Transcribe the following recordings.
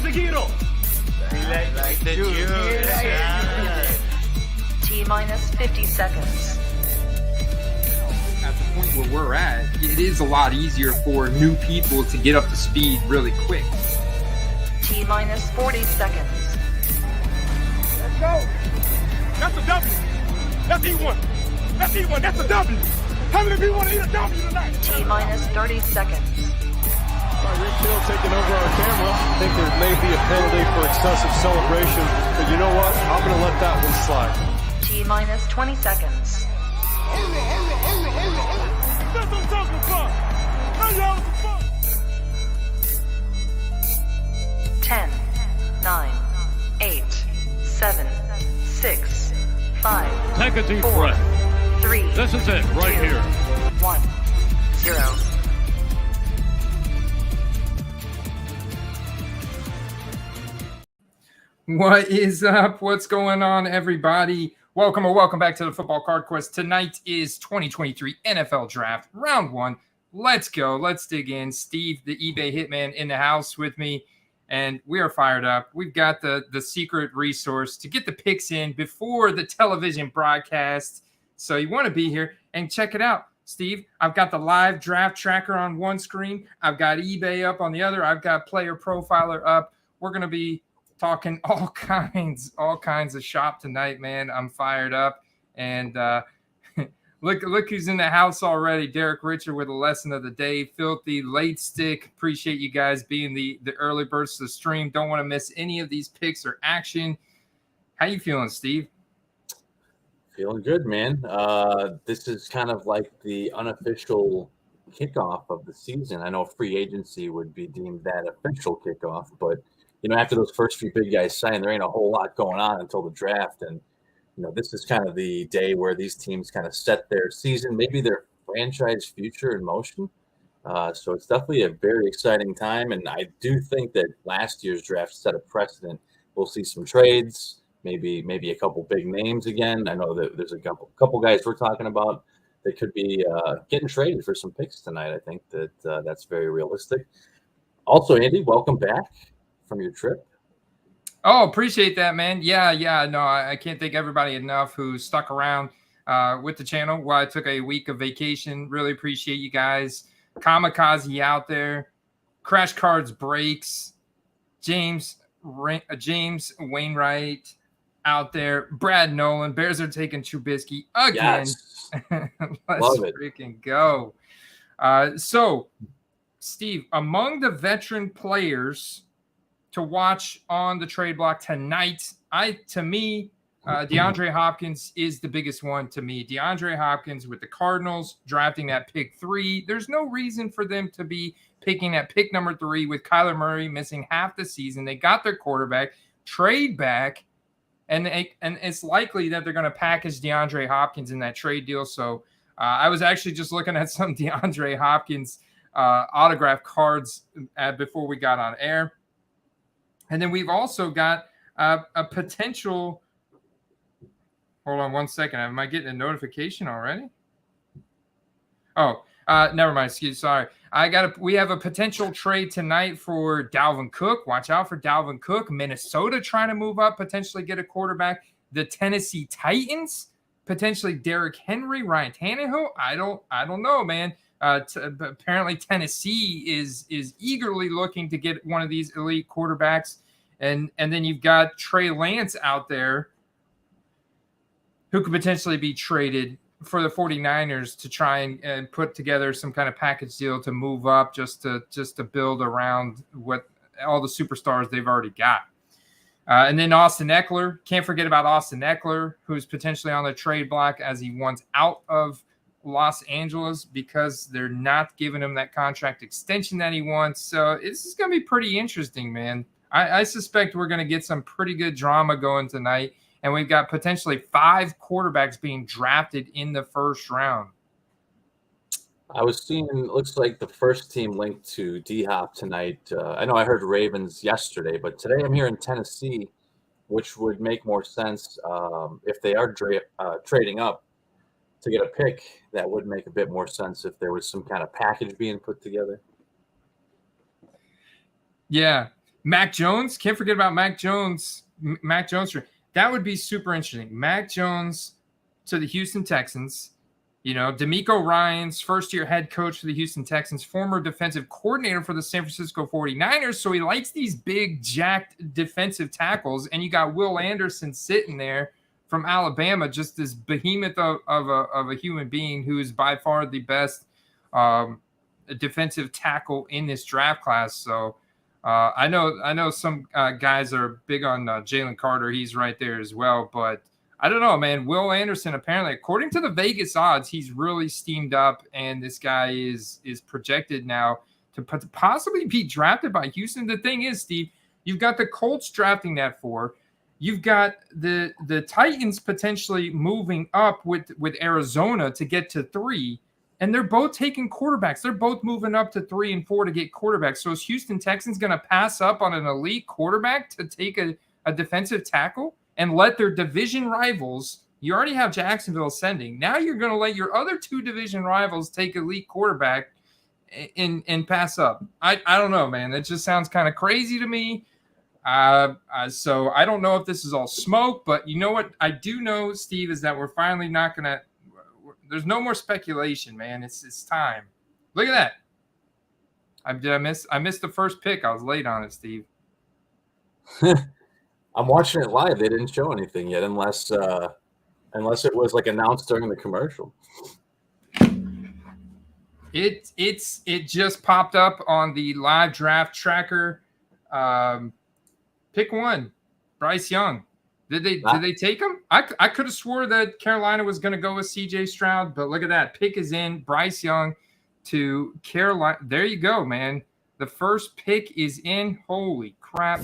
seguido. Like the juice. T-minus 50 seconds. At the point where we're at, it is a lot easier for new people to get up to speed really quick. T-minus 40 seconds. Let's go. That's a W. That's E1. That's E1. That's a W. How many people want to eat a W tonight? T-minus 30 seconds. Rick Hill taking over our camera. I think there may be a penalty for excessive celebration, but you know what? I'm going to let that one slide. T-minus 20 seconds. That's what I'm talking about. Now you having some fun. 10, 9, 8, 7, 6, 5, Take a deep 4, breath. 3, This is it, right 2, here. 1, 0. What is up? What's going on, everybody? Welcome back to the Football Card Quest. Tonight is 2023 NFL Draft, Round 1. Let's go. Let's dig in. Steve, the eBay hitman, in the house with me, and we are fired up. We've got the secret resource to get the picks in before the television broadcast. So you want to be here and check it out. Steve, I've got the live draft tracker on one screen. I've got eBay up on the other. I've got Player Profiler up. We're going to be talking all kinds of shop tonight, man. I'm fired up. And look who's in the house already. Derek Richard with a lesson of the day. Filthy late stick. Appreciate you guys being the early bursts of the stream. Don't want to miss any of these picks or action. How you feeling, Steve? Feeling good, man. This is kind of like the unofficial kickoff of the season. I know free agency would be deemed that official kickoff, but you know, after those first few big guys sign, there ain't a whole lot going on until the draft. And, you know, this is kind of the day where these teams kind of set their season, maybe their franchise future in motion. So it's definitely a very exciting time. And I do think that last year's draft set a precedent. We'll see some trades, maybe a couple big names again. I know that there's a couple guys we're talking about that could be getting traded for some picks tonight. I think that that's very realistic. Also, Andy, welcome back from your trip. Oh, appreciate that, man. Yeah. No, I can't thank everybody enough who stuck around with the channel while I took a week of vacation. Really appreciate you guys. Kamikaze out there. Crash Cards Breaks. James Wainwright out there. Brad Nolan. Bears are taking Trubisky again. Yes. Let's Love it. freaking go. So, Steve, among the veteran players to watch on the trade block tonight, DeAndre Hopkins is the biggest one to me. DeAndre Hopkins with the Cardinals drafting that pick 3. There's no reason for them to be picking at pick number 3 with Kyler Murray missing half the season. They got their quarterback, trade back, and it's likely that they're going to package DeAndre Hopkins in that trade deal. So I was actually just looking at some DeAndre Hopkins autograph cards before we got on air. And then we've also got a potential. Hold on one second. Am I getting a notification already? Oh, never mind. Sorry. We have a potential trade tonight for Dalvin Cook. Watch out for Dalvin Cook. Minnesota trying to move up, potentially get a quarterback. The Tennessee Titans, potentially Derrick Henry, Ryan Tannehill. I don't know, man. Apparently Tennessee is eagerly looking to get one of these elite quarterbacks. And then you've got Trey Lance out there who could potentially be traded for the 49ers to try and put together some kind of package deal to move up just to build around what all the superstars they've already got. And then Austin Eckler. Can't forget about Austin Eckler, who's potentially on the trade block as he wants out of Los Angeles because they're not giving him that contract extension that he wants. So this is going to be pretty interesting, man. I suspect we're going to get some pretty good drama going tonight, and we've got potentially 5 quarterbacks being drafted in the first round. I was seeing, it looks like the first team linked to D-Hop tonight. I know I heard Ravens yesterday, but today I'm here in Tennessee, which would make more sense if they are trading up to get a pick. That would make a bit more sense if there was some kind of package being put together. Yeah. Mac Jones, can't forget about Mac Jones. Mac Jones, that would be super interesting. Mac Jones to the Houston Texans. You know, DeMeco Ryans, first-year head coach for the Houston Texans, former defensive coordinator for the San Francisco 49ers. So he likes these big, jacked defensive tackles. And you got Will Anderson sitting there from Alabama, just this behemoth of a human being who is by far the best defensive tackle in this draft class. So I know some guys are big on Jalen Carter. He's right there as well. But I don't know, man. Will Anderson, apparently, according to the Vegas odds, he's really steamed up, and this guy is projected now to possibly be drafted by Houston. The thing is, Steve, you've got the Colts drafting that 4. You've got the Titans potentially moving up with Arizona to get to 3, and they're both taking quarterbacks. They're both moving up to 3 and 4 to get quarterbacks. So is Houston Texans going to pass up on an elite quarterback to take a defensive tackle and let their division rivals? You already have Jacksonville ascending. Now you're going to let your other 2 division rivals take elite quarterback and pass up. I don't know, man. That just sounds kind of crazy to me. So I don't know if this is all smoke, but you know what I do know, Steve, is that we're finally not going to – there's no more speculation, man. It's time. Look at that. I missed the first pick. I was late on it, Steve. I'm watching it live. They didn't show anything yet, unless it was like announced during the commercial. It just popped up on the live draft tracker. Pick 1, Bryce Young. Did they take him? I could have swore that Carolina was going to go with CJ Stroud, but look at that. Pick is in. Bryce Young to Carolina. There you go, man. The first pick is in. Holy crap.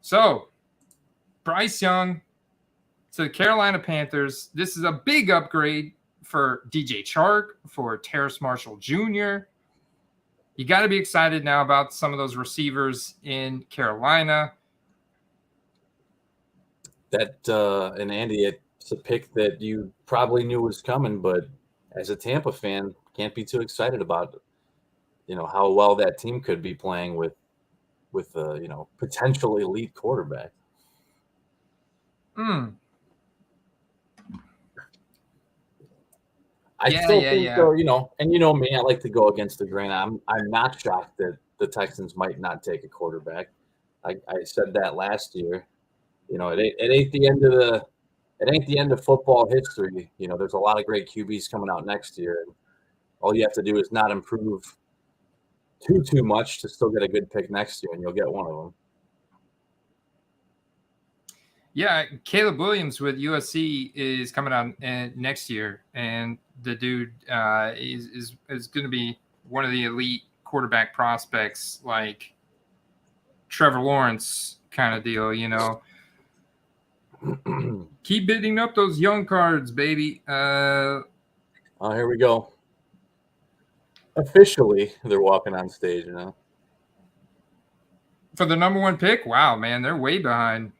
So, Bryce Young to the Carolina Panthers. This is a big upgrade for DJ Chark, for Terrace Marshall Jr. You got to be excited now about some of those receivers in Carolina. And Andy, it's a pick that you probably knew was coming, but as a Tampa fan, can't be too excited about, how well that team could be playing with potential elite quarterback. I still think, though, and me, I like to go against the grain. I'm not shocked that the Texans might not take a quarterback. I said that last year. It ain't the end of football history. There's a lot of great QBs coming out next year. And all you have to do is not improve too much to still get a good pick next year, and you'll get one of them. Yeah, Caleb Williams with USC is coming out next year, and the dude is going to be one of the elite quarterback prospects, like Trevor Lawrence kind of deal, Keep bidding up those young cards, baby. Here we go. Officially, they're walking on stage now. For the number 1 pick? Wow, man, they're way behind.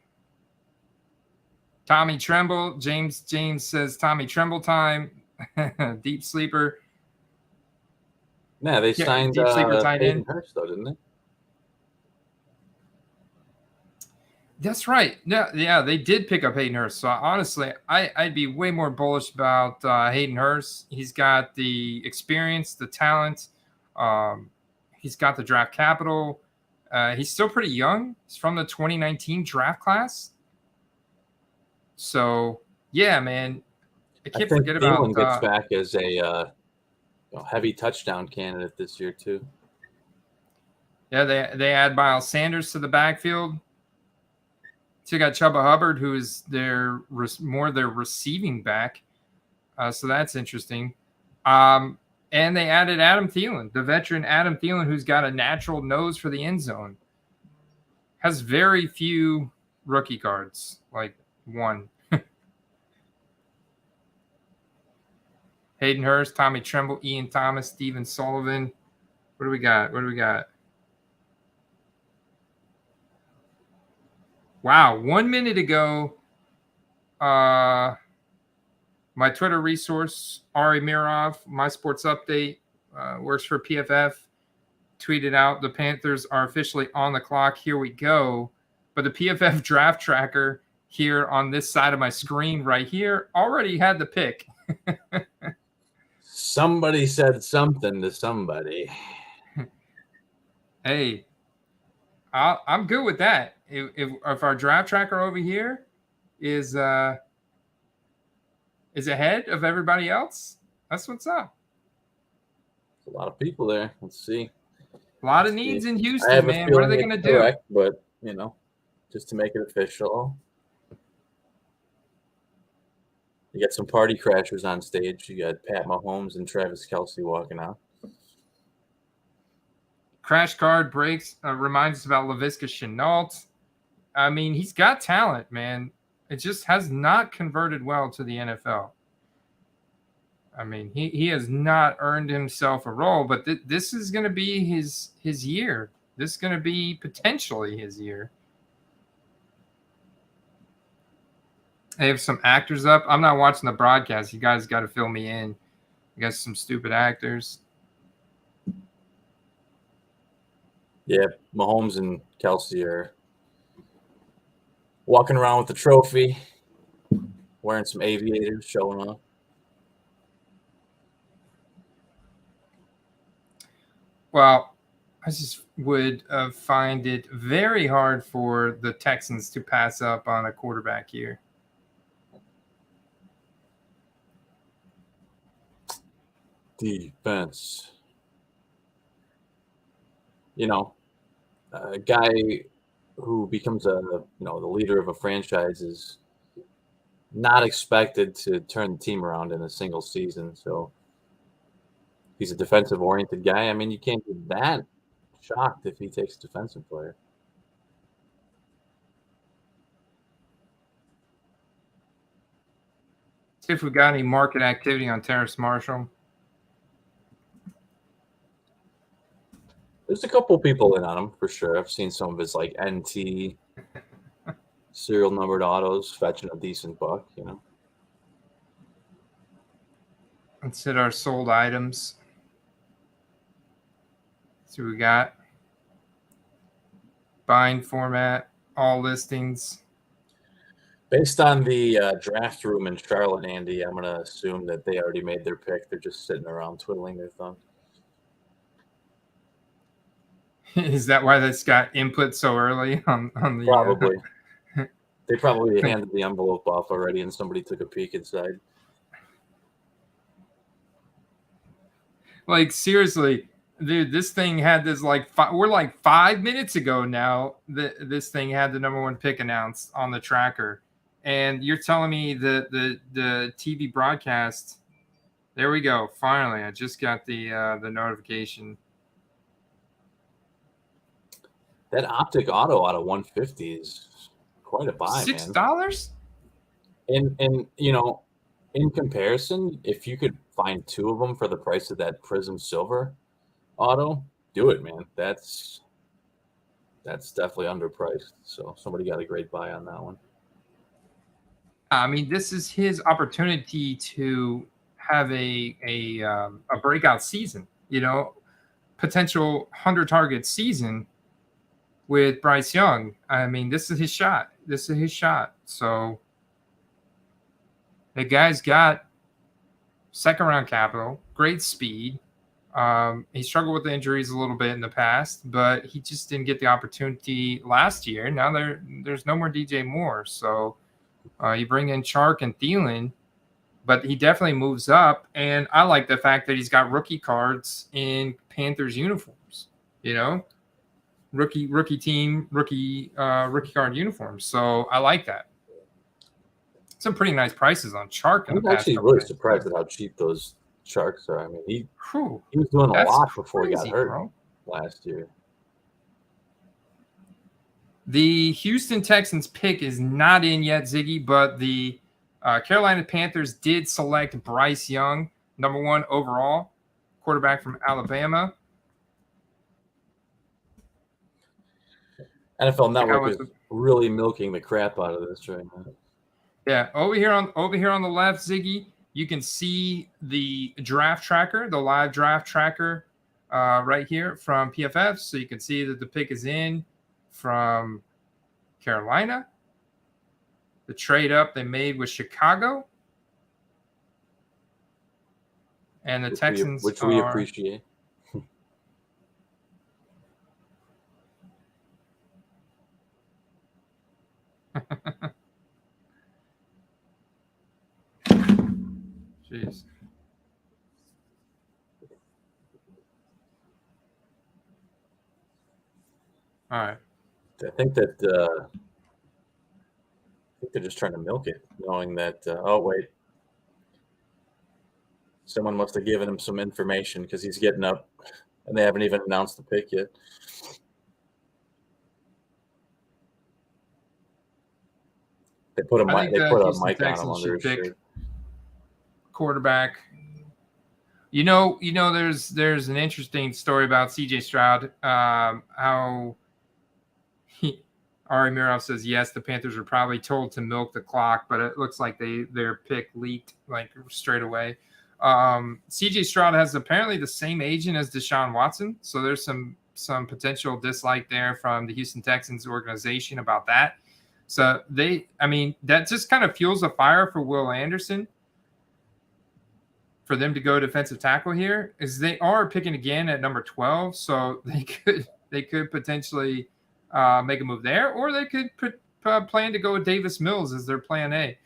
Tommy Tremble. James says Tommy Tremble time. Deep sleeper. Yeah, they signed Deep sleeper tight end. Hurst, though, didn't they? That's right. Yeah, they did pick up Hayden Hurst. So honestly, I'd be way more bullish about Hayden Hurst. He's got the experience, the talent. He's got the draft capital. He's still pretty young. He's from the 2019 draft class. So yeah, man, I can't forget about. Thielen gets back as a heavy touchdown candidate this year too. Yeah, they add Miles Sanders to the backfield. So you got Chuba Hubbard, who is their receiving back. So that's interesting. And they added Adam Thielen, the veteran Adam Thielen, who's got a natural nose for the end zone. Has very few rookie cards, like 1. Hayden Hurst, Tommy Tremble, Ian Thomas, Steven Sullivan. What do we got? Wow, 1 minute ago, My Twitter resource, Ari Mirov, My Sports Update, works for PFF, tweeted out the Panthers are officially on the clock. Here we go. But the PFF draft tracker here on this side of my screen right here already had the pick. Somebody said something to somebody. Hey, I'm good with that. If our draft tracker over here is ahead of everybody else, that's what's up. There's a lot of people there. Let's see. A lot of needs in I Houston, have a man. What are they feeling going to it's do? correct, but, you know, just to make it official. You got some party crashers on stage. You got Pat Mahomes and Travis Kelce walking out. Crash card breaks reminds us about Laviska Shenault. I mean, he's got talent, man. It just has not converted well to the NFL. I mean, he has not earned himself a role, but this is going to be his year. This is going to be potentially his year. They have some actors up. I'm not watching the broadcast. You guys got to fill me in. You got some stupid actors. Yeah, Mahomes and Kelce are walking around with the trophy, wearing some aviators, showing off. Well, I just would find it very hard for the Texans to pass up on a quarterback here. Defense. You know, a guy who becomes the leader of a franchise is not expected to turn the team around in a single season. So he's a defensive-oriented guy. I mean, you can't be that shocked if he takes a defensive player. See if we got any market activity on Terrace Marshall. There's a couple people in on him for sure. I've seen some of his like NT serial numbered autos fetching a decent buck, you know. Let's hit our sold items. See what we got. Bind format, all listings. Based on the draft room in Charlotte, Andy, I'm going to assume that they already made their pick. They're just sitting around twiddling their thumbs. Is that why that's got input so early on the? Probably. They probably handed the envelope off already, and somebody took a peek inside. Like seriously, dude, this thing had this we're like 5 minutes ago now that this thing had the #1 pick announced on the tracker, and you're telling me that the TV broadcast. There we go. Finally, I just got the notification. That optic auto out of 150 is quite a buy, man. $6? And you know, in comparison, if you could find two of them for the price of that Prism Silver auto, do it, man. That's definitely underpriced. So somebody got a great buy on that one. I mean, this is his opportunity to have a breakout season. You know, potential 100 target season with Bryce Young. I mean, this is his shot. So the guy's got second round capital, great speed. He struggled with the injuries a little bit in the past, but he just didn't get the opportunity last year. Now there's no more DJ Moore. So you bring in Chark and Thielen, but he definitely moves up. And I like the fact that he's got rookie cards in Panthers uniforms, you know, rookie card uniforms. So I like that. Some pretty nice prices on Chark. I'm actually really surprised at how cheap those Sharks are. I mean, he was doing a lot before he got hurt last year. The Houston Texans pick is not in yet, Ziggy, but the Carolina Panthers did select Bryce Young, #1 overall, quarterback from Alabama. NFL Network is really milking the crap out of this right now. Yeah, over here on the left, Ziggy, You can see the draft tracker, the live draft tracker right here from PFF. So you can see that the pick is in from Carolina. The trade up they made with Chicago. And the Texans, which we appreciate. Jeez. All right. I think that they're just trying to milk it, knowing that oh wait, someone must have given him some information because he's getting up, and they haven't even announced the pick yet. They put a mic. They put a mic on him under his shirt. Quarterback. You know, there's an interesting story about CJ Stroud. How Ari Mirov says yes, the Panthers were probably told to milk the clock, but it looks like their pick leaked like straight away. CJ Stroud has apparently the same agent as Deshaun Watson, so there's some potential dislike there from the Houston Texans organization about that. So that just kind of fuels a fire for Will Anderson for them to go defensive tackle here, is they are picking again at number 12. So they could potentially make a move there, or they could plan to go with Davis Mills as their plan A.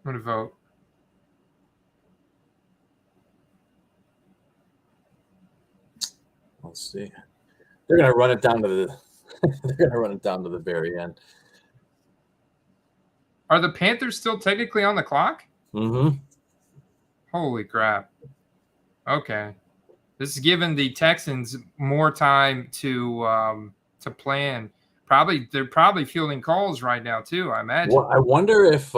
I'm going to vote. Let's see. They're going to run it down to the they're going to run it down to the very end. Are the Panthers still technically on the clock? Mm-hmm. Holy crap. Okay. This is giving the Texans more time to plan. They're probably fielding calls right now too, I imagine. Well, I wonder if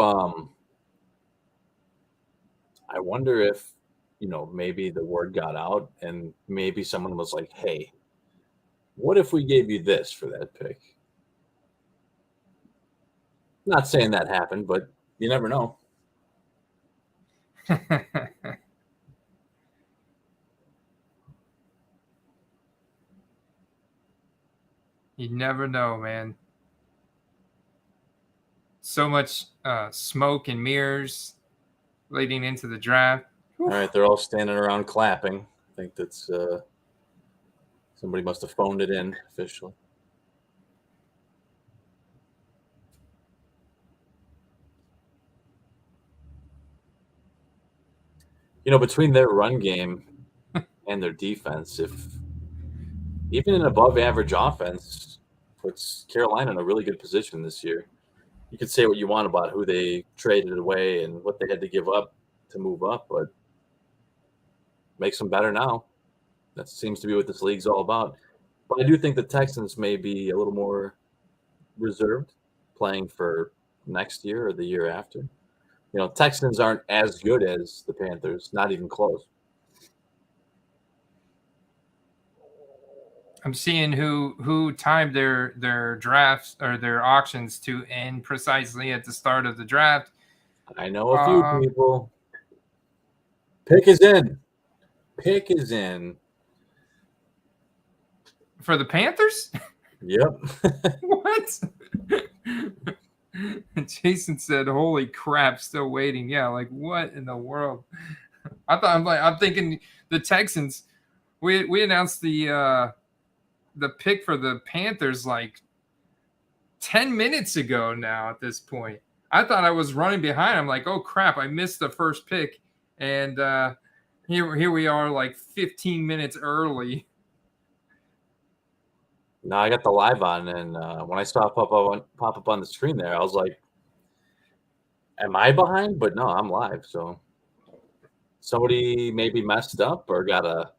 maybe the word got out and maybe someone was like, hey, what if we gave you this for that pick? Not saying that happened, but you never know. You never know, man. So much smoke and mirrors leading into the draft. All right, they're all standing around clapping. I think that's somebody must have phoned it in officially. Between their run game and their defense, if even an above-average offense puts Carolina in a really good position this year. You could say what you want about who they traded away and what they had to give up to move up, but makes them better now. That seems to be what this league's all about. But I do think the Texans may be a little more reserved, playing for next year or the year after. Texans aren't as good as the Panthers, not even close. I'm seeing who timed their drafts or their auctions to end precisely at the start of the draft. I know a few people. Pick is in. Pick is in. For the Panthers? Yep. What? Jason said, holy crap, still waiting. Yeah, like what in the world? I'm thinking the Texans. We announced the pick for the Panthers like 10 minutes ago now at this point. I thought I was running behind. I'm like, oh crap, I missed the first pick. And here we are like 15 minutes early. No, I got the live on, and when I saw it pop up on the screen there, I was like, am I behind? But no, I'm live. So somebody maybe messed up or got a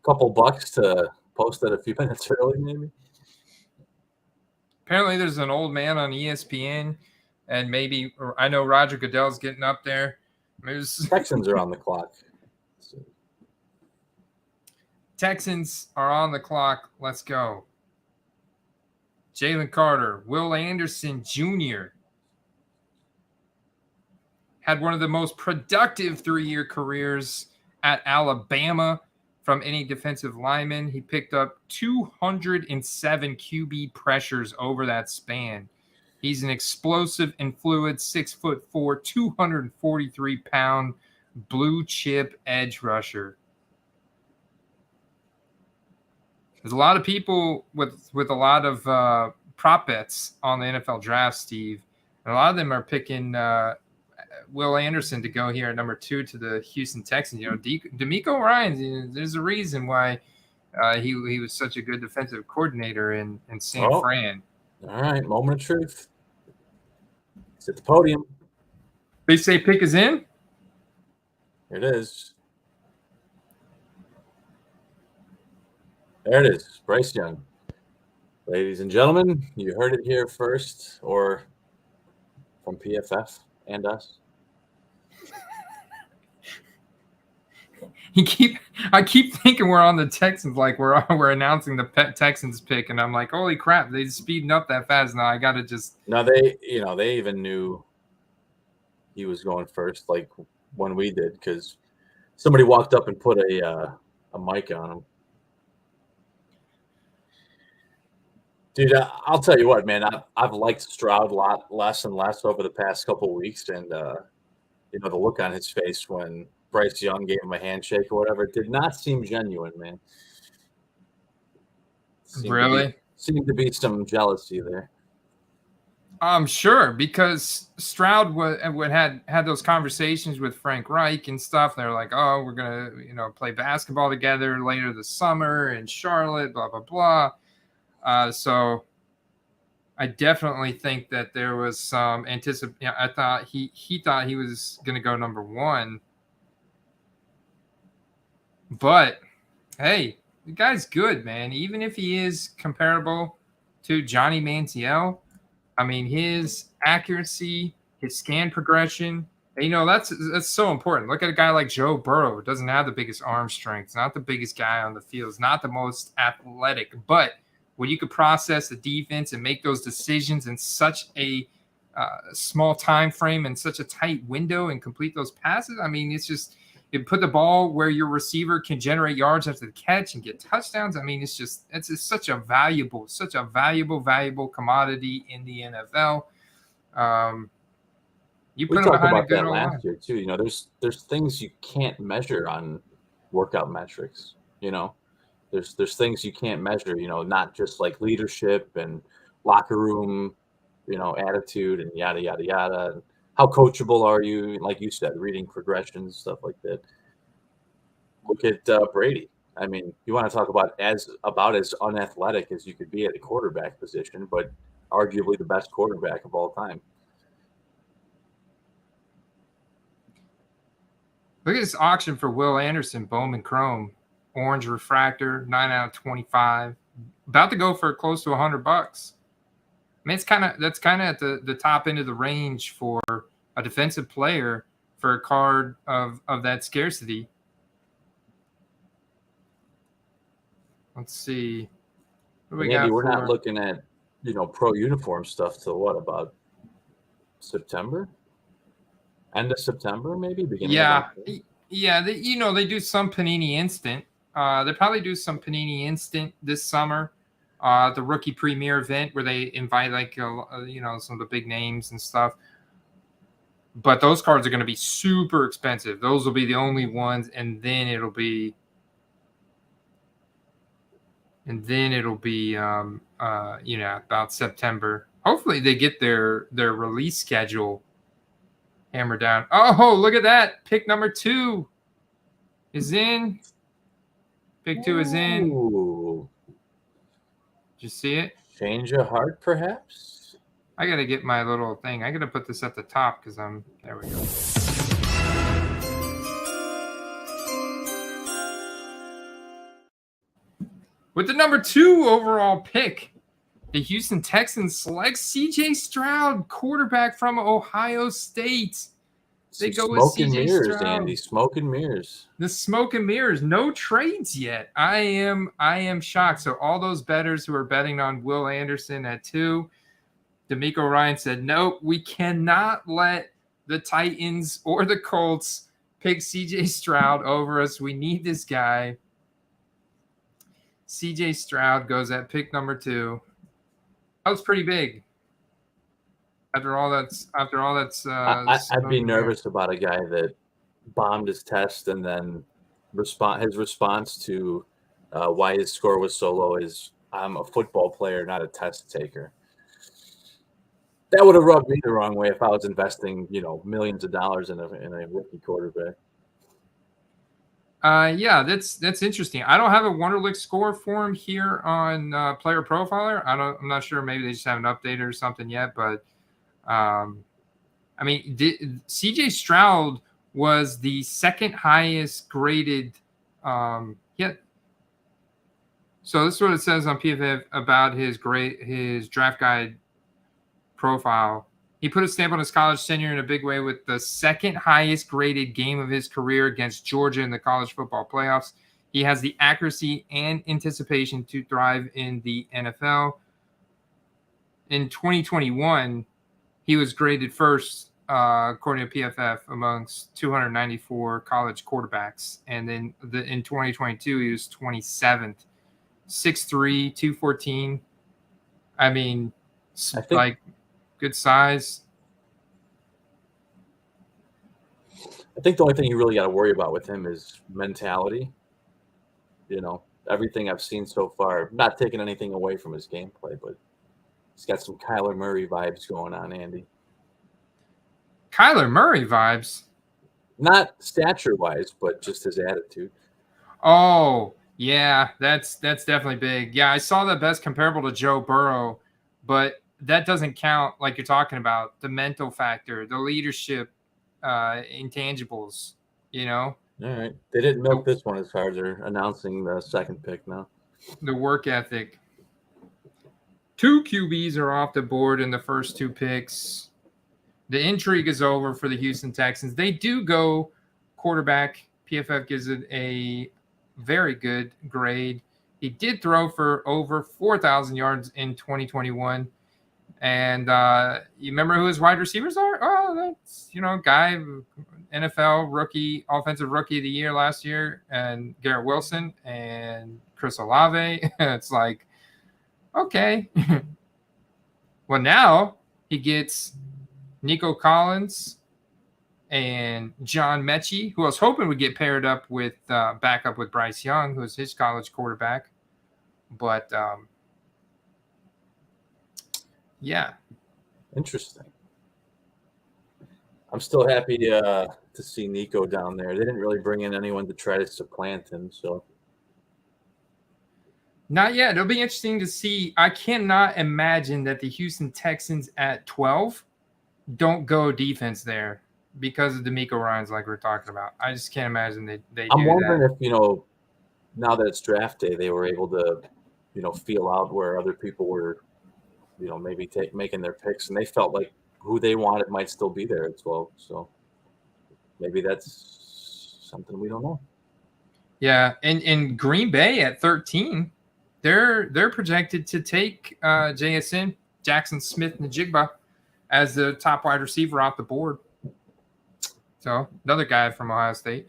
couple bucks to post it a few minutes early, maybe. Apparently there's an old man on ESPN, and maybe I know Roger Goodell's getting up there. Texans are on the clock. Texans are on the clock. Let's go. Jalen Carter, Will Anderson Jr., had one of the most productive 3-year careers at Alabama from any defensive lineman. He picked up 207 QB pressures over that span. He's an explosive and fluid 6'4", 243-pound blue chip edge rusher. There's a lot of people with a lot of prop bets on the NFL draft, Steve. And a lot of them are picking Will Anderson to go here at number 2 to the Houston Texans. You know, DeMeco Ryans, there's a reason why he was such a good defensive coordinator in San Fran. All right, moment of truth. It's at the podium. They say pick is in? Here it is. There it is, Bryce Young. Ladies and gentlemen, you heard it here first, or from PFF and us. I keep thinking we're on the Texans, like we're announcing the Texans pick, and I'm like, holy crap, they're speeding up that fast now. I gotta just. No, they even knew he was going first, like when we did, because somebody walked up and put a mic on him. Dude, I'll tell you what, man. I've liked Stroud a lot less and less over the past couple of weeks, and the look on his face when Bryce Young gave him a handshake or whatever, it did not seem genuine, man. Seemed to be some jealousy there. I'm sure, because Stroud had those conversations with Frank Reich and stuff. They're like, oh, we're gonna play basketball together later this summer in Charlotte, blah blah blah. So I definitely think that there was some anticipation. I thought he thought he was going to go number 1. But, hey, the guy's good, man. Even if he is comparable to Johnny Manziel, I mean, his accuracy, his scan progression, that's so important. Look at a guy like Joe Burrow. Doesn't have the biggest arm strength. Not the biggest guy on the field. Is not the most athletic, but when you could process the defense and make those decisions in such a small time frame and such a tight window and complete those passes, I mean, it's just you put the ball where your receiver can generate yards after the catch and get touchdowns. I mean, it's just such a valuable commodity in the NFL. You put him behind a good old line. Last year too. There's things you can't measure on workout metrics. There's things you can't measure, not just like leadership and locker room, attitude and yada, yada, yada. And how coachable are you? Like you said, reading progressions, stuff like that. Look at Brady. I mean, you want to talk about as unathletic as you could be at the quarterback position, but arguably the best quarterback of all time. Look at this auction for Will Anderson, Bowman Chrome. Orange refractor, 9 out of 25. About to go for close to $100. I mean, that's kind of at the top end of the range for a defensive player for a card of that scarcity. Let's see. Andy, we're not looking at pro uniform stuff till what, about September? End of September, maybe? Beginning of October? Yeah. They do some Panini Instant. They probably do some Panini Instant this summer, the rookie premiere event where they invite some of the big names and stuff. But those cards are going to be super expensive. Those will be the only ones, and then it'll be about September. Hopefully they get their release schedule hammered down. Oh, look at that! Pick number 2 is in. Pick 2 is in. Ooh. Did you see it? Change of heart, perhaps? I got to get my little thing. I got to put this at the top because there we go. With the number 2 overall pick, the Houston Texans select C.J. Stroud, quarterback from Ohio State. They go with C.J. Stroud. Andy. Smoke and mirrors. The smoke and mirrors. No trades yet. I am shocked. So all those bettors who are betting on Will Anderson at 2, DeMeco Ryan said, nope, we cannot let the Titans or the Colts pick CJ Stroud over us. We need this guy. CJ Stroud goes at pick number 2. That was pretty big. After all that's I'd be nervous about a guy that bombed his test and then his response to why his score was so low is, I'm a football player, not a test taker. That would have rubbed me the wrong way if I was investing, millions of dollars in a rookie quarterback. Yeah, that's interesting. I don't have a Wonderlic score for him here on Player Profiler. I'm not sure. Maybe they just haven't updated or something yet. But CJ Stroud was the second highest graded. Yet. So this is what it says on PFF about his draft guide profile. He put a stamp on his college tenure in a big way with the second highest graded game of his career against Georgia in the college football playoffs. He has the accuracy and anticipation to thrive in the NFL. In 2021, he was graded first, according to PFF, amongst 294 college quarterbacks. And then in 2022, he was 27th. 6'3", 214. I mean, good size. I think the only thing you really got to worry about with him is mentality. Everything I've seen so far, not taking anything away from his gameplay, but he's got some Kyler Murray vibes going on, Andy. Kyler Murray vibes? Not stature-wise, but just his attitude. Oh, yeah, that's definitely big. Yeah, I saw the best comparable to Joe Burrow, but that doesn't count like you're talking about. The mental factor, the leadership, intangibles, All right. They didn't milk this one as far as they're announcing the second pick now. The work ethic. 2 QBs are off the board in the first 2 picks. The intrigue is over for the Houston Texans. They do go quarterback. PFF gives it a very good grade. He did throw for over 4,000 yards in 2021. And you remember who his wide receivers are? Oh, that's, guy, NFL rookie, offensive rookie of the year last year, and Garrett Wilson and Chris Olave. It's like, okay. Well, now he gets Nico Collins and John Mechie, who I was hoping would get paired up with backup with Bryce Young, who's his college quarterback. But yeah, interesting. I'm still happy to see Nico down there. They didn't really bring in anyone to try to supplant him, so not yet. It'll be interesting to see. I cannot imagine that the Houston Texans at 12 don't go defense there because of DeMeco Ryans, like we're talking about. I just can't imagine they do I'm wondering that. if, now that it's draft day, they were able to, feel out where other people were, maybe making their picks, and they felt like who they wanted might still be there at 12. So maybe that's something we don't know. Yeah, and in Green Bay at 13, they're projected to take JSN, Jackson Smith-Njigba, as the top wide receiver off the board. So another guy from Ohio State.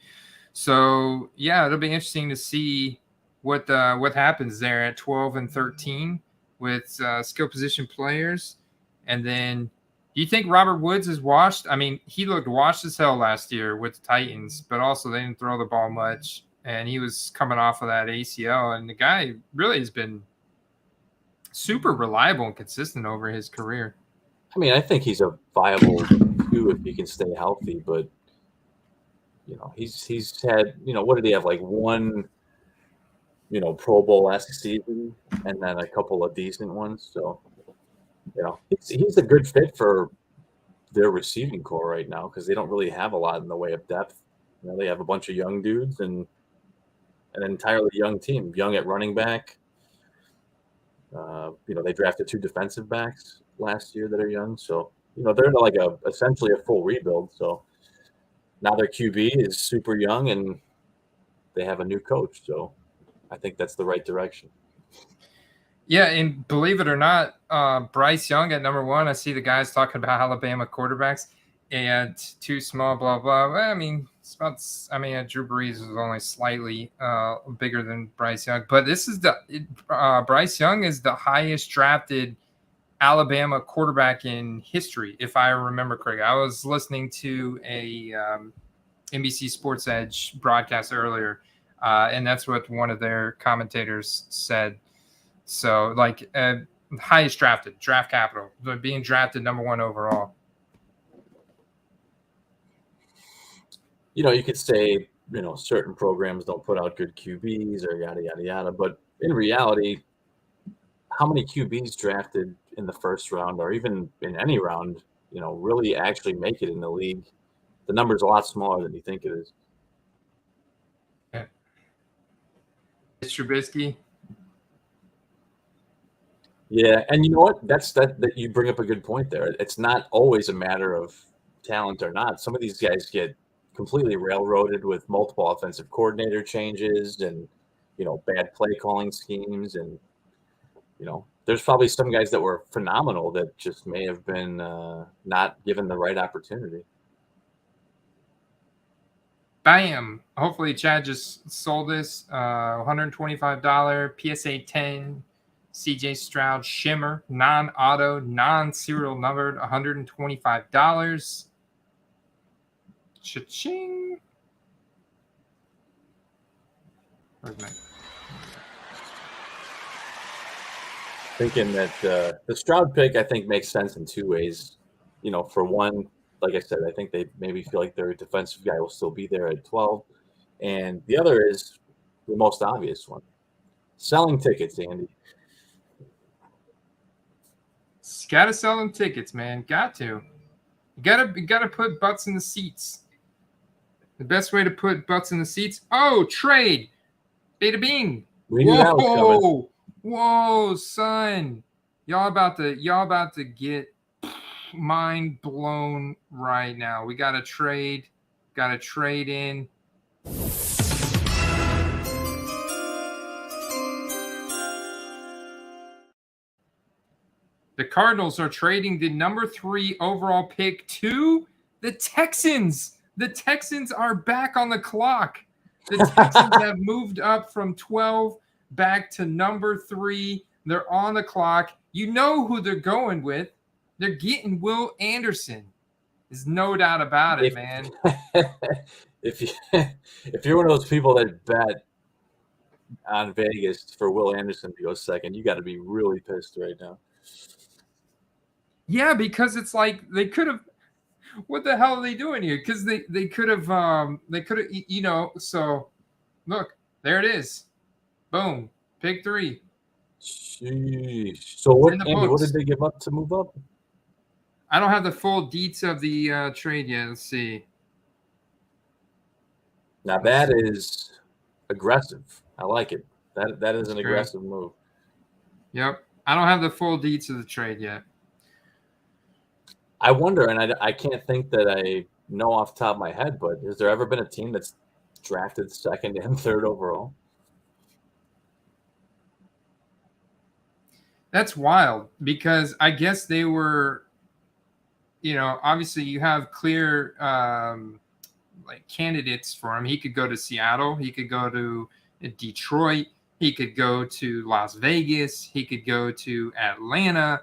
So yeah, it'll be interesting to see what happens there at 12 and 13 with skill position players. And then, do you think Robert Woods is washed? I mean, he looked washed as hell last year with the Titans, but also they didn't throw the ball much, and he was coming off of that ACL. And the guy really has been super reliable and consistent over his career. I mean, I think he's a viable 2 if he can stay healthy, but he's had, what did he have, like one, Pro Bowl-esque season and then a couple of decent ones. So, he's a good fit for their receiving core right now because they don't really have a lot in the way of depth. They have a bunch of young dudes and an entirely young team, young at running back. They drafted 2 defensive backs last year that are young. So, they're like essentially a full rebuild. So now their QB is super young and they have a new coach. So I think that's the right direction. Yeah, and believe it or not, Bryce Young at number 1, I see the guys talking about Alabama quarterbacks. and too small, blah blah. Well, I mean, Drew Brees is only slightly bigger than Bryce Young, but this is Bryce Young is the highest drafted Alabama quarterback in history, if I remember correctly. I was listening to a NBC Sports Edge broadcast earlier, and that's what one of their commentators said. So, like, highest drafted, draft capital, being drafted number 1 overall. You could say, certain programs don't put out good QBs or yada, yada, yada. But in reality, how many QBs drafted in the first round or even in any round, really actually make it in the league? The number's a lot smaller than you think it is. Yeah. Trubisky. Yeah, and you know what? That you bring up a good point there. It's not always a matter of talent or not. Some of these guys get completely railroaded with multiple offensive coordinator changes and, bad play calling schemes. And, there's probably some guys that were phenomenal that just may have been not given the right opportunity. Bam. Hopefully Chad just sold this. $125 PSA 10 CJ Stroud Shimmer, non-auto, non-serial numbered, $125. Cha-ching. Where's my... Thinking that the Stroud pick, I think, makes sense in 2 ways. For one, like I said, I think they maybe feel like their defensive guy will still be there at 12. And the other is the most obvious one. Selling tickets, Andy. Got to sell them tickets, man. Got to. You gotta put butts in the seats. The best way to put butts in the seats. Oh, trade. Beta Bing. We knew that was coming. Whoa, son. Y'all about to get mind blown right now. We got to trade. Got to trade in. The Cardinals are trading the number 3 overall pick to the Texans. The Texans are back on the clock. The Texans have moved up from 12 back to number 3. They're on the clock. You know who they're going with. They're getting Will Anderson. There's no doubt about it, man. If you're one of those people that bet on Vegas for Will Anderson to go second, you got to be really pissed right now. Yeah, because it's like they could have. What the hell are they doing here? Because they could have So look, there it is. Boom, pick 3. Sheesh. So what, Andy? What did they give up to move up? I don't have the full deets of the trade yet. Let's see. Now that is aggressive. I like it. That is an aggressive move. Yep. I don't have the full deets of the trade yet. I wonder, and I can't think that I know off the top of my head, but has there ever been a team that's drafted 2nd and 3rd overall? That's wild because I guess they were, obviously you have clear candidates for him. He could go to Seattle. He could go to Detroit. He could go to Las Vegas. He could go to Atlanta.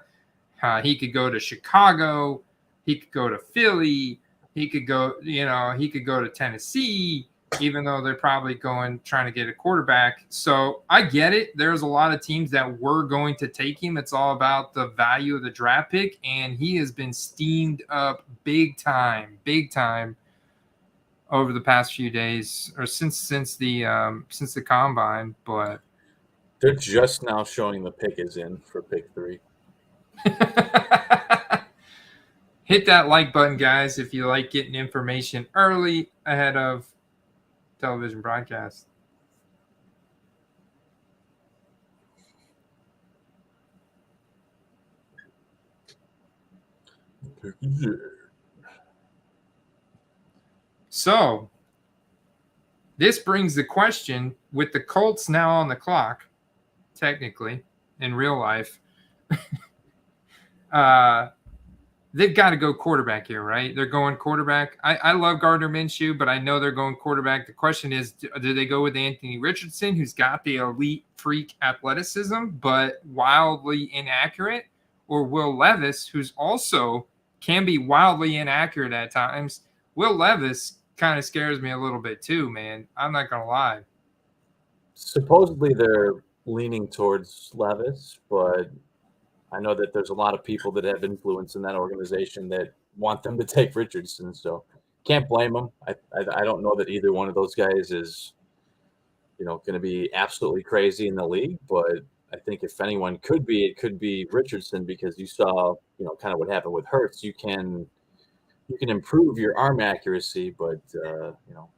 He could go to Chicago. He could go to Philly. He could go, he could go to Tennessee, even though they're probably trying to get a quarterback. So I get it. There's a lot of teams that were going to take him. It's all about the value of the draft pick, and he has been steamed up big time over the past few days, or since the combine. But they're just now showing the pick is in for pick 3. Hit that like button, guys, if you like getting information early ahead of television broadcast. So this brings the question, with the Colts now on the clock, technically in real life, they've got to go quarterback here, right? They're going quarterback. I love Gardner Minshew, but I know they're going quarterback. The question is, do they go with Anthony Richardson, who's got the elite freak athleticism, but wildly inaccurate, or Will Levis, who's also can be wildly inaccurate at times? Will Levis kind of scares me a little bit too, man. I'm not going to lie. Supposedly they're leaning towards Levis, but I know that there's a lot of people that have influence in that organization that want them to take Richardson, so can't blame them. I don't know that either one of those guys is, going to be absolutely crazy in the league, but I think if anyone could be, it could be Richardson, because you saw, kind of what happened with Hurts. You can improve your arm accuracy, but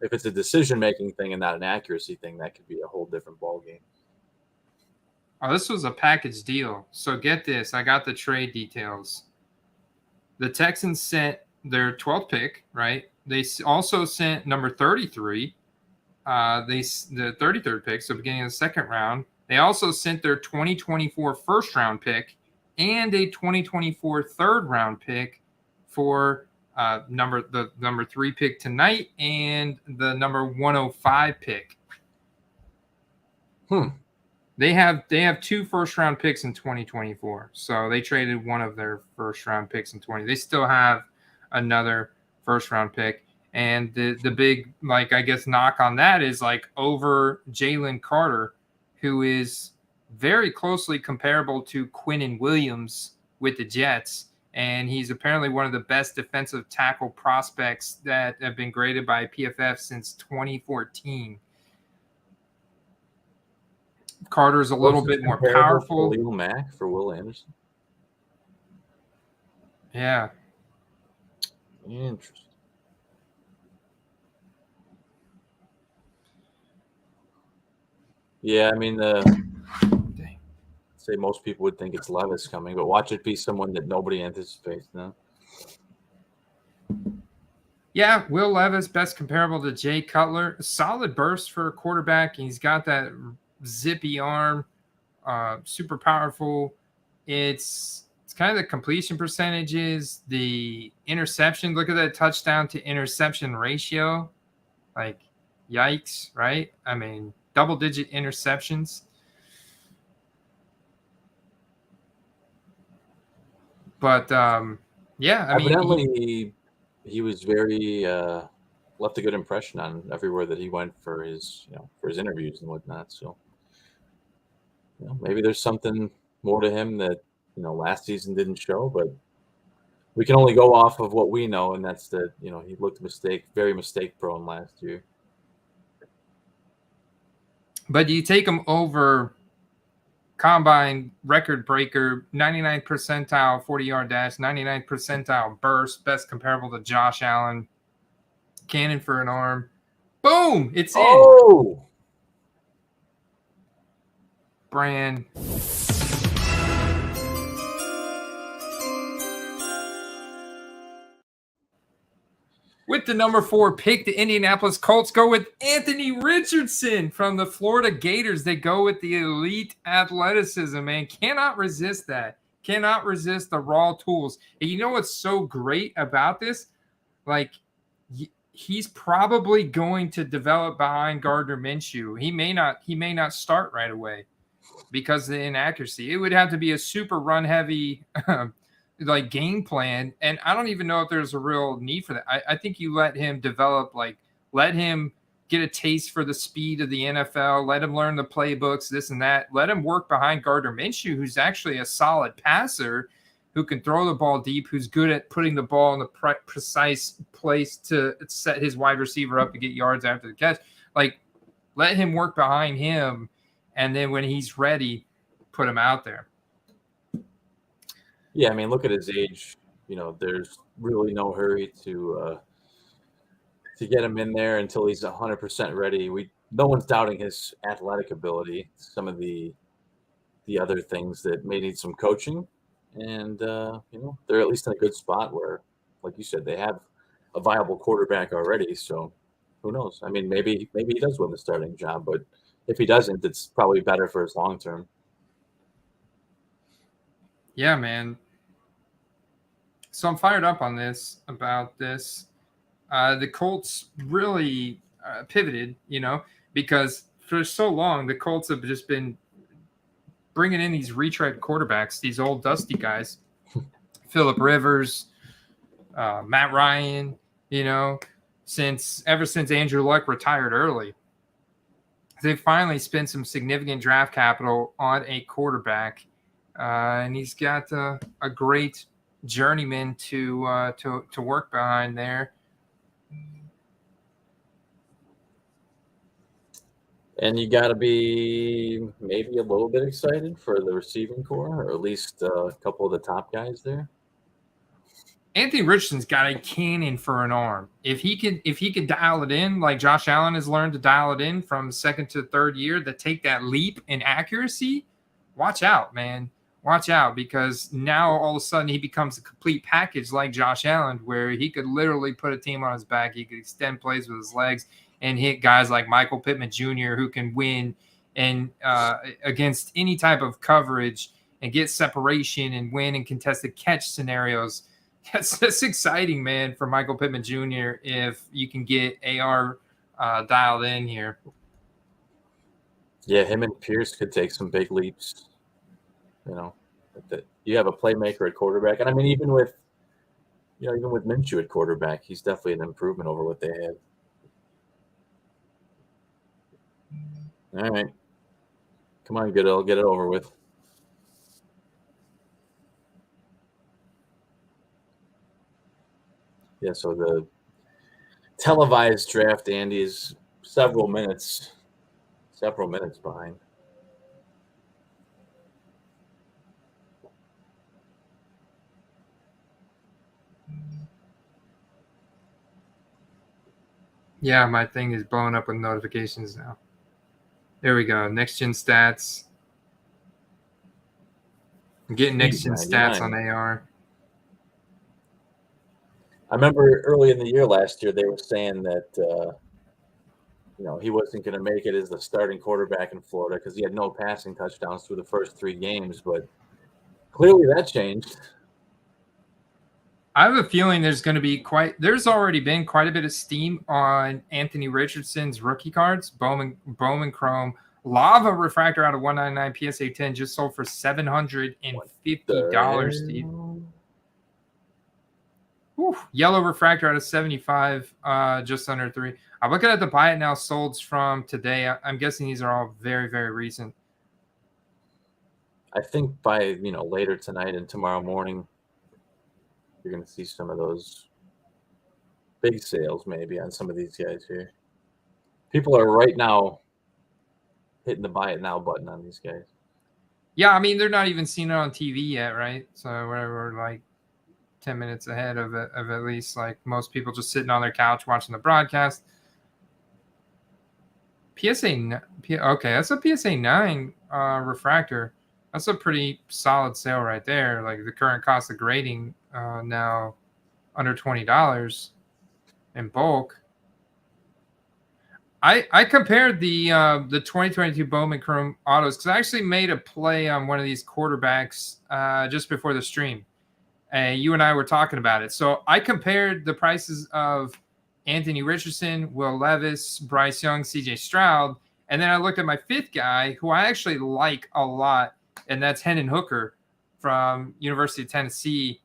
if it's a decision-making thing and not an accuracy thing, that could be a whole different ballgame. Oh, this was a package deal. So get this. I got the trade details. The Texans sent their 12th pick, right? They also sent number 33. The 33rd pick, so beginning of the second round. They also sent their 2024 first-round pick and a 2024 third-round pick for the number 3 pick tonight and the number 105 pick. They have 2 first-round picks in 2024, so they traded one of their first-round picks in 20. They still have another first-round pick, and the big, I guess, knock on that is, over Jalen Carter, who is very closely comparable to Quinnen Williams with the Jets, and he's apparently one of the best defensive tackle prospects that have been graded by PFF since 2014. Carter's a little bit more powerful. Khalil Mack for Will Anderson. Yeah. Interesting. Yeah, I mean, say most people would think it's Levis coming, but watch it be someone that nobody anticipates now. Yeah, Will Levis, best comparable to Jay Cutler. A solid burst for a quarterback. He's got that zippy arm, super powerful. It's kind of the completion percentages, the interception. Look at that touchdown to interception ratio. Yikes, right? I mean, double-digit interceptions. But, yeah, I mean. Evidently, he was very left a good impression on everywhere that he went for his interviews and whatnot. So, maybe there's something more to him that, last season didn't show, but we can only go off of what we know, and that's that, he looked very mistake prone last year. But you take him over combine record breaker, 99th percentile 40-yard dash, 99th percentile burst, best comparable to Josh Allen, cannon for an arm. Boom! It's in. Oh! Brand. With the number 4 pick, the Indianapolis Colts go with Anthony Richardson from the Florida Gators. They go with the elite athleticism, man. Cannot resist that. Cannot resist the raw tools. And you know what's so great about this? He's probably going to develop behind Gardner Minshew. He may not start right away because of the inaccuracy. It would have to be a super run-heavy game plan, and I don't even know if there's a real need for that. I think you let him develop, let him get a taste for the speed of the NFL, let him learn the playbooks, this and that. Let him work behind Gardner Minshew, who's actually a solid passer, who can throw the ball deep, who's good at putting the ball in the precise place to set his wide receiver up to get yards after the catch. Let him work behind him, and then when he's ready, put him out there. Yeah, I mean, look at his age. There's really no hurry to get him in there until he's 100% ready. No one's doubting his athletic ability. Some of the other things that may need some coaching, and they're at least in a good spot where, like you said, they have a viable quarterback already. So who knows? I mean, maybe he does win the starting job, but if he doesn't, it's probably better for his long term. Yeah, man. So I'm fired up on this about this. The Colts really pivoted, because for so long the Colts have just been bringing in these retread quarterbacks, these old dusty guys, Phillip Rivers, Matt Ryan, ever since Andrew Luck retired early. They finally spent some significant draft capital on a quarterback, and he's got a great journeyman to work behind there. And you got to be maybe a little bit excited for the receiving core, or at least a couple of the top guys there. Anthony Richardson's got a cannon for an arm. If he could dial it in, like Josh Allen has learned to dial it in from second to third year, to take that leap in accuracy, watch out, man. Watch out, because now all of a sudden he becomes a complete package like Josh Allen, where he could literally put a team on his back. He could extend plays with his legs and hit guys like Michael Pittman Jr., who can win and against any type of coverage and get separation and win in contested catch scenarios. That's exciting, man, for Michael Pittman Jr. if you can get AR dialed in here. Yeah, him and Pierce could take some big leaps. You have a playmaker at quarterback, and I mean, even with Minshew at quarterback, he's definitely an improvement over what they had. All right, come on, Goodell, get it over with. Yeah, so the televised draft, Andy, is several minutes behind. Yeah, my thing is blowing up with notifications now. There we go. Next gen stats. I'm getting next gen stats on AR. I remember early in the year last year, they were saying that, he wasn't going to make it as the starting quarterback in Florida because he had no passing touchdowns through the first 3 games. But clearly that changed. I have a feeling there's already been quite a bit of steam on Anthony Richardson's rookie cards. Bowman Chrome. Lava Refractor out of 199 PSA 10 just sold for $750, Steve. Whew. Yellow Refractor out of 75, just under 3. I'm looking at the buy it now solds from today. I'm guessing these are all very, very recent. I think by later tonight and tomorrow morning, you're going to see some of those big sales maybe on some of these guys here. People are right now hitting the buy it now button on these guys. Yeah, I mean, they're not even seeing it on TV yet, right? So we're like 10 minutes ahead of at least like most people just sitting on their couch watching the broadcast. Okay, that's a PSA 9 refractor. That's a pretty solid sale right there. Like the current cost of grading now under $20 in bulk. I compared the 2022 Bowman Chrome autos because I actually made a play on one of these quarterbacks just before the stream. You and I were talking about it. So I compared the prices of Anthony Richardson, Will Levis, Bryce Young, CJ Stroud, and then I looked at my 5th guy who I actually like a lot, and that's Hendon Hooker from University of Tennessee.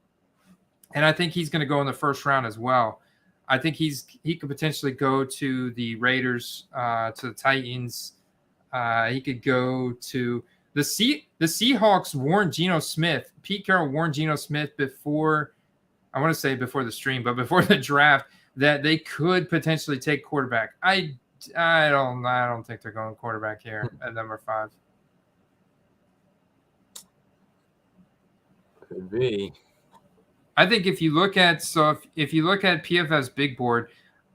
And I think he's going to go in the first round as well. I think he could potentially go to the Raiders, to the Titans. He could go to the Seahawks. Warned Geno Smith, Pete Carroll warned Geno Smith before the stream, but before the draft, that they could potentially take quarterback. I don't think they're going quarterback here at number 5. Could be. I think if you look at PFF's big board,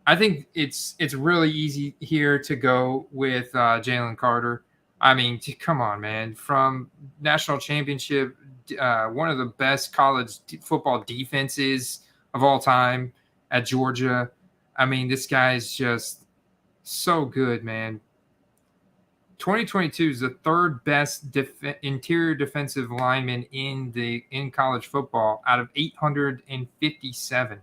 I think it's really easy here to go with Jalen Carter. I mean, come on, man! From national championship, one of the best college football defenses of all time at Georgia. I mean, this guy is just so good, man. 2022 is the third best interior defensive lineman in college football out of 857.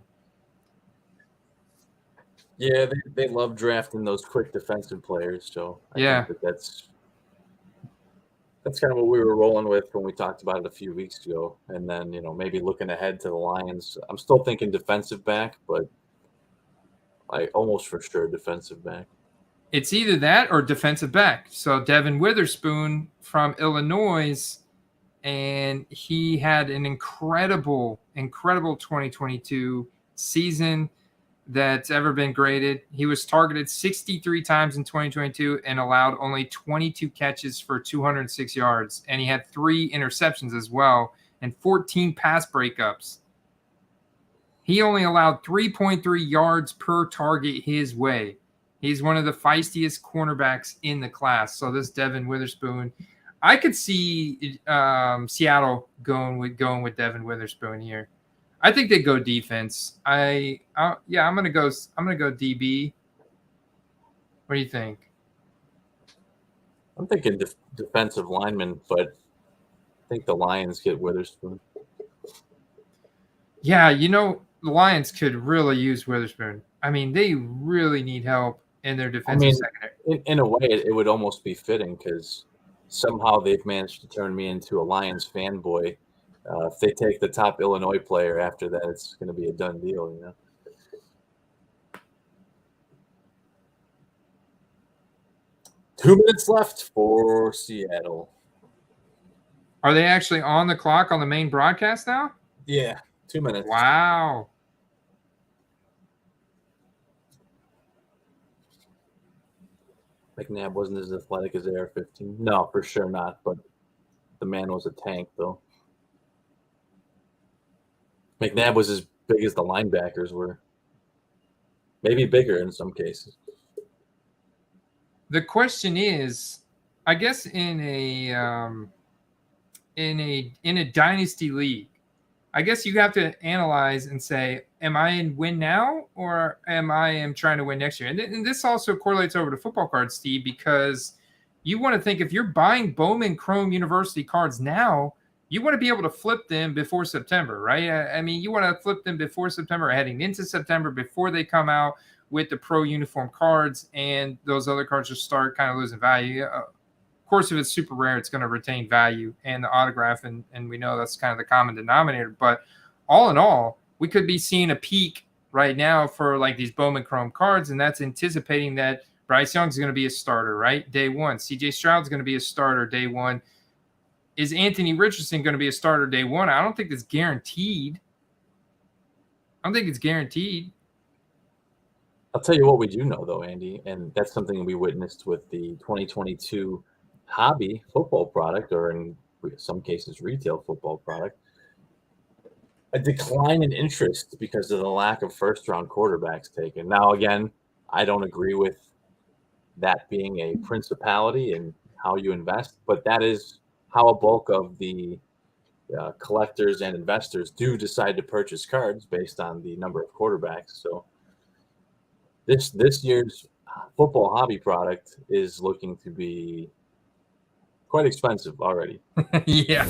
Yeah, they love drafting those quick defensive players. So I think that's kind of what we were rolling with when we talked about it a few weeks ago. And then, maybe looking ahead to the Lions, I'm still thinking defensive back, but I almost for sure defensive back. It's either that or defensive back. So Devin Witherspoon from Illinois, and he had an incredible 2022 season that's ever been graded. He was targeted 63 times in 2022 and allowed only 22 catches for 206 yards. And he had 3 interceptions as well and 14 pass breakups. He only allowed 3.3 yards per target his way. He's one of the feistiest cornerbacks in the class. So this Devin Witherspoon, I could see Seattle going with Devin Witherspoon here. I think they go defense. I'm gonna go DB. What do you think? I'm thinking defensive lineman, but I think the Lions get Witherspoon. Yeah, the Lions could really use Witherspoon. I mean, they really need help in their defensive secondary. In a way, it would almost be fitting because somehow they've managed to turn me into a Lions fanboy. If they take the top Illinois player after that, it's going to be a done deal, 2 minutes left for Seattle. Are they actually on the clock on the main broadcast now? Yeah, 2 minutes. Wow. McNabb wasn't as athletic as AR-15. No, for sure not, but the man was a tank, though. McNabb was as big as the linebackers were. Maybe bigger in some cases. The question is, I guess in a dynasty league, I guess you have to analyze and say, am I in win now or am I trying to win next year? And this also correlates over to football cards, Steve, because you want to think if you're buying Bowman Chrome University cards now, you want to be able to flip them before September, right? I mean, you want to flip them before September, heading into September, before they come out with the pro uniform cards and those other cards just start kind of losing value. Of course, if it's super rare, it's going to retain value and the autograph, and we know that's kind of the common denominator. But all in all, we could be seeing a peak right now for like these Bowman Chrome cards, and that's anticipating that Bryce Young's going to be a starter, right? Day one. CJ Stroud's going to be a starter day one. Is Anthony Richardson going to be a starter day one? I don't think it's guaranteed. I'll tell you what we do know, though, Andy, and that's something we witnessed with the 2022 hobby football product, or in some cases retail football product, a decline in interest because of the lack of first-round quarterbacks taken. Now, again, I don't agree with that being a principality in how you invest, but that is how a bulk of the collectors and investors do decide to purchase cards based on the number of quarterbacks. So this year's football hobby product is looking to be quite expensive already. Yeah.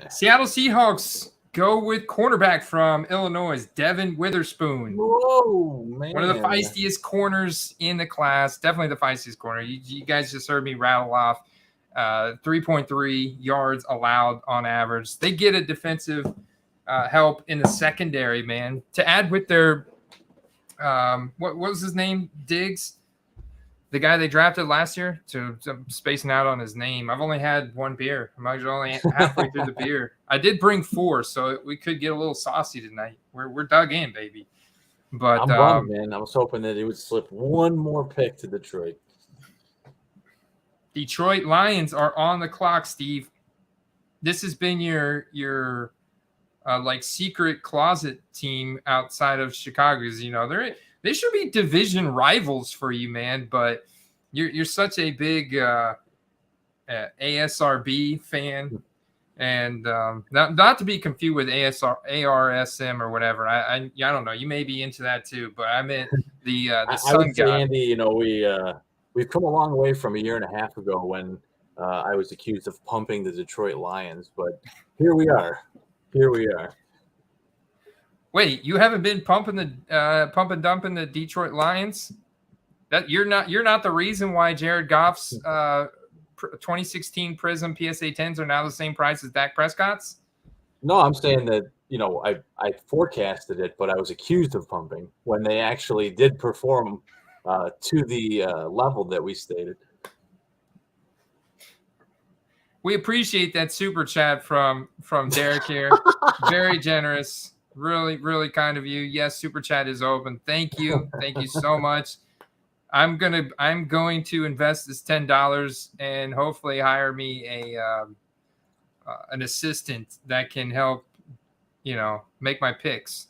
Seattle Seahawks go with cornerback from Illinois, Devin Witherspoon. Whoa, man. One of the feistiest corners in the class. Definitely the feistiest corner. You guys just heard me rattle off 3.3 yards allowed on average. They get a defensive help in the secondary, man. To add with their what was his name? Diggs, the guy they drafted last year. I'm spacing out on his name. I've only had one beer. I'm actually only halfway through the beer. I did bring 4, so we could get a little saucy tonight. We're dug in, baby. But I'm bummed, man. I was hoping that he would slip one more pick to Detroit. Detroit Lions are on the clock, Steve. This has been your like secret closet team outside of Chicago. They should be division rivals for you, man. But you're such a big ASRB fan, And not to be confused with ARSM or whatever. I don't know. You may be into that too, but I meant the I would sun say, god. Andy, we've come a long way from a year and a half ago when I was accused of pumping the Detroit Lions, but here we are. Here we are. Wait, you haven't been pumping dumping the Detroit Lions? That you're not the reason why Jared Goff's 2016 Prism PSA 10s are now the same price as Dak Prescott's? No, I'm saying that, I forecasted it, but I was accused of pumping when they actually did perform to the level that we stated. We appreciate that super chat from Derek here. Very generous. Really, really kind of you. Yes, super chat is open. Thank you. Thank you so much. I'm going to invest this $10 and hopefully hire me an assistant that can help, make my picks.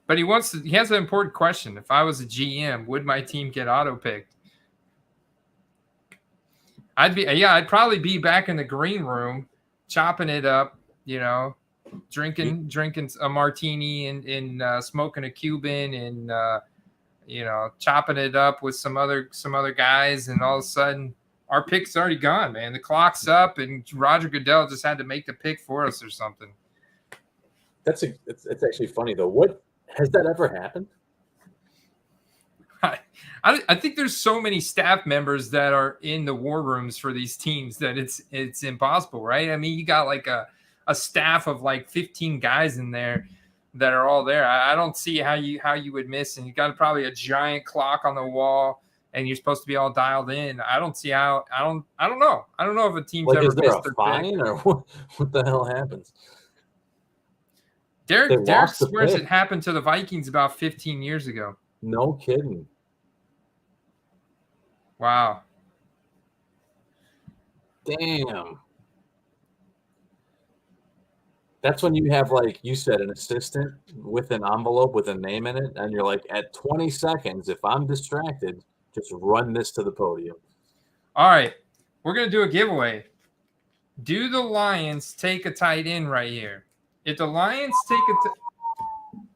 But he has an important question. If I was a GM, would my team get auto picked? I'd probably be back in the green room, chopping it up, drinking a martini and smoking a Cuban and chopping it up with some other guys, and all of a sudden our pick's already gone, man. The clock's up, and Roger Goodell just had to make the pick for us or something. It's actually funny though. What has that ever happened? I think there's so many staff members that are in the war rooms for these teams that it's impossible, right? I mean, you got like a staff of like 15 guys in there that are all there. I don't see how you would miss, and you got probably a giant clock on the wall, and you're supposed to be all dialed in. I don't see how. I don't know. I don't know if a team's ever missed their pick. Is there a fine or what the hell happens? Derek swears it happened to the Vikings about 15 years ago. No kidding. Wow. Damn. That's when you have, like you said, an assistant with an envelope with a name in it, and you're like, at 20 seconds, if I'm distracted, just run this to the podium. All right. We're going to do a giveaway. Do the Lions take a tight end right here? If the Lions take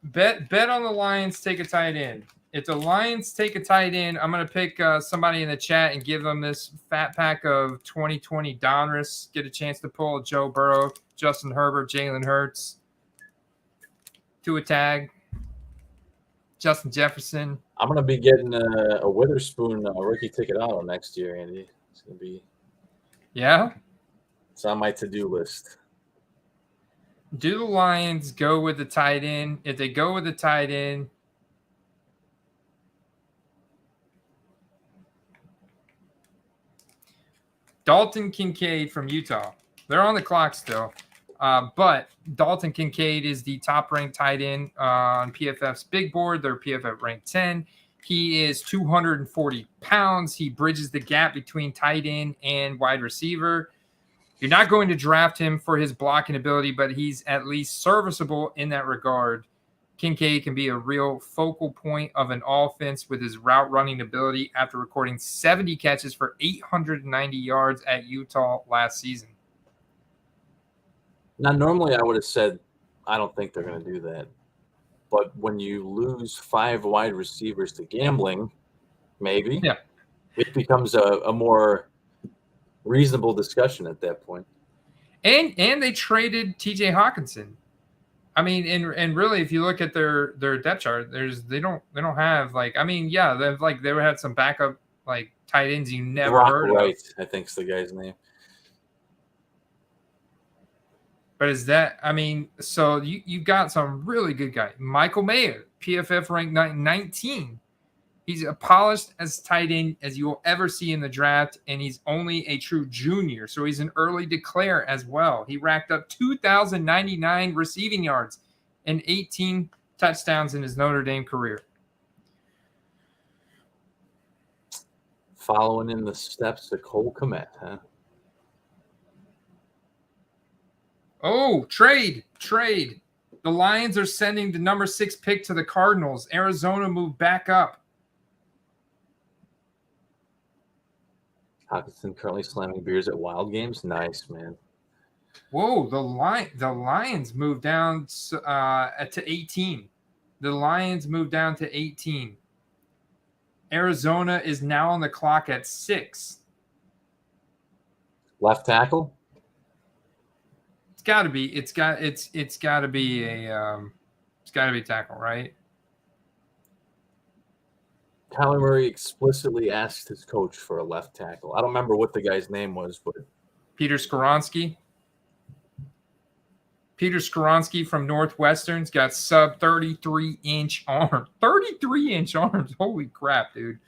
bet on the Lions take a tight end. If the Lions take a tight end, I'm going to pick somebody in the chat and give them this fat pack of 2020 Donruss. Get a chance to pull Joe Burrow, Justin Herbert, Jalen Hurts, Tua Tag, Justin Jefferson. I'm going to be getting a Witherspoon rookie ticket auto next year, Andy. It's going to be. Yeah? It's on my to-do list. Do the Lions go with the tight end? If they go with the tight end, Dalton Kincaid from Utah. They're on the clock still. But Dalton Kincaid is the top-ranked tight end on PFF's big board. They're PFF ranked 10. He is 240 pounds. He bridges the gap between tight end and wide receiver. You're not going to draft him for his blocking ability, but he's at least serviceable in that regard. Kincaid can be a real focal point of an offense with his route running ability after recording 70 catches for 890 yards at Utah last season. Now, normally I would have said, I don't think they're going to do that. But when you lose 5 wide receivers to gambling, maybe it becomes a more reasonable discussion at that point. And they traded TJ Hawkinson. I mean, and really, if you look at their depth chart, they don't have they had some backup like tight ends you never heard of. I think's the guy's name. But is that? I mean, so you got some really good guys. Michael Mayer, PFF ranked 19. He's as polished as tight end as you will ever see in the draft, and he's only a true junior, so he's an early declare as well. He racked up 2,099 receiving yards and 18 touchdowns in his Notre Dame career. Following in the steps of Cole Kmet, huh? Oh, trade. The Lions are sending the number 6 pick to the Cardinals. Arizona moved back up. Hawkinson currently slamming beers at Wild Games. Nice, man. Whoa, the Lions moved down to 18. The Lions moved down to 18. Arizona is now on the clock at 6. Left tackle? It's got to be. It's got to be tackle, right? Kyler Murray explicitly asked his coach for a left tackle. I don't remember what the guy's name was, but Peter Skoronski. Peter Skoronski from Northwestern's got sub 33-inch arms. 33-inch arms. Holy crap, dude.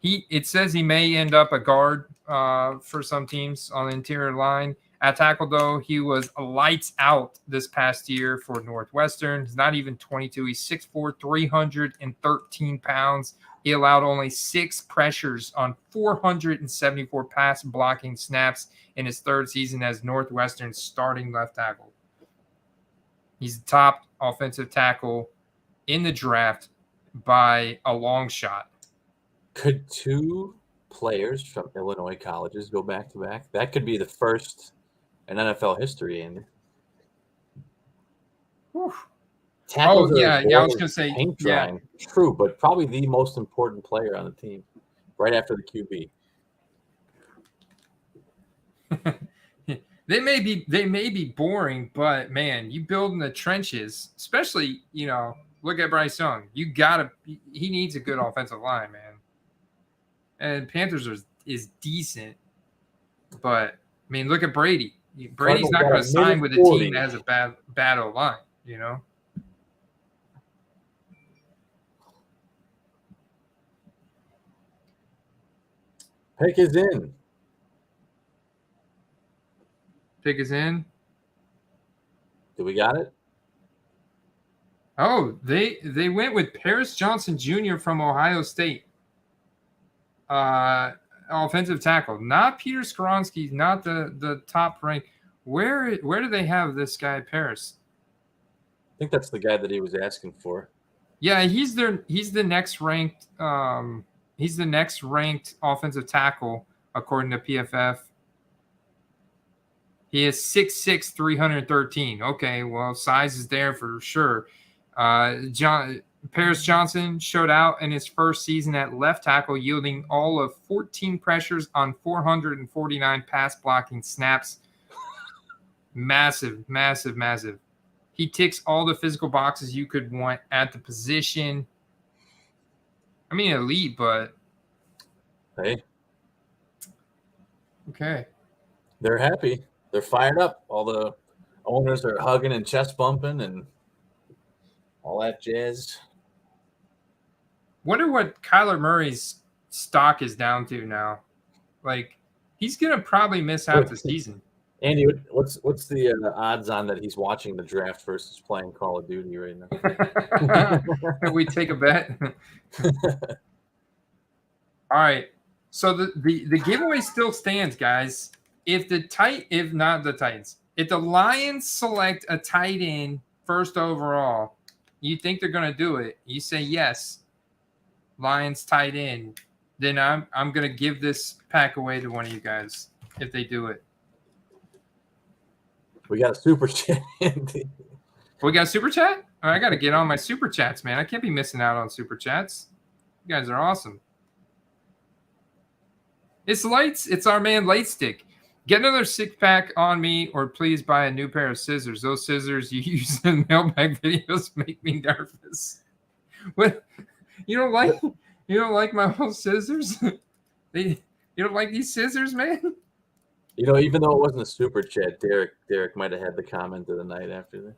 It says he may end up a guard for some teams on the interior line. At tackle, though, he was lights out this past year for Northwestern. He's not even 22. He's 6'4", 313 pounds. He allowed only 6 pressures on 474 pass blocking snaps in his 3rd season as Northwestern's starting left tackle. He's the top offensive tackle in the draft by a long shot. Could 2 players from Illinois colleges go back-to-back? That could be the first in NFL history, Andy. Oh, yeah, I was going to say, yeah. True, but probably the most important player on the team, right after the QB. They may be boring, but man, you build in the trenches, especially, look at Bryce Young. He needs a good offensive line, man. And Panthers is decent, but I mean, look at Brady. Brady's not going to sign with a team that has a bad O-line, Pick is in. Pick is in. Do we got it? Oh, they went with Paris Johnson Jr. from Ohio State. Offensive tackle. Not Peter Skoronski, not the top rank. Where do they have this guy, Paris? I think that's the guy that he was asking for. Yeah, he's the next ranked offensive tackle according to PFF. He is 6'6", 313. Okay, well, size is there for sure. Paris Johnson showed out in his first season at left tackle, yielding all of 14 pressures on 449 pass blocking snaps. Massive, massive, massive. He ticks all the physical boxes you could want at the position. I mean, elite, but hey, okay. They're happy. They're fired up. All the owners are hugging and chest bumping and all that jazz. Wonder what Kyler Murray's stock is down to now. Like, he's gonna probably miss half the season. Andy, what's the odds on that he's watching the draft versus playing Call of Duty right now? We take a bet. All right. So the giveaway still stands, guys. If the Lions select a tight end first overall, you think they're gonna do it? You say yes. Lions tight end. Then I'm gonna give this pack away to one of you guys if they do it. We got a super chat. We got a super chat? All right, I got to get on my super chats, man. I can't be missing out on super chats. You guys are awesome. It's Lights. It's our man Lightstick. Get another 6-pack on me, or please buy a new pair of scissors. Those scissors you use in mailbag videos make me nervous. What? You don't like my whole scissors? You don't like these scissors, man? Even though it wasn't a super chat, Derek might have had the comment of the night after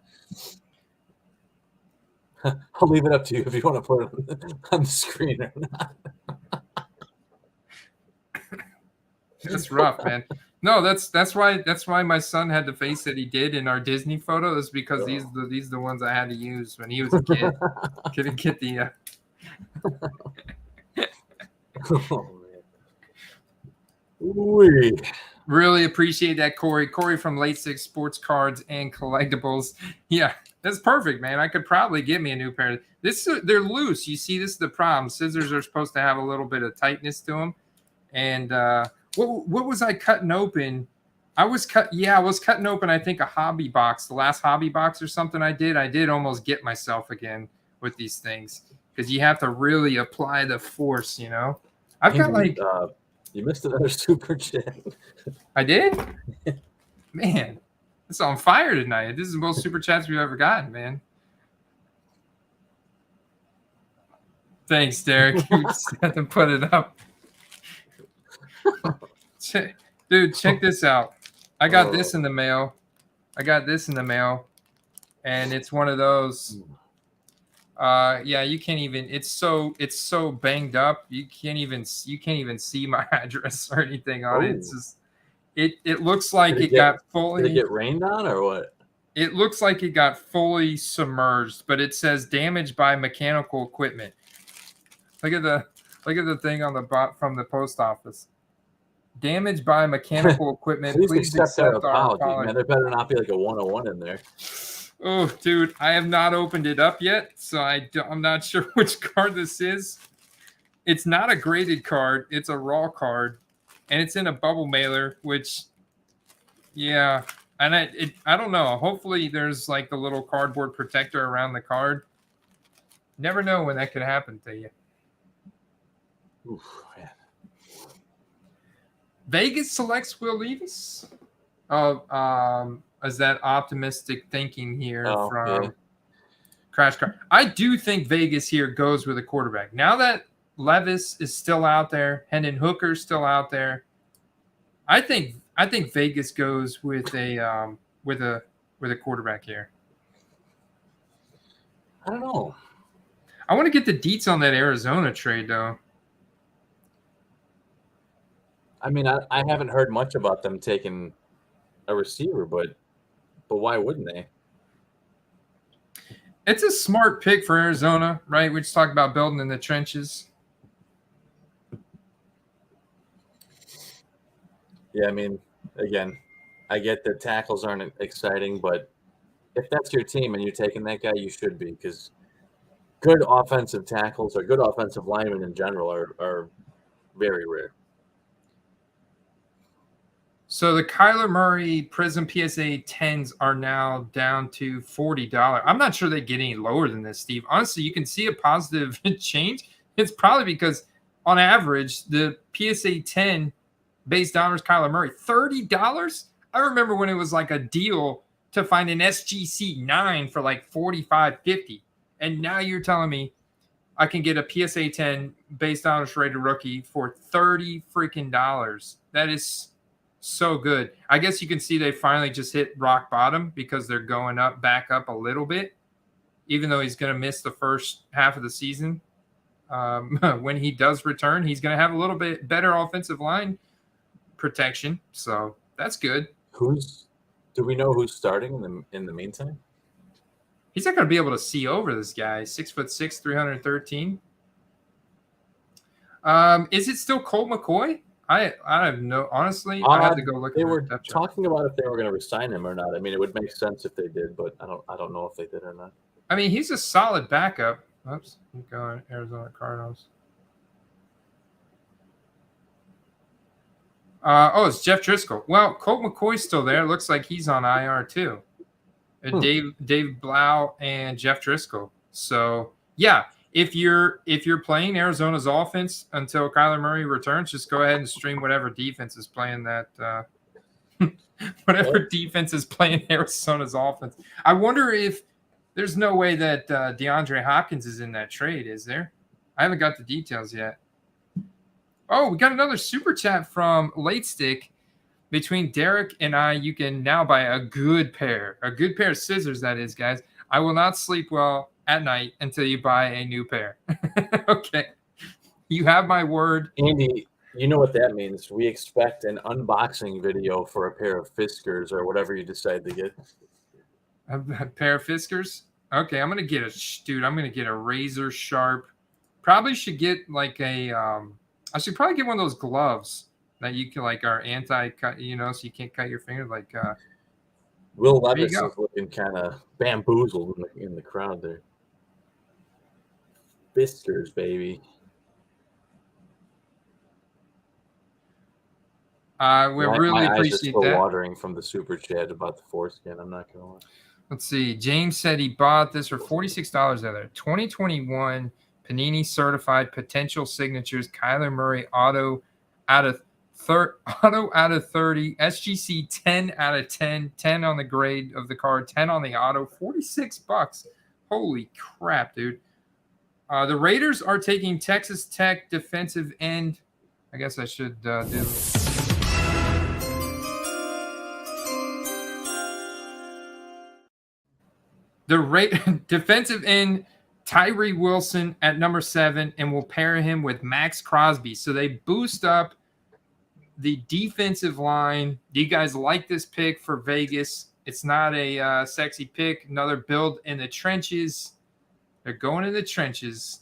that. I'll leave it up to you if you want to put it on the screen or not. That's rough, man. No, that's why my son had the face that he did in our Disney photo, is because these are the ones I had to use when he was a kid. Couldn't get the. Oh man. Ooh. Really appreciate that, Corey. Corey from Late Six Sports Cards and Collectibles. Yeah, that's perfect, man. I could probably get me a new pair. They're loose. You see, this is the problem. Scissors are supposed to have a little bit of tightness to them. And What was I cutting open? I was cutting open, I think, a hobby box, the last hobby box or something I did almost get myself again with these things because you have to really apply the force, you know. I've got like you missed another super chat. I did? Man, it's on fire tonight. This is the most super chats we've ever gotten, man. Thanks, Derek. You just had to put it up. Dude, check this out. I got this in the mail. And it's one of those. Yeah, you can't even. It's so banged up. You can't even see my address or anything on it. It's just it looks like it got fully. Did it get rained on or what? It looks like it got fully submerged, but it says damaged by mechanical equipment. Look at the thing on the bot from the post office. Damaged by mechanical equipment. Please accept our apology, man. There better not be like a 101 in there. Oh, dude, I have not opened it up yet, so I'm not sure which card this is. It's not a graded card. It's a raw card, and it's in a bubble mailer, which, yeah, and I don't know. Hopefully there's like the little cardboard protector around the card. Never know when that could happen to you. Oof, man. Vegas selects Will Levis. Is that optimistic thinking here from Crash Card? I do think Vegas here goes with a quarterback. Now that Levis is still out there, Hendon Hooker's still out there, I think Vegas goes with a quarterback here. I don't know. I want to get the deets on that Arizona trade though. I mean, I haven't heard much about them taking a receiver, but why wouldn't they? It's a smart pick for Arizona, right? We just talked about building in the trenches. Yeah, I mean, again, I get that tackles aren't exciting, but if that's your team and you're taking that guy, you should be, because good offensive tackles or good offensive linemen in general are very rare. So the Kyler Murray Prism PSA 10s are now down to $40. I'm not sure they get any lower than this, Steve. Honestly, you can see a positive change. It's probably because, on average, the PSA 10 base dollars Kyler Murray, $30. I remember when it was like a deal to find an SGC 9 for like $45.50, and now you're telling me I can get a PSA 10 base dollars rated rookie for $30 freaking dollars. That is so good. I guess you can see they finally just hit rock bottom because they're going back up a little bit, even though he's going to miss the first half of the season. When he does return, he's going to have a little bit better offensive line protection. So that's good. Do we know who's starting in the meantime? He's not going to be able to see over this guy. 6'6", 313. Is it still Colt McCoy? I have no, honestly, I had to go look. They were talking about if they were going to resign him or not. I mean, it would make sense if they did, but I don't know if they did or not. I mean, he's a solid backup. Oops, keep going. Arizona Cardinals. It's Jeff Driscoll. Well, Colt McCoy's still there. Looks like he's on IR too. Dave Blau and Jeff Driscoll. So yeah. If you're playing Arizona's offense until Kyler Murray returns, just go ahead and stream whatever defense is playing that defense is playing Arizona's offense. I wonder if there's no way that DeAndre Hopkins is in that trade, is there? I haven't got the details yet. Oh, we got another super chat from Late Stick. Between Derek and I, you can now buy a good pair of scissors, that is, guys. I will not sleep well at night until you buy a new pair. Okay. You have my word. Andy, you know what that means. We expect an unboxing video for a pair of Fiskars or whatever you decide to get. A pair of Fiskars? Okay, I'm going to get a razor sharp. Probably should get like I should probably get one of those gloves that you can are anti-cut, so you can't cut your finger Will Levis is looking kind of bamboozled in the crowd there. Fiskars, baby. We really my eyes are appreciate still that. watering from the super chat about the foreskin. I'm not gonna lie. Let's see. James said he bought this for $46 out there. 2021 Panini certified potential signatures. Kyler Murray auto out of 30, SGC 10 out of 10, 10 on the grade of the card, 10 on the auto, $46. Holy crap, dude. The Raiders are taking Texas Tech defensive end. I guess I should do. The defensive end Tyree Wilson at number 7, and will pair him with Max Crosby. So they boost up the defensive line. Do you guys like this pick for Vegas? It's not a sexy pick. Another build in the trenches. They're going in the trenches.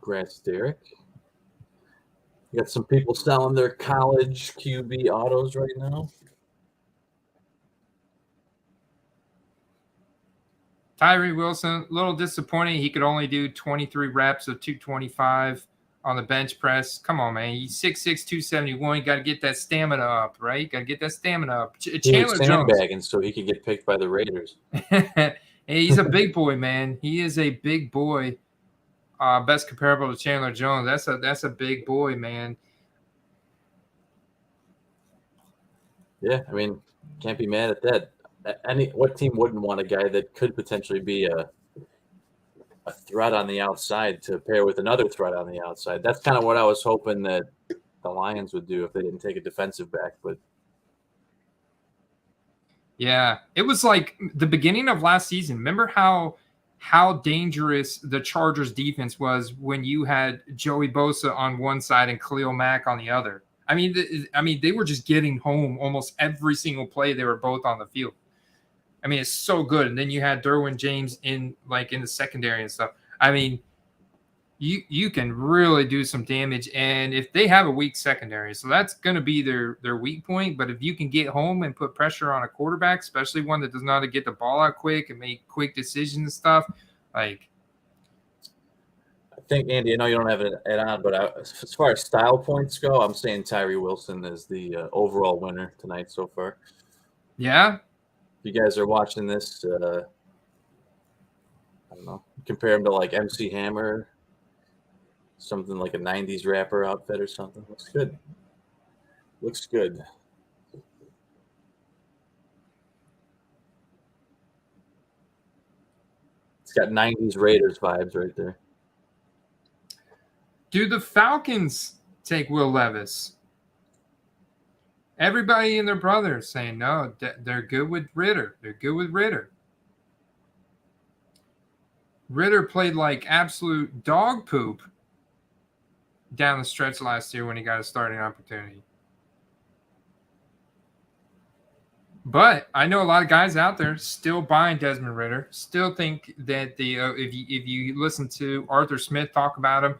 Congrats, Derek. You got some people selling their college QB autos right now. Tyree Wilson, a little disappointing. He could only do 23 reps of 225 on the bench press. Come on, man. He's 6'6", 271. You got to get that stamina up, right? Got to get that stamina up. Chandler sandbagging so he could get picked by the Raiders. Hey, he's a big boy, man. He is a big boy. Best comparable to Chandler Jones. That's a big boy, man. Yeah, I mean, can't be mad at that. What team wouldn't want a guy that could potentially be a threat on the outside to pair with another threat on the outside? That's kind of what I was hoping that the Lions would do if they didn't take a defensive back. But yeah, it was like the beginning of last season. Remember how dangerous the Chargers defense was when you had Joey Bosa on one side and Khalil Mack on the other. I mean, they were just getting home almost every single play. They were both on the field. I mean, it's so good. And then you had Derwin James in the secondary and stuff. I mean, you can really do some damage. And if they have a weak secondary, so that's going to be their weak point. But if you can get home and put pressure on a quarterback, especially one that does not get the ball out quick and make quick decisions and stuff, like. I think, Andy, I know you don't have it on, but as far as style points go, I'm saying Tyree Wilson is the overall winner tonight so far. Yeah. If you guys are watching this, I don't know, compare him to like MC Hammer, something like a 90s rapper outfit or something. Looks good. Looks good. It's got 90s Raiders vibes right there. Do the Falcons take Will Levis? Everybody and their brother is saying no. They're good with Ritter. They're good with Ritter. Ritter played like absolute dog poop down the stretch last year when he got a starting opportunity. But I know a lot of guys out there still buying Desmond Ritter. Still think that if you listen to Arthur Smith talk about him,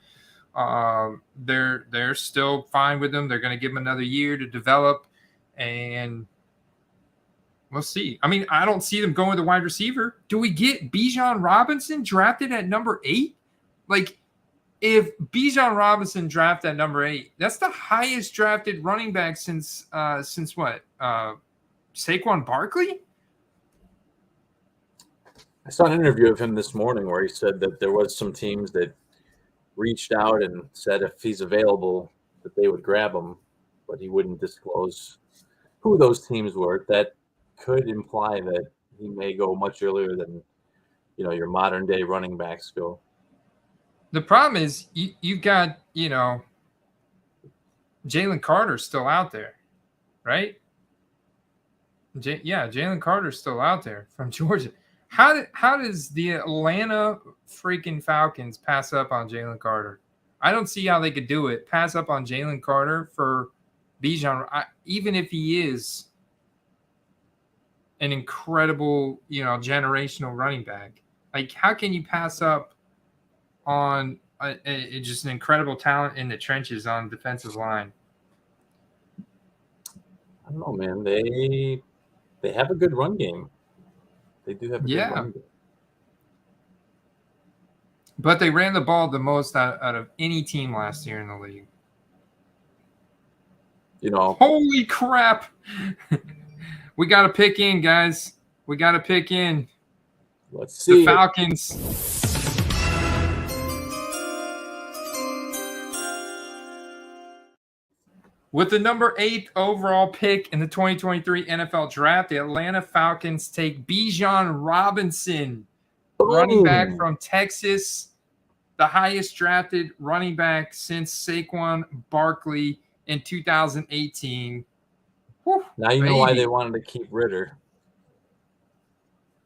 they're still fine with him. They're going to give him another year to develop, and we'll see. I mean, I don't see them going with the wide receiver. Do we get Bijan Robinson drafted at number 8? Like, if Bijan Robinson drafted at number 8, that's the highest drafted running back since what? Saquon Barkley? I saw an interview of him this morning where he said that there was some teams that reached out and said if he's available that they would grab him, but he wouldn't disclose who those teams were. That could imply that he may go much earlier than your modern day running backs go. The problem is you've got Jalen Carter still out there, right? Jalen Carter's still out there from Georgia. How does the Atlanta freaking Falcons pass up on Jalen Carter? I don't see how they could do it. Pass up on Jalen Carter for Bijan, even if he is an incredible, generational running back. Like, how can you pass up on just an incredible talent in the trenches on defensive line? I don't know, man. They have a good run game. They do have a good run game. But they ran the ball the most out of any team last year in the league. You know, holy crap. We got to pick in, guys. We got to pick in. Let's see. The Falcons. With the number 8 overall pick in the 2023 NFL Draft, the Atlanta Falcons take Bijan Robinson, running back from Texas, the highest drafted running back since Saquon Barkley in 2018. Whew, now you know why they wanted to keep Ritter.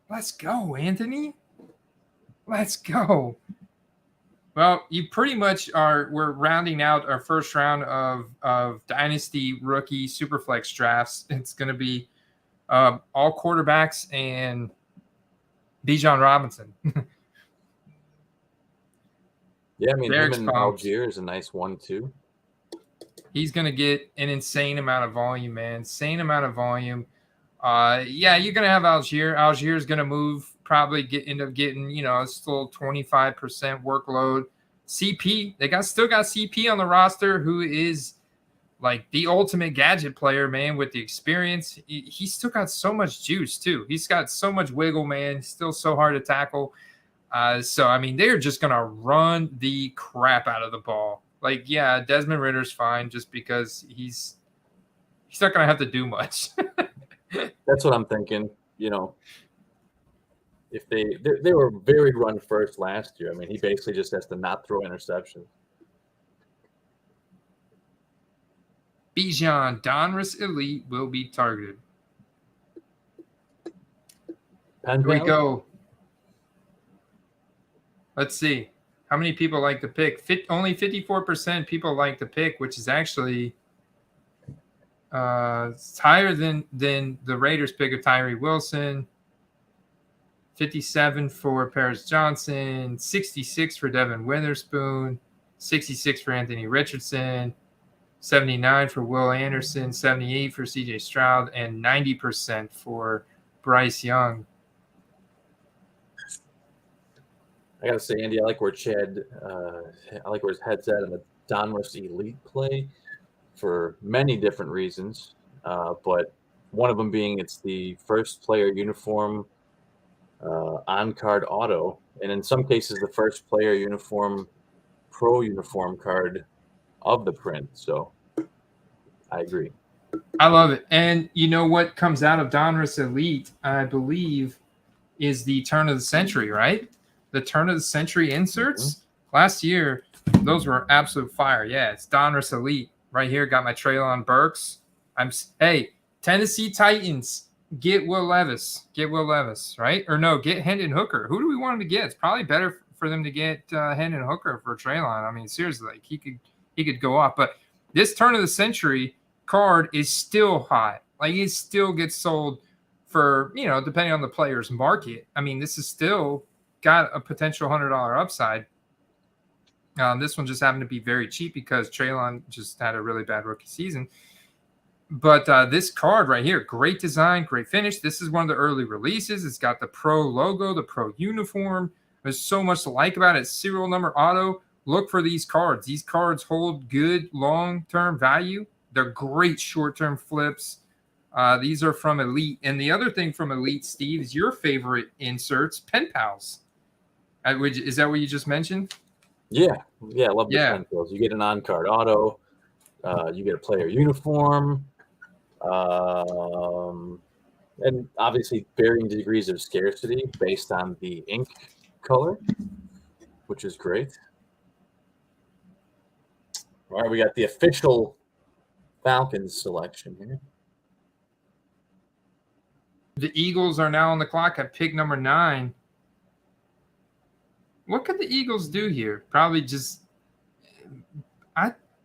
Let's go, Anthony. Let's go. Well, you pretty much we're rounding out our first round of Dynasty Rookie Superflex drafts. It's going to be all quarterbacks and Bijan Robinson. Yeah, I mean, Derek's him and Algier is a nice one, too. He's going to get an insane amount of volume, man. Insane amount of volume. Yeah, you're going to have Algier. Algier is going to probably end up getting, still 25% workload. CP, they still got CP on the roster, who is like the ultimate gadget player, man, with the experience. He's still got so much juice, too. He's got so much wiggle, man. He's still so hard to tackle. So, I mean, they're just going to run the crap out of the ball. Like, yeah, Desmond Ritter's fine just because he's not going to have to do much. That's what I'm thinking. If they were very run first last year. I mean, he basically just has to not throw interceptions. Bijan, Donruss Elite will be targeted. Here we go. Let's see. How many people like the pick? Only 54% people like the pick, which is actually it's higher than the Raiders pick of Tyree Wilson. 57 for Paris Johnson, 66 for Devin Witherspoon, 66 for Anthony Richardson, 79 for Will Anderson, 78 for CJ Stroud, and 90% for Bryce Young. I gotta say, Andy, I like where his head's at in the Donruss Elite play for many different reasons, but one of them being it's the first player uniform on-card auto, and in some cases the first player uniform pro uniform card of the print. So I agree. I love it. And you know what comes out of Donruss Elite, I believe, is the turn of the century, right? The turn of the century inserts. Last year, those were absolute fire. Yeah, it's Donruss Elite right here. Got my Treylon Burks. Hey, Tennessee Titans, get Will Levis. Get Will Levis, right? Or no, get Hendon Hooker. Who do we want him to get? It's probably better for them to get Hendon Hooker for Treylon. I mean, seriously, like he could go off. But this turn of the century card is still hot. Like it still gets sold for, depending on the player's market. I mean, this is still got a potential $100 upside. This one just happened to be very cheap because Treylon just had a really bad rookie season. But this card right here, great design, great finish. This is one of the early releases. It's got the pro logo, the pro uniform. There's so much to like about it. Serial number auto. Look for these cards. These cards hold good long-term value. They're great short-term flips. These are from Elite. And the other thing from Elite, Steve, is your favorite inserts, Pen Pals. Is that what you just mentioned? Yeah, I love the Pen Pals. You get an on-card auto. You get a player uniform. And obviously varying degrees of scarcity based on the ink color, which is great. All right, we got the official Falcons selection here. The Eagles are now on the clock at pick number 9. What could the Eagles do here? Probably just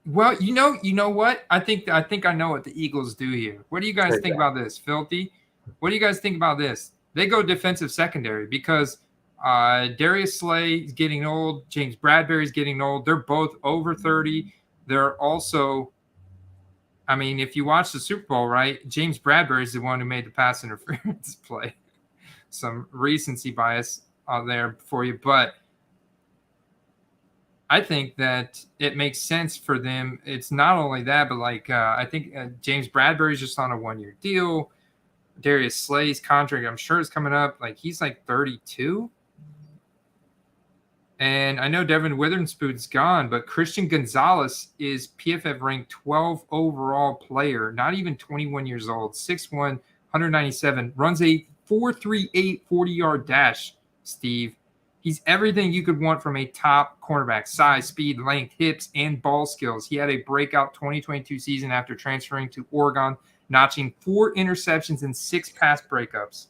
well, you know what? I think I know what the Eagles do here. What do you guys think about this, Filthy? What do you guys think about this? They go defensive secondary because Darius Slay is getting old. James Bradbury's getting old. They're both over 30. They're also, I mean, if you watch the Super Bowl, right, James Bradbury's the one who made the pass interference play. Some recency bias on there for you. But I think that it makes sense for them. It's not only that, but like I think James Bradbury's just on a 1-year deal. Darius Slay's contract, I'm sure, is coming up. Like he's like 32. And I know Devin Witherspoon's gone, but Christian Gonzalez is PFF ranked 12 overall player, not even 21 years old, 6'1", 197, runs a 4.38 40-yard dash, Steve. He's everything you could want from a top cornerback: size, speed, length, hips, and ball skills. He had a breakout 2022 season after transferring to Oregon, notching 4 interceptions and 6 pass breakups.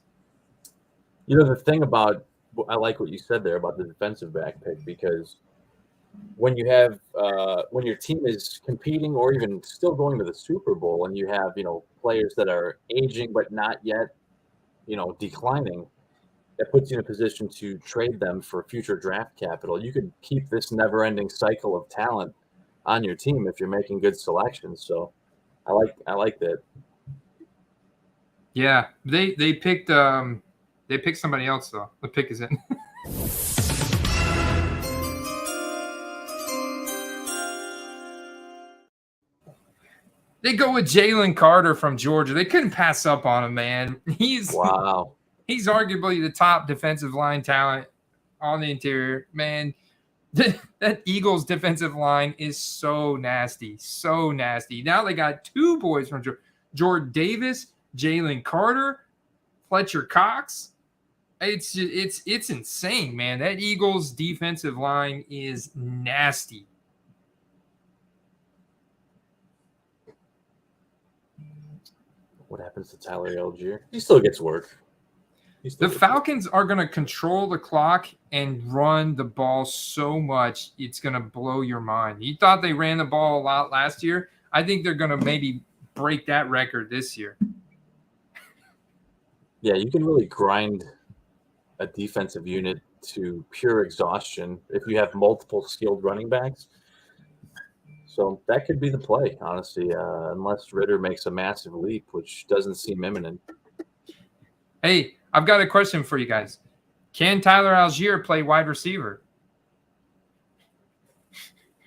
You know, the thing about, I like what you said there about the defensive back pick, because when you have when your team is competing or even still going to the Super Bowl, and you have, you know, players that are aging but not yet, you know, declining, that puts you in a position to trade them for future draft capital. You could keep this never-ending cycle of talent on your team if you're making good selections. So I like that. Yeah, they picked somebody else though. The pick is in. They go with Jalen Carter from Georgia. They couldn't pass up on him, man. Wow. He's arguably the top defensive line talent on the interior. Man, that Eagles defensive line is so nasty. So nasty. Now they got 2 boys from Georgia. Jordan Davis, Jalen Carter, Fletcher Cox. It's insane, man. That Eagles defensive line is nasty. What happens to Tyler Algier? He still gets work. The Falcons are going to control the clock and run the ball so much, it's going to blow your mind. You thought they ran the ball a lot last year. I think they're going to maybe break that record this year. Yeah, you can really grind a defensive unit to pure exhaustion if you have multiple skilled running backs. So that could be the play, honestly, unless Ritter makes a massive leap, which doesn't seem imminent. Hey, I've got a question for you guys. Can Tyler Algier play wide receiver?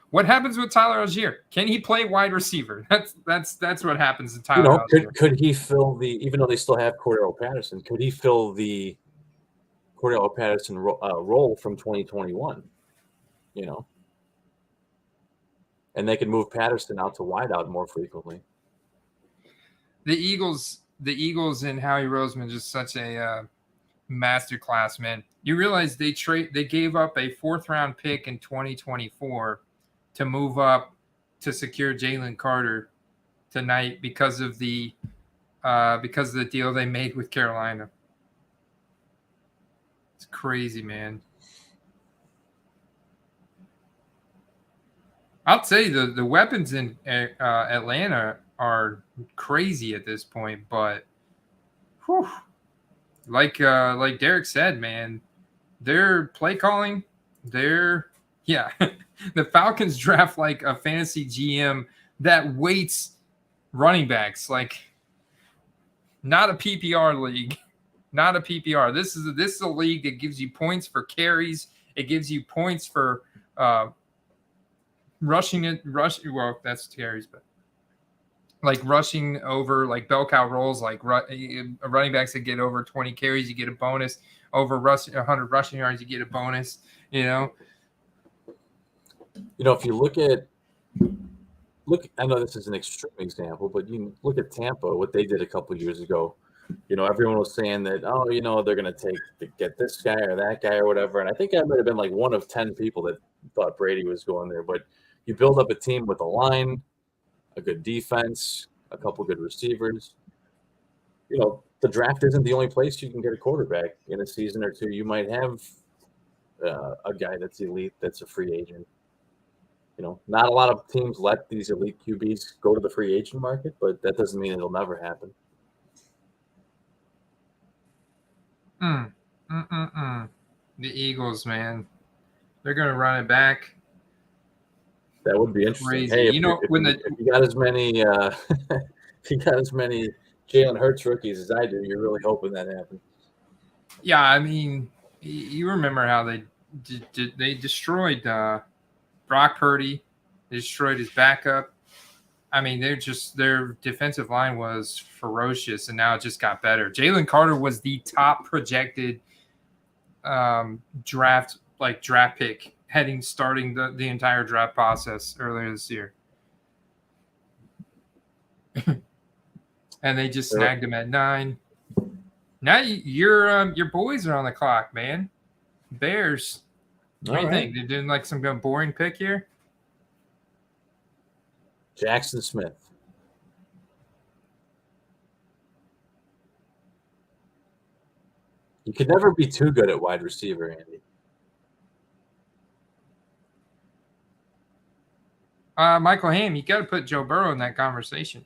What happens with Tyler Algier? Can he play wide receiver? That's what happens to Tyler Algier. Could he fill the, even though they still have Cordell Patterson, could he fill the Cordell Patterson role from 2021? You know? And they could move Patterson out to wideout more frequently. The Eagles and Howie Roseman, just such a masterclass, man. You realize they gave up a 4th-round pick in 2024 to move up to secure Jalen Carter tonight because of the deal they made with Carolina. It's crazy, man. I'll tell you, the weapons in Atlanta are crazy at this point, but whew, like Derek said, man, their play calling, the Falcons draft like a fantasy GM that weights running backs, like not a PPR league, not a PPR. This is a league that gives you points for carries. It gives you points for rushing. Well, that's carries, but like rushing over, like bell cow rolls, like running backs that get over 20 carries, you get a bonus. Over 100 rushing yards, you get a bonus. You know, if you look, I know this is an extreme example, but you look at Tampa, what they did a couple of years ago. Everyone was saying that, they're going to get this guy or that guy or whatever. And I think I might have been like one of 10 people that thought Brady was going there. But you build up a team with a line, a good defense, a couple good receivers. The draft isn't the only place you can get a quarterback. In a season or two, you might have a guy that's elite, that's a free agent. Not a lot of teams let these elite QBs go to the free agent market, but that doesn't mean it'll never happen. The Eagles, man, they're going to run it back. That would be interesting. Crazy. Hey, if you got as many, Jalen Hurts rookies as I do, you're really hoping that happens. Yeah, I mean, you remember how they destroyed Brock Purdy destroyed his backup. I mean, their defensive line was ferocious, and now it just got better. Jalen Carter was the top projected draft pick starting the entire draft process earlier this year. And they just snagged him at 9. Now your boys are on the clock, man. Bears. What do you think? They're doing like some boring pick here? Jackson Smith. You could never be too good at wide receiver, Andy. Michael Hamm, you got to put Joe Burrow in that conversation.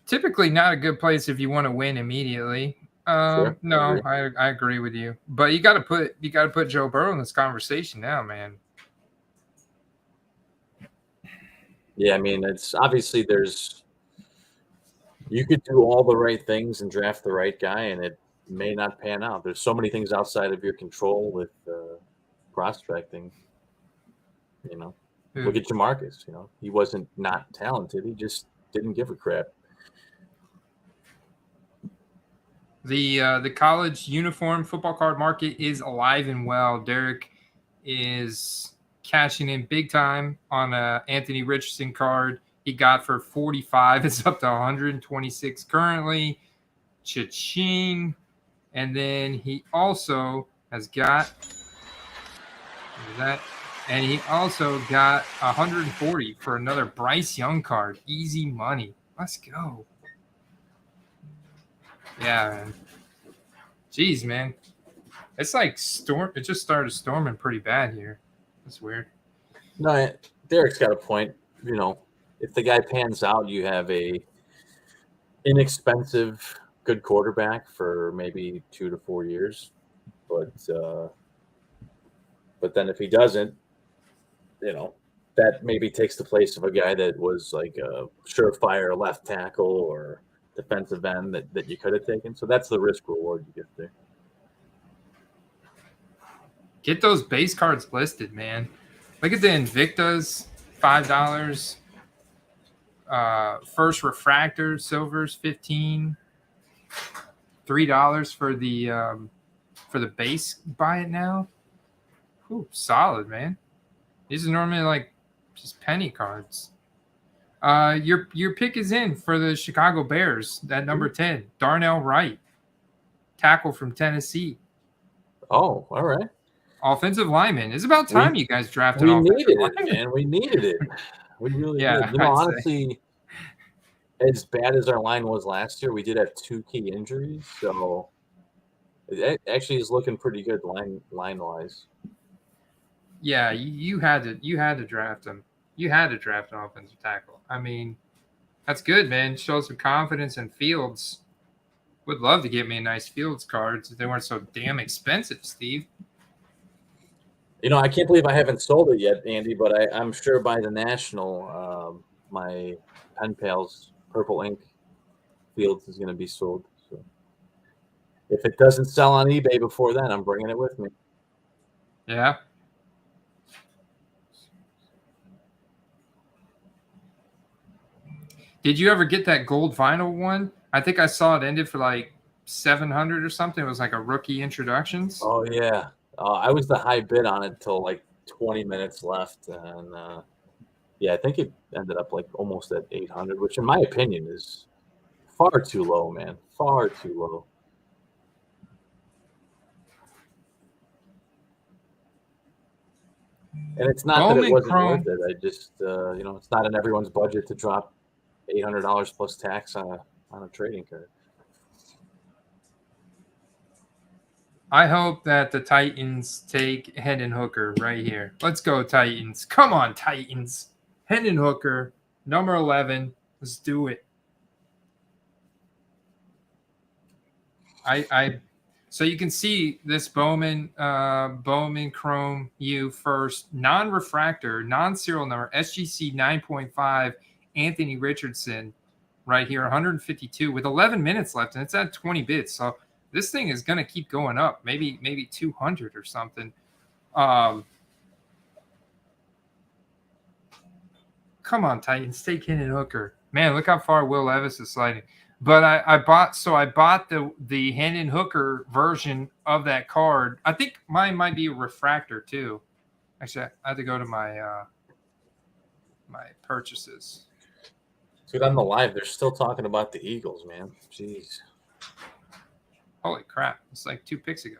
Typically not a good place if you want to win immediately. Sure, no, I agree with you. But you got to put Joe Burrow in this conversation now, man. Yeah, I mean, it's obviously you could do all the right things and draft the right guy, and it may not pan out. There's so many things outside of your control with prospecting. Look at Jamarcus. He wasn't not talented. He just didn't give a crap. The college uniform football card market is alive and well. Derek is cashing in big time on a Anthony Richardson card he got for $45. It's up to $126 currently. Cha-ching. And then he also has got that. And he also got $140 for another Bryce Young card. Easy money. Let's go. Yeah, man. Jeez, man. It's like it just started storming pretty bad here. That's weird. No, Derek's got a point. If the guy pans out, you have a inexpensive, good quarterback for maybe 2 to 4 years. But then if he doesn't, that maybe takes the place of a guy that was like a surefire left tackle or defensive end that you could have taken. So that's the risk reward you get there. Get those base cards listed, man. Look at the Invictas, $5. First refractor, silvers, $15. $3 for the base. Buy it now. Ooh, solid, man. These are normally like just penny cards. Your pick is in for the Chicago Bears. That number 10, Darnell Wright, tackle from Tennessee. Oh, all right. Offensive lineman. It's about time you guys drafted. We needed it, man. We needed it. We really did. Honestly, as bad as our line was last year, we did have 2 key injuries, so it actually is looking pretty good line wise. Yeah, you had to draft him. You had to draft an offensive tackle. I mean, that's good, man. Show some confidence in Fields. Would love to get me a nice Fields cards if they weren't so damn expensive, Steve. I can't believe I haven't sold it yet, Andy, but I'm sure by the National, my pen pal's Purple Ink Fields is going to be sold. So if it doesn't sell on eBay before then, I'm bringing it with me. Yeah. Did you ever get that gold vinyl one? I think I saw it ended for like $700 or something. It was like a rookie introductions. Oh, yeah. I was the high bid on it till like 20 minutes left. And I think it ended up like almost at 800, which in my opinion is far too low, man. Far too low. And it's not that it wasn't worth it. I just, it's not in everyone's budget to drop $800 plus tax on a trading card. I hope that the Titans take Hendon Hooker right here. Let's go, Titans. Come on, Titans. Hendon Hooker, number 11. Let's do it. So you can see this Bowman Chrome U first, non-refractor, non-serial number, SGC 9.5, Anthony Richardson right here, 152 with 11 minutes left, and it's at 20 bits. So this thing is going to keep going up, maybe 200 or something. come on, Titans, take Hendon Hooker. Man, look how far Will Levis is sliding. But I bought the Hendon Hooker version of that card. I think mine might be a refractor too. Actually, I had to go to my my purchases. Dude, on the live, they're still talking about the Eagles, man. Jeez. Holy crap. It's like 2 picks ago.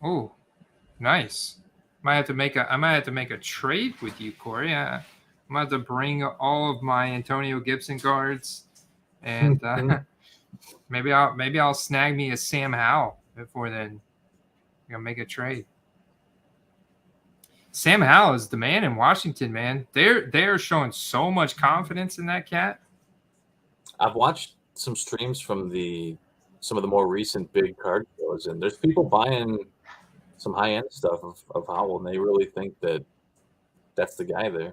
Oh, nice. I might have to make a trade with you, Corey. I'm gonna have to bring all of my Antonio Gibson cards, and maybe I'll snag me a Sam Howell before then. I'm gonna make a trade. Sam Howell is the man in Washington, man. They're showing so much confidence in that cat. I've watched some streams from some of the more recent big card shows, and there's people buying some high-end stuff of Howell, and they really think that that's the guy there.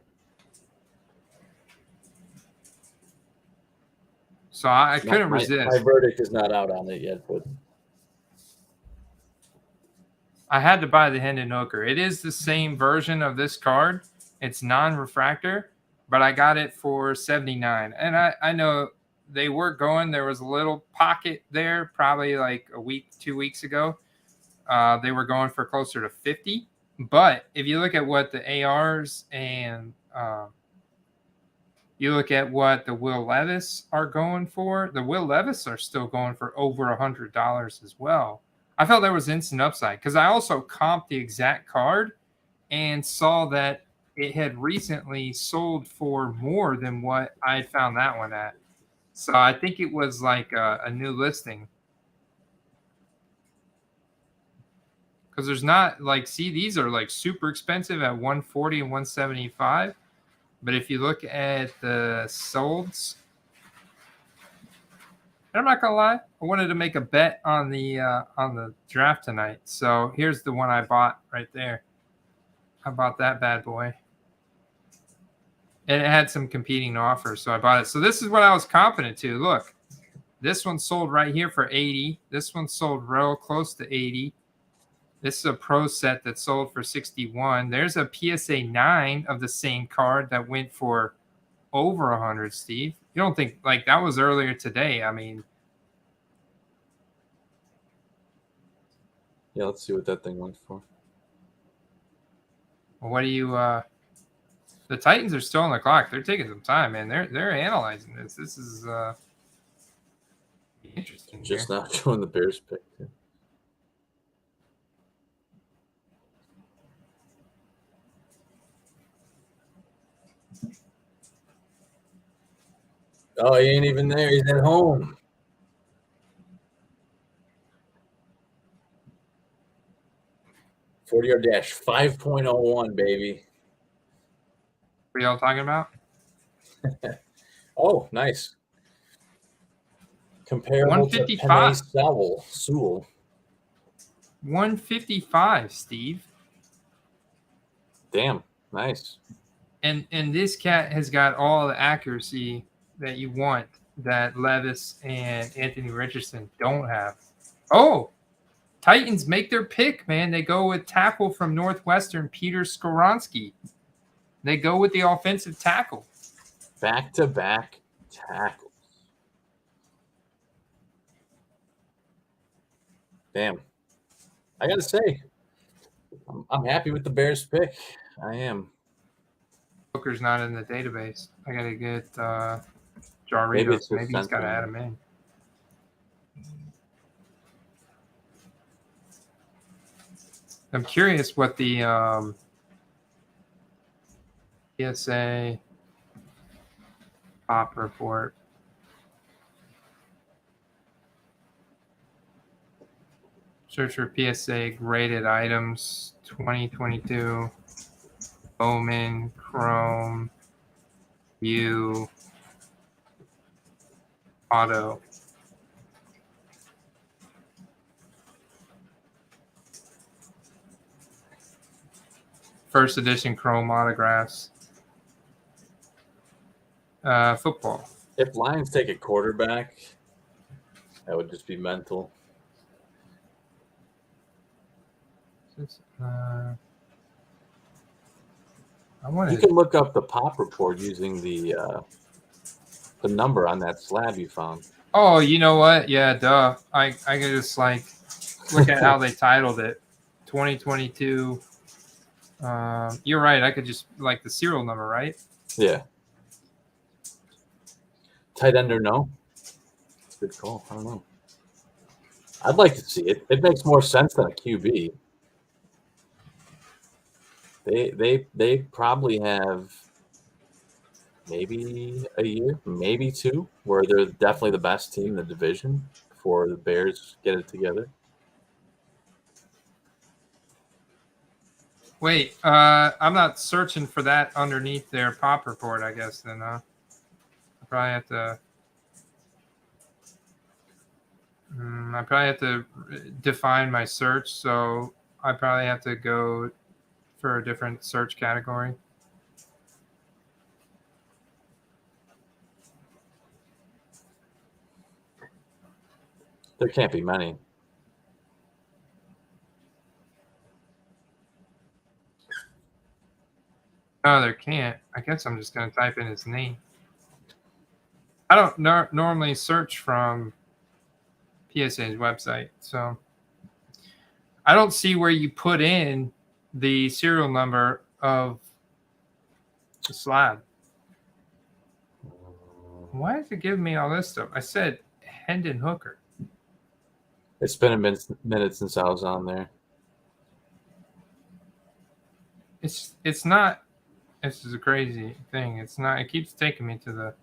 So I couldn't resist. My verdict is not out on it yet, but I had to buy the Hendon Hooker. It is the same version of this card. It's non-refractor, but I got it for $79. And I know they were going. There was a little pocket there, probably like a week, 2 weeks ago. They were going for closer to 50. But if you look at what the ARs and you look at what the Will Levis are going for, the Will Levis are still going for over $100 as well. I felt there was instant upside because I also comped the exact card and saw that it had recently sold for more than what I had found that one at. So I think it was like a new listing. Because there's not like, see, these are like super expensive at $140 and $175. But if you look at the solds, and I'm not gonna lie, I wanted to make a bet on the draft tonight. So here's the one I bought right there. I bought that bad boy. And it had some competing offers, so I bought it. So this is what I was confident to. Look, this one sold right here for 80. This one sold real close to 80. This is a pro set that sold for 61. There's a PSA 9 of the same card that went for over 100, Steve. You don't think, like, that was earlier today. I mean. Yeah, let's see what that thing went for. What do you the Titans are still on the clock. They're taking some time, man. They're analyzing this. This is interesting. Just now showing the Bears pick. Yeah. Oh, he ain't even there. He's at home. $40-yard dash, 5.01, baby. What are y'all talking about? Oh, nice. Comparable to Penny Sewell. 155, Steve. Damn, nice. And this cat has got all the accuracy that you want that Levis and Anthony Richardson don't have. Oh, Titans make their pick, man. They go with tackle from Northwestern, Peter Skoronski. They go with the offensive tackle. Back-to-back tackles. Damn. I got to say, I'm happy with the Bears pick. I am. Booker's not in the database. I got to get Jarritos. Maybe he's got to add him in. I'm curious what the PSA pop report. Search for PSA graded items 2022. Bowman, Chrome, View, Auto. First edition Chrome autographs. Football. If Lions take a quarterback, that would just be mental. I You wanted. can look up the pop report using the number on that slab you found. Oh, you know what? Yeah, duh. I can just like look at how they titled it, 2022. You're right. I could just like the serial number, right? Yeah. Tight end or no? That's a good call. I don't know. I'd like to see it. It makes more sense than a QB. They probably have maybe a year, maybe two, where they're definitely the best team in the division before the Bears get it together. Wait, I'm not searching for that underneath their pop report, I guess, then, I probably have to... I probably have to define my search, so I probably have to go for a different search category. There can't be many. No, there can't. I guess I'm just going to type in his name. I don't normally search from PSA's website, so I don't see where you put in the serial number of the slab. Why is it giving me all this stuff? I said Hendon Hooker. It's been a minute since I was on there. It's not. This is a crazy thing. It's not. It keeps taking me to the.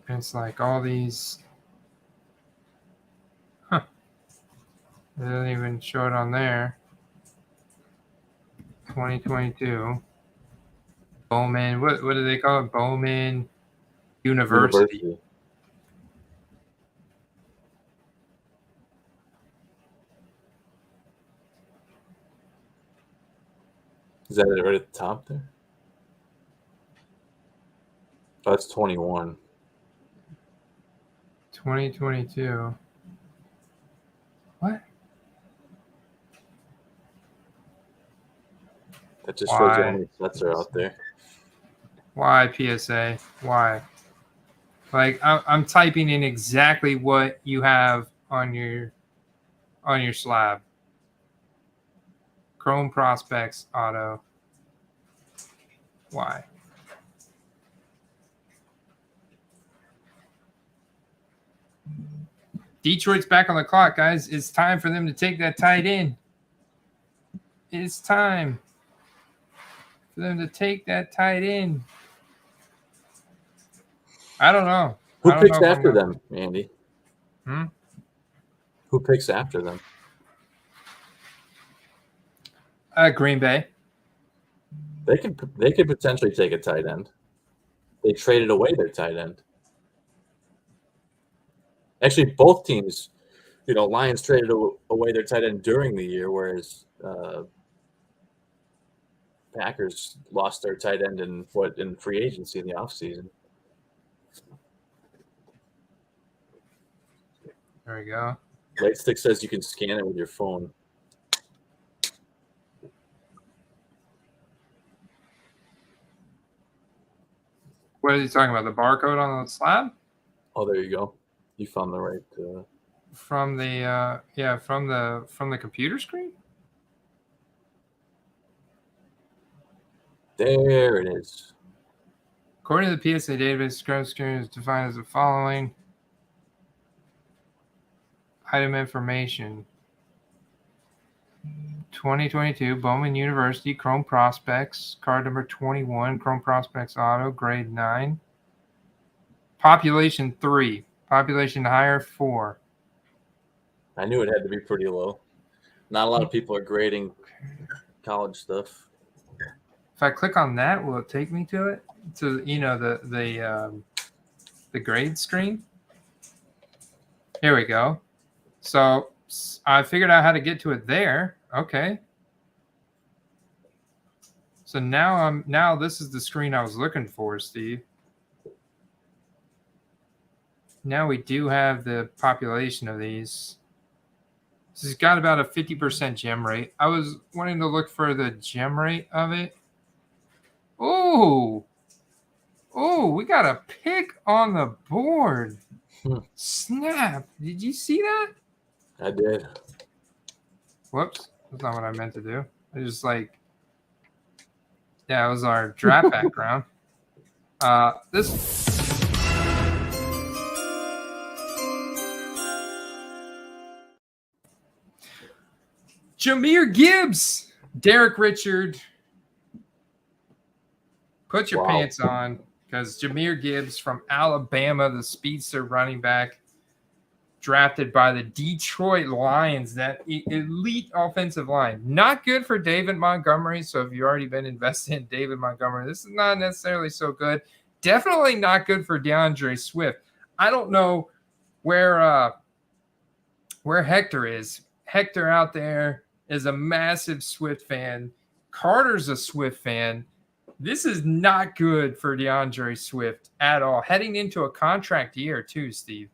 It's like all these. Huh. It doesn't even show it on there. 2022. Bowman. What do they call it? Bowman University. Is that it right at the top there? Oh, that's 21. 2022. What? That just shows you how many sets are out there. Why PSA? Why? Like I'm typing in exactly what you have on your slab. Chrome Prospects Auto. Why? Detroit's back on the clock, guys. It's time for them to take that tight end. It's time for them to take that tight end. I don't know. Who picks after them, Andy? Who picks after them? Green Bay. They could potentially take a tight end. They traded away their tight end. Actually, both teams, Lions traded away their tight end during the year, whereas Packers lost their tight end in free agency in the offseason. There we go. Lightstick says you can scan it with your phone. What is he talking about? The barcode on the slab? Oh, there you go. You found the right. From the from the computer screen. There it is. According to the PSA database, scrub screen is defined as the following. Item information. 2022 Bowman University Chrome Prospects, card number 21, Chrome Prospects Auto, grade 9. Population 3, population higher 4. I knew it had to be pretty low. Not a lot of people are grading college stuff. If I click on that, will it take me to it? To the grade screen? Here we go. So I figured out how to get to it there. Okay. So now this is the screen I was looking for, Steve. Now we do have the population of these. This has got about a 50% gem rate. I was wanting to look for the gem rate of it. Oh, we got a pick on the board. Snap. Did you see that? I did. Whoops. That's not what I meant to do. I just yeah, it was our draft background. This. Jahmyr Gibbs, Derek Richard. Put your pants on, because Jahmyr Gibbs from Alabama, the speedster running back, drafted by the Detroit Lions, that elite offensive line. Not good for David Montgomery, so if you've already been invested in David Montgomery, this is not necessarily so good. Definitely not good for DeAndre Swift. I don't know where Hector is. Hector out there is a massive Swift fan. Carter's a Swift fan. This is not good for DeAndre Swift at all. Heading into a contract year too, Steve.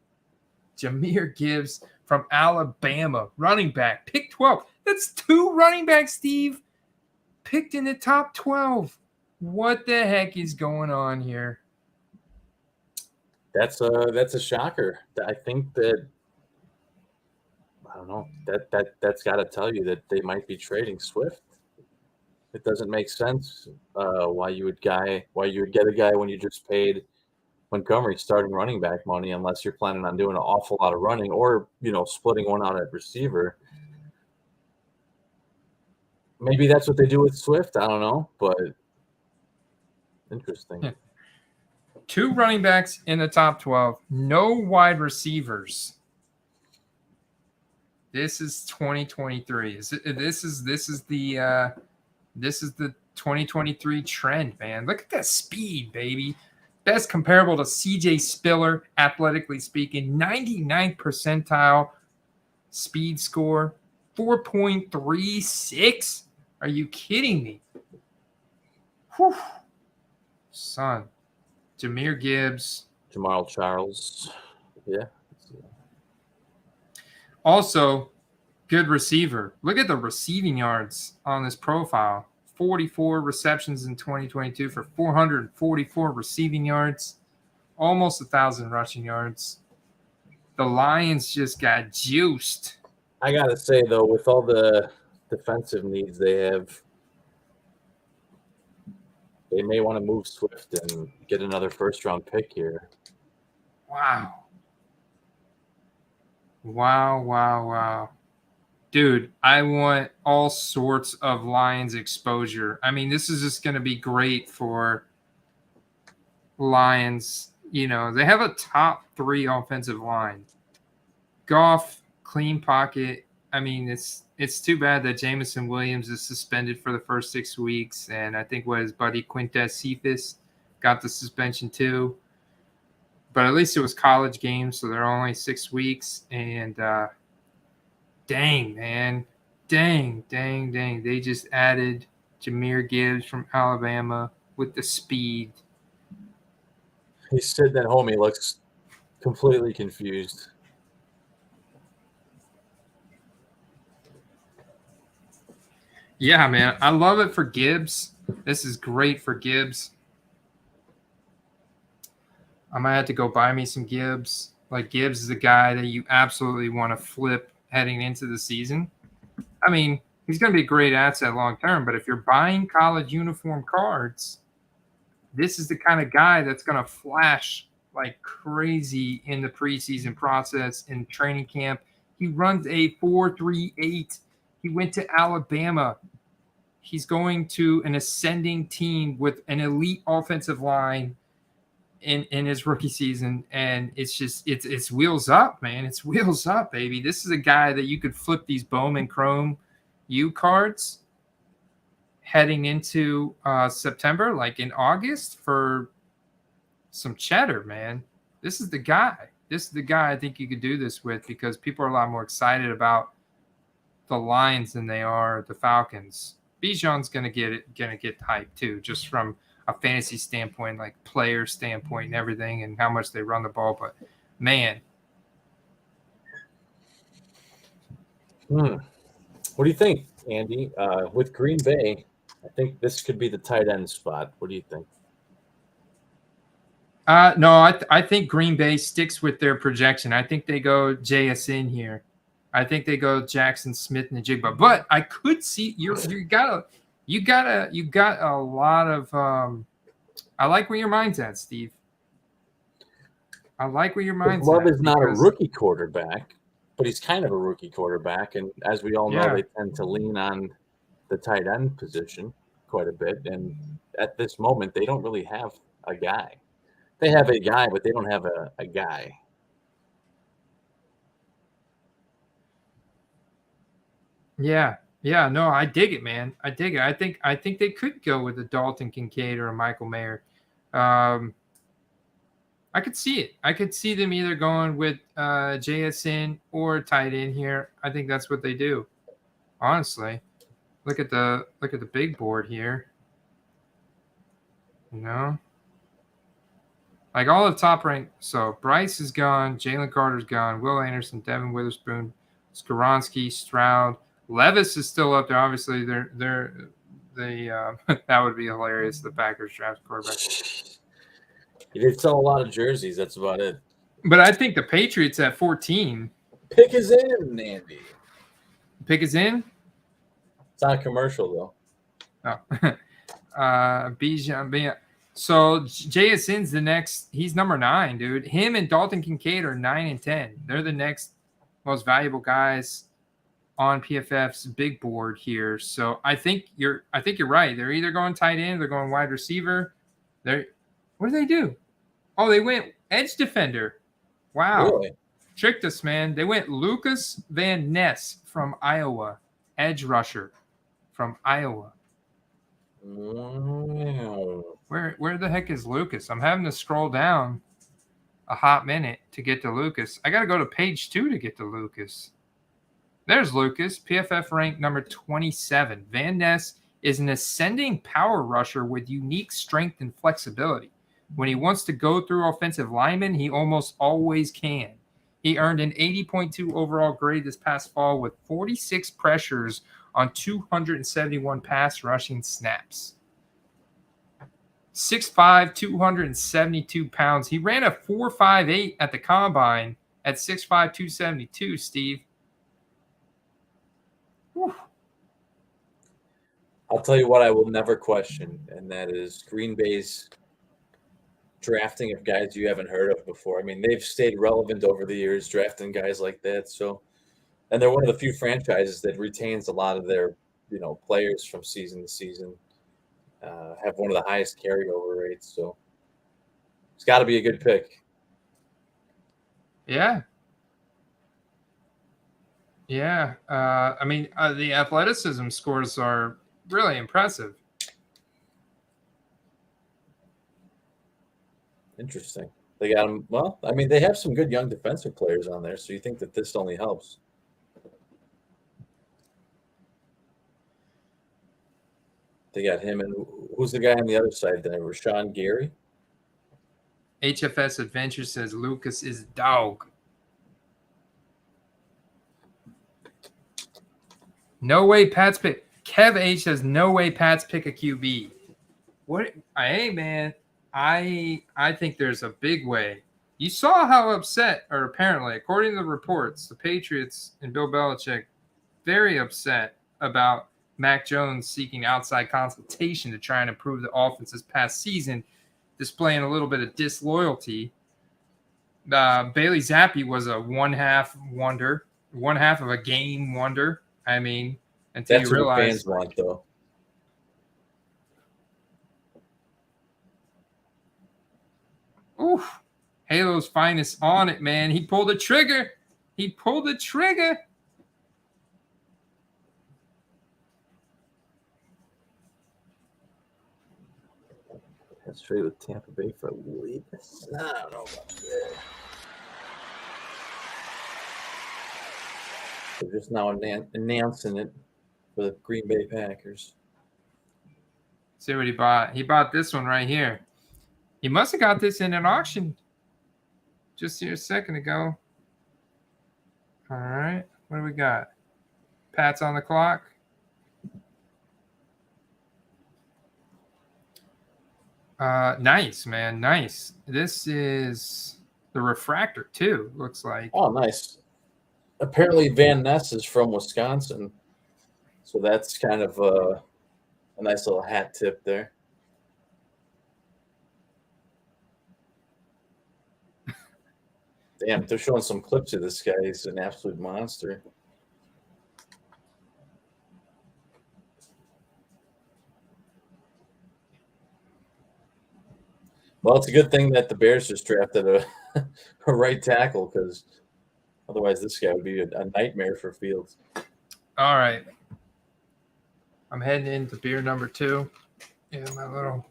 Jahmyr Gibbs from Alabama, running back, pick 12. That's 2 running backs, Steve, picked in the top 12. What the heck is going on here? That's a shocker. I think that, I don't know, that's got to tell you that they might be trading Swift. It doesn't make sense why you would get a guy when you just paid Montgomery starting running back money, unless you're planning on doing an awful lot of running or, splitting one out at receiver. Maybe that's what they do with Swift. I don't know, but interesting. 2 running backs in the top 12, no wide receivers. This is 2023. This is the 2023 trend, man. Look at that speed, baby. Best comparable to CJ Spiller, athletically speaking. 99th percentile speed score. 4.36. Are you kidding me? Whew. Son. Jahmyr Gibbs. Jamal Charles. Yeah. Also, good receiver. Look at the receiving yards on this profile. 44 receptions in 2022 for 444 receiving yards. Almost 1,000 rushing yards. The Lions just got juiced. I got to say, though, with all the defensive needs they have, they may want to move Swift and get another first-round pick here. Wow. Wow. Dude, I want all sorts of Lions exposure. I mean, this is just going to be great for Lions. They have a top 3 offensive line. Goff, clean pocket. I mean, it's too bad that Jameson Williams is suspended for the first 6 weeks. And I think his buddy Quintez Cephas got the suspension too. But at least it was college games, so they're only 6 weeks. And dang, man. Dang. They just added Jahmyr Gibbs from Alabama with the speed. He's sitting at home. He looks completely confused. Yeah, man. I love it for Gibbs. This is great for Gibbs. I might have to go buy me some Gibbs. Like, Gibbs is a guy that you absolutely want to flip heading into the season. I mean, he's going to be a great asset long term, but if you're buying college uniform cards, this is the kind of guy that's going to flash like crazy in the preseason process, in training camp. He runs a 4.38. He went to Alabama. He's going to an ascending team with an elite offensive line in his rookie season, and it's wheels up, man. It's wheels up, baby. This is a guy that you could flip these Bowman Chrome U cards heading into September, like in August, for some cheddar, man. This is the guy. This is the guy I think you could do this with, because people are a lot more excited about the Lions than they are the Falcons. Bijan's gonna get hyped too, just from a fantasy standpoint, like player standpoint and everything, and how much they run the ball. But Man. What do you think, Andy? With Green Bay, I think this could be the tight end spot. What do you think? No, I think Green Bay sticks with their projection. I think they go JSN here. I think they go Jackson Smith and Jigba. But I could see you got a lot of I like where your mind's at, Steve. I like where your mind's Love at. is not a rookie quarterback, but he's kind of a rookie quarterback. And as we all know, they tend to lean on the tight end position quite a bit. And at this moment, they don't really have a guy. They have a guy, but they don't have a guy. Yeah. Yeah, no, I dig it, man. I dig it. I think they could go with a Dalton Kincaid or a Michael Mayer. I could see it. I could see them either going with JSN or tight end here. I think that's what they do. Honestly, look at the big board here. You know, like all the top rank. So Bryce is gone. Jalen Carter's gone. Will Anderson, Devin Witherspoon, Skoronski, Stroud. Levis is still up there. Obviously, they're that would be hilarious. The Packers draft quarterback. He did sell a lot of jerseys. That's about it. But I think the Patriots at 14. Pick is in, Andy. Pick is in. It's not a commercial though. Oh, Bijan. So JSN's the next. He's number 9, dude. Him and Dalton Kincaid are 9 and 10. They're the next most valuable guys on PFF's big board here. So I think you're right. They're either going tight end, they're going wide receiver. What do they do? Oh, they went edge defender. Wow. Really? Tricked us, man. They went Lucas Van Ness from Iowa, edge rusher from Iowa. Wow. Where the heck is Lucas? I'm having to scroll down a hot minute to get to Lucas. I got to go to page 2 to get to Lucas. There's Lucas, PFF ranked number 27. Van Ness is an ascending power rusher with unique strength and flexibility. When he wants to go through offensive linemen, he almost always can. He earned an 80.2 overall grade this past fall with 46 pressures on 271 pass rushing snaps. 6'5", 272 pounds. He ran a 4.58 at the combine at 6'5", 272, Steve. Whew. I'll tell you what I will never question, and that is Green Bay's drafting of guys you haven't heard of before. I mean, they've stayed relevant over the years, drafting guys like that. So, and they're one of the few franchises that retains a lot of their, players from season to season. Have one of the highest carryover rates. So, it's got to be a good pick. Yeah. Yeah. I mean, the athleticism scores are really impressive. Interesting. They got them. Well, I mean, they have some good young defensive players on there. So you think that this only helps? They got him, and who's the guy on the other side there? Rashawn Gary? HFS Adventure says Lucas is dog. No way Pats pick. Kev H says no way Pats pick a QB. What? Hey, man. I think there's a big way. You saw how upset, or apparently, according to the reports, the Patriots and Bill Belichick very upset about Mac Jones seeking outside consultation to try and improve the offense this past season, displaying a little bit of disloyalty. Bailey Zappi was a one-half wonder, one half of a game wonder. I mean, until That's you realize what fans want, though. Oof. Halo's finest on it, man. He pulled the trigger. He pulled the trigger. That's straight with Tampa Bay for Levis. I don't know about that. They're just now announcing it for the Green Bay Packers. See what he bought. He bought this one right here. He must have got this in an auction. just here a second ago. All right. What do we got? Pat's on the clock. Nice, man. Nice. This is the refractor, too, looks like. Oh, nice. Apparently, Van Ness is from Wisconsin. So that's kind of a nice little hat tip there. Damn, they're showing some clips of this guy. He's an absolute monster. Well, it's a good thing that the Bears just drafted a right tackle, because otherwise this guy would be a nightmare for Fields. All right. I'm heading into beer number 2. Yeah, my little.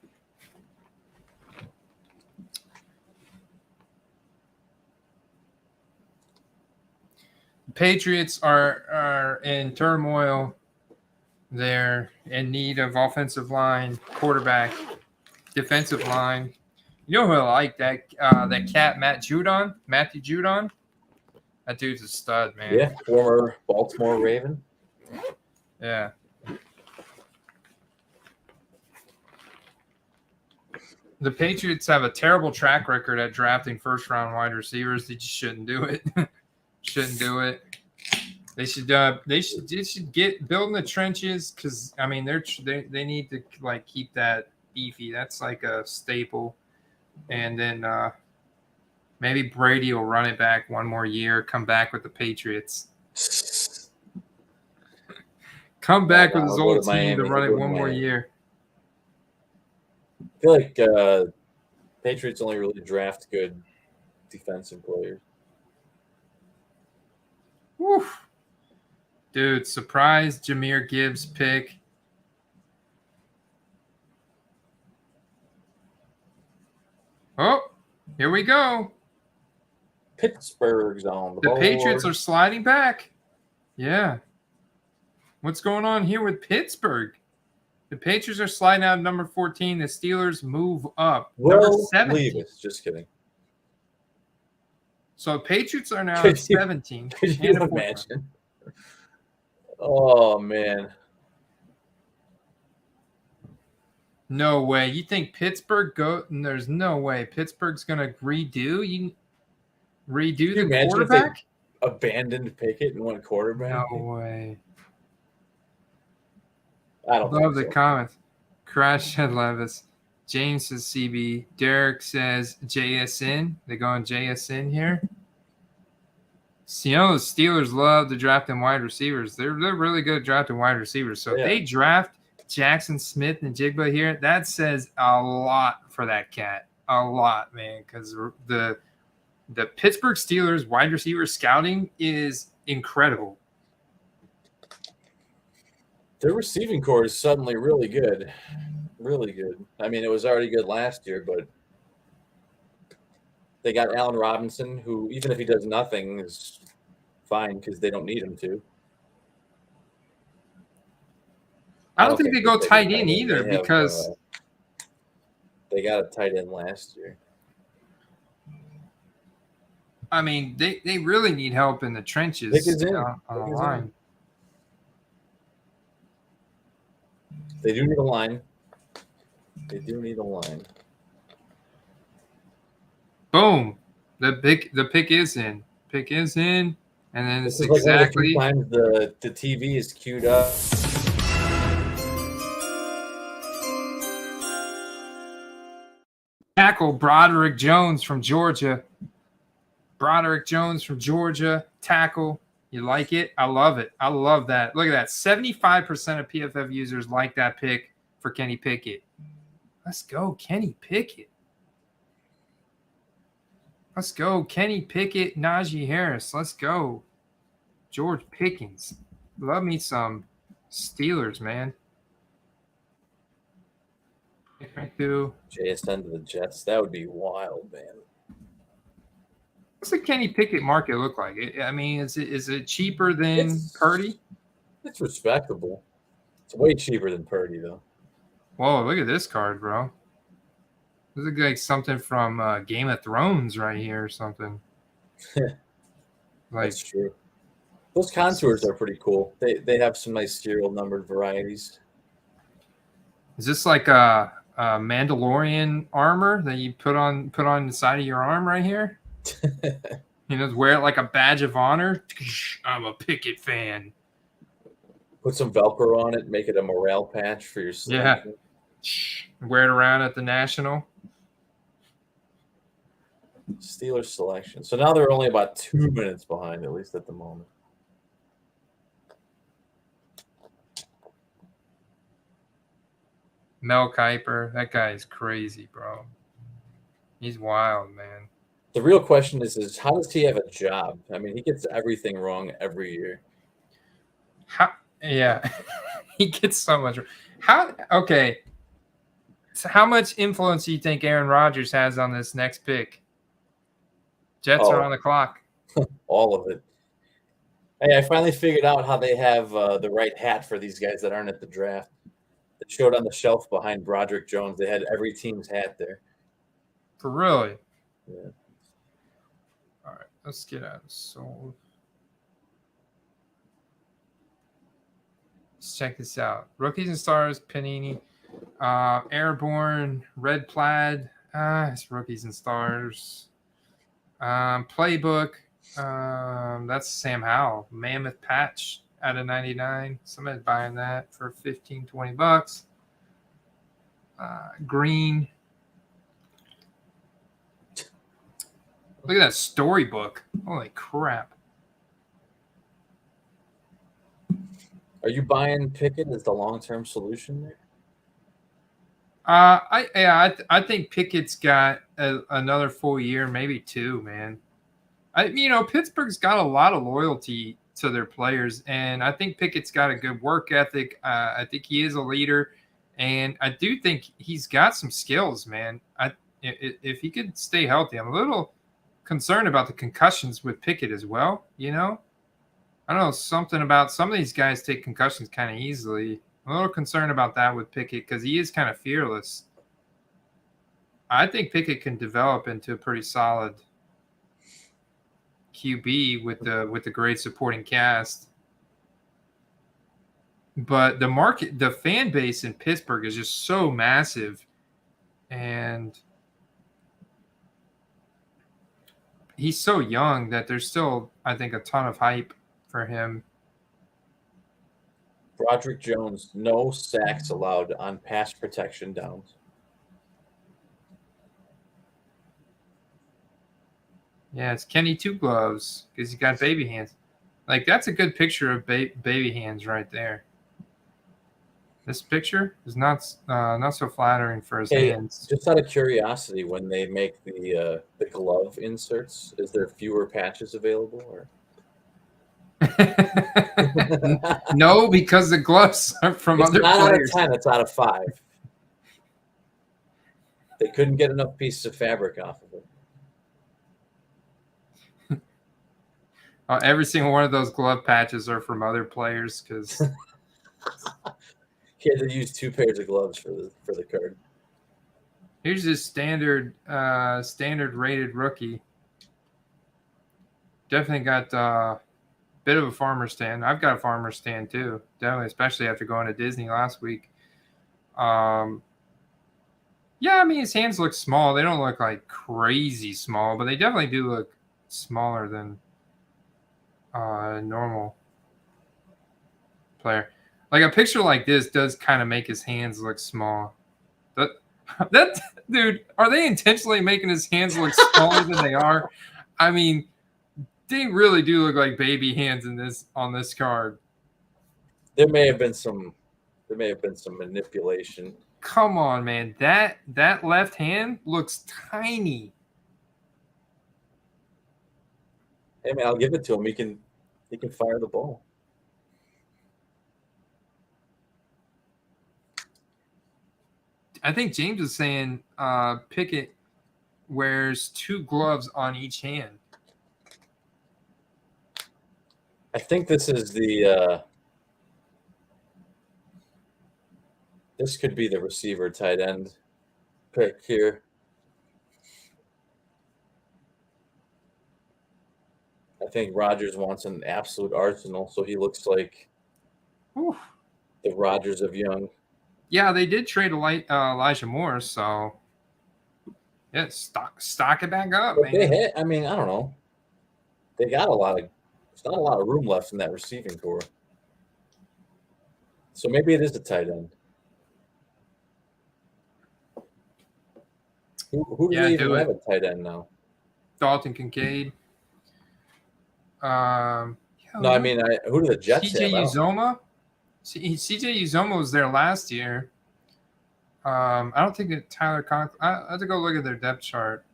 The Patriots are in turmoil. They're in need of offensive line, quarterback, defensive line. You know who I like? That cat, Matthew Judon. That dude's a stud, man. Yeah, former Baltimore Raven. Yeah. The Patriots have a terrible track record at drafting first-round wide receivers. They just shouldn't do it. Shouldn't do it. They should get building the trenches, because I mean they need to like keep that beefy. That's like a staple. And then maybe Brady will run it back one more year, come back with the Patriots. Come back with his old team to run it one more year. I feel like Patriots only really draft good defensive players. Woo. Dude, surprise Jahmyr Gibbs pick. Oh, here we go. Pittsburgh's on the The board. Patriots are sliding back. Yeah. What's going on here with Pittsburgh? The Patriots are sliding out of number 14. The Steelers move up. Number 17. Leave us. Just kidding. So Patriots are now at 17. Could you imagine? Oh, man. No way. You think Pittsburgh there's no way Pittsburgh's going to redo the quarterback? Abandoned Pickett and went quarterback? No way. I don't Love think the so. comments. Crash said Levis. James says CB. Derek says JSN. They going JSN here. So, you know, the Steelers love to draft in wide receivers. They're really good at drafting wide receivers. So if they draft Jackson Smith and Jigba here, that says a lot for that cat. A lot, man. Because the Pittsburgh Steelers wide receiver scouting is incredible. Their receiving core is suddenly really good. Really good. I mean, it was already good last year, but they got Allen Robinson, who, even if he does nothing, is fine because they don't need him to. I don't think they go tight end either because they got a tight end last year. I mean, they really need help in the trenches on the line. They do need a line. They do need a line. Boom. The pick is in. Pick is in. And then it's exactly like one of the few times the TV is queued up. Tackle Broderick Jones from Georgia. Broderick Jones from Georgia. Tackle. You like it? I love it. I love that. Look at that. 75% of PFF users like that pick for Kenny Pickett. Let's go, Kenny Pickett. Let's go, Kenny Pickett, Najee Harris. Let's go. George Pickens. Love me some Steelers, man. JSN to the Jets. That would be wild, man. What's the Kenny Pickett market look like? I mean, is it cheaper than Purdy? It's respectable. It's way cheaper than Purdy, though. Whoa, look at this card, bro. This is like something from Game of Thrones right here or something. Like, That's true. Those contours are pretty cool. They have some nice serial numbered varieties. is this like a Mandalorian armor that you put on the side of your arm right here? You know, wear it like a badge of honor. I'm a Pickett fan. Put some Velcro on it, make it a morale patch for your sleeve. Yeah. Wear it around at the National. Steelers selection. So now they're only about 2 minutes behind, at least at the moment. Mel Kiper, that guy is crazy, bro. He's wild, man. The real question is how does he have a job? I mean, he gets everything wrong every year. Yeah, he gets so much. Okay. So how much influence do you think Aaron Rodgers has on this next pick? Jets are on the clock. All of it. Hey, I finally figured out how they have the right hat for these guys that aren't at the draft. It showed on the shelf behind Broderick Jones. They had every team's hat there. For really? Yeah. All right, let's get out of sold. Let's check this out. Rookies and Stars, Panini. Airborne, Red Plaid. It's Rookies and Stars. Playbook. That's Sam Howell. Mammoth Patch out of 99. Somebody's buying that for $15-20. Green. Look at that storybook. Holy crap. Are you buying Pickett as the long-term solution there? I think Pickett's got another full year, maybe two, man. Pittsburgh's got a lot of loyalty to their players, and I think Pickett's got a good work ethic. I think he is a leader, and I do think he's got some skills, man. If he could stay healthy, I'm a little concerned about the concussions with Pickett as well. You know, I don't know, something about some of these guys take concussions kind of easily. I'm a little concerned about that with Pickett because he is kind of fearless. I think Pickett can develop into a pretty solid QB with the great supporting cast. But the fan base in Pittsburgh is just so massive, and he's so young that there's still, I think, a ton of hype for him. Broderick Jones, no sacks allowed on pass protection downs. Yeah, it's Kenny Two Gloves because he's got baby hands. Like, that's a good picture of baby hands right there. This picture is not so flattering for his hands. Just out of curiosity, when they make the glove inserts, is there fewer patches available? Or? No, because the gloves are from it's other not players. Out of 10, it's out of 5. They couldn't get enough pieces of fabric off of it. Every single one of those glove patches are from other players because he had to use 2 pairs of gloves for the card. Here's this standard rated rookie. Definitely got a bit of a farmer stand. I've got a farmer stand too, definitely, especially after going to Disney last week. Yeah, I mean, his hands look small. They don't look like crazy small, but they definitely do look smaller than a normal player. Like, a picture like this does kind of make his hands look small. That dude, are they intentionally making his hands look smaller than they are? I mean, they really do look like baby hands on this card. There may have been some manipulation. Come on, man. That left hand looks tiny. Hey man, I'll give it to him. He can fire the ball. I think James is saying Pickett wears 2 gloves on each hand. I think this is this could be the receiver tight end pick here. think Rodgers wants an absolute arsenal, so he looks like Oof. the Rodgers of young. Yeah, they did trade Elijah Moore, so yeah, stock it back up, But man. they hit. I mean, I don't know. They got a lot of. There's not a lot of room left in that receiving core. So maybe it is a tight end. Who do they even have a tight end now? Dalton Kincaid. No, I mean, who do the Jets CJ have? Uzomah? CJ Uzomah was there last year. I don't think that Tyler Conklin. I have to go look at their depth chart.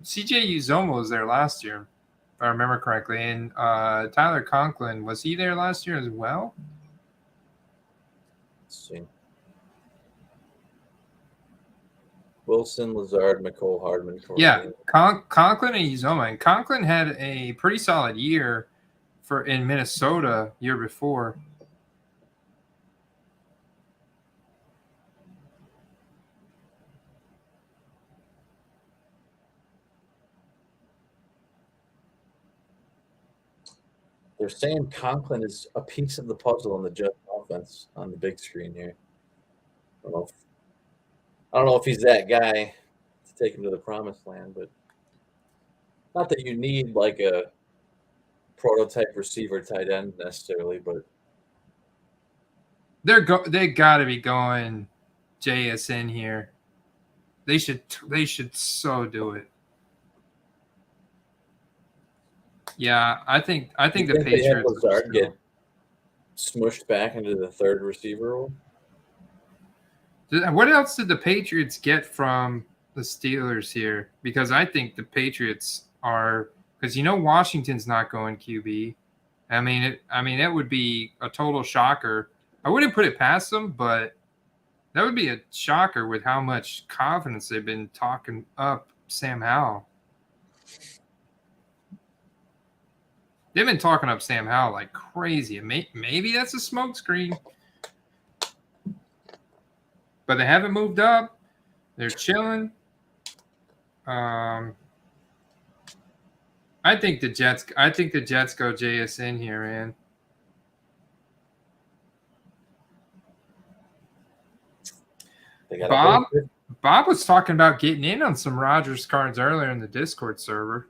CJ Uzomah was there last year, if I remember correctly. And Tyler Conklin, was he there last year as well? Let's see. Wilson, Lazard, McCole, Hardman. Yeah, Conklin and Uzomah. And Conklin had a pretty solid year in Minnesota year before. They're saying Conklin is a piece of the puzzle in the Jets offense on the big screen here. I don't know if he's that guy to take him to the promised land, but not that you need like a prototype receiver tight end necessarily, but they got to be going JSN here. They should so do it. Yeah, I think the Patriots Lazard get smushed back into the third receiver role. What else did the Patriots get from the Steelers here? Because I think the Patriots are, because Washington's not going QB. I mean it would be a total shocker. I wouldn't put it past them, but that would be a shocker with how much confidence they've been talking up Sam Howell. They've been talking up Sam Howell like crazy. Maybe that's a smokescreen. But they haven't moved up. They're chilling. I think the Jets go JSN here, man. Bob was talking about getting in on some Rodgers cards earlier in the Discord server.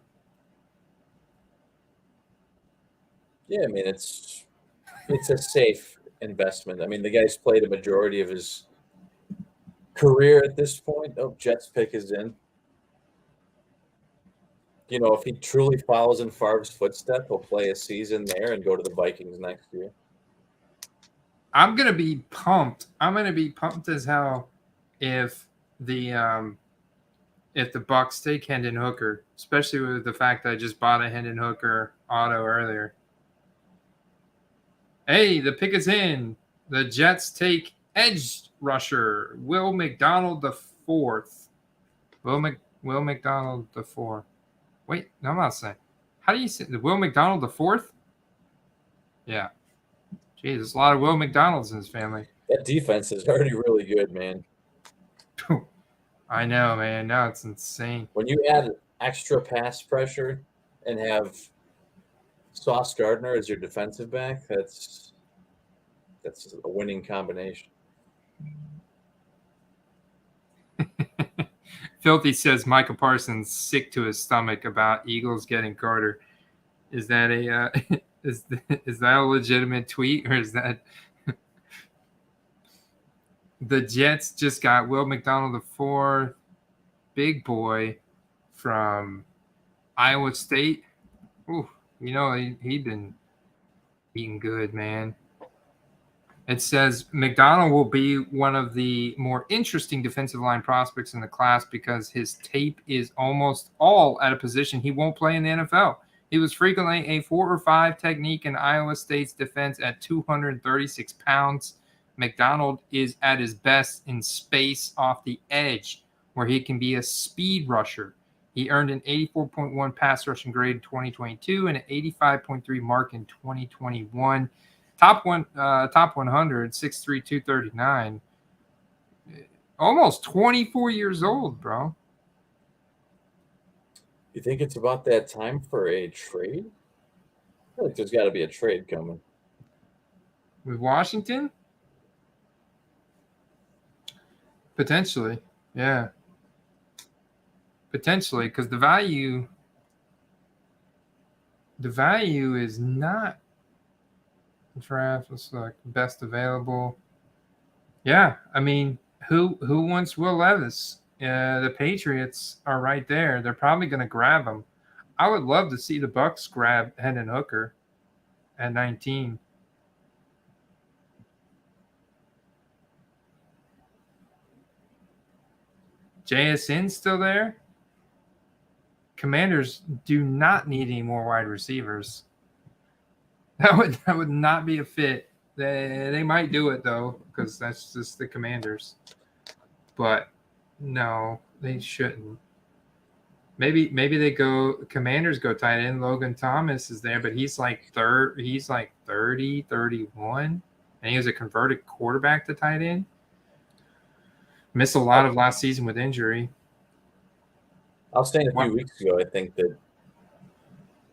Yeah, I mean it's a safe investment. I mean the guy's played a majority of his career at this point. Oh, Jets pick is in. If he truly follows in Favre's footsteps, he'll play a season there and go to the Vikings next year. I'm gonna be pumped. I'm gonna be pumped as hell if the Bucks take Hendon Hooker, especially with the fact that I just bought a Hendon Hooker auto earlier. Hey, the pick is in. The Jets take edge rusher Will McDonald the fourth. Will McDonald the fourth. Wait, no, I'm not saying. How do you say the Will McDonald the fourth? Yeah. Jeez, there's a lot of Will McDonalds in his family. That defense is already really good, man. I know, man. Now it's insane. When you add extra pass pressure and have Sauce Gardner as your defensive back, that's a winning combination. Filthy says Micah Parsons sick to his stomach about Eagles getting Carter. Is that is that a legitimate tweet, or is that the Jets just got Will McDonald the fourth, big boy from Iowa State? Ooh, he'd been eating good, man. It says McDonald will be one of the more interesting defensive line prospects in the class because his tape is almost all at a position he won't play in the NFL. He was frequently a 4 or 5 technique in Iowa State's defense at 236 pounds. McDonald is at his best in space off the edge, where he can be a speed rusher. He earned an 84.1 pass rushing grade in 2022 and an 85.3 mark in 2021. Top 100, 6'3", 239. Almost 24 years old, bro. You think it's about that time for a trade? I feel like there's got to be a trade coming. With Washington? Potentially, yeah. Potentially, because the value is not draft. Let's look. Best available. Yeah, I mean, who wants Will Levis? The Patriots are right there. They're probably going to grab him. I would love to see the Bucks grab Hendon Hooker at 19. JSN still there? Commanders do not need any more wide receivers. That would not be a fit. They might do it though, because that's just the Commanders. But no, they shouldn't. Maybe they go Commanders go tight end. Logan Thomas is there, but he's like 30, 31, and he was a converted quarterback to tight end. Missed a lot of last season with injury. I was saying a few weeks ago, I think that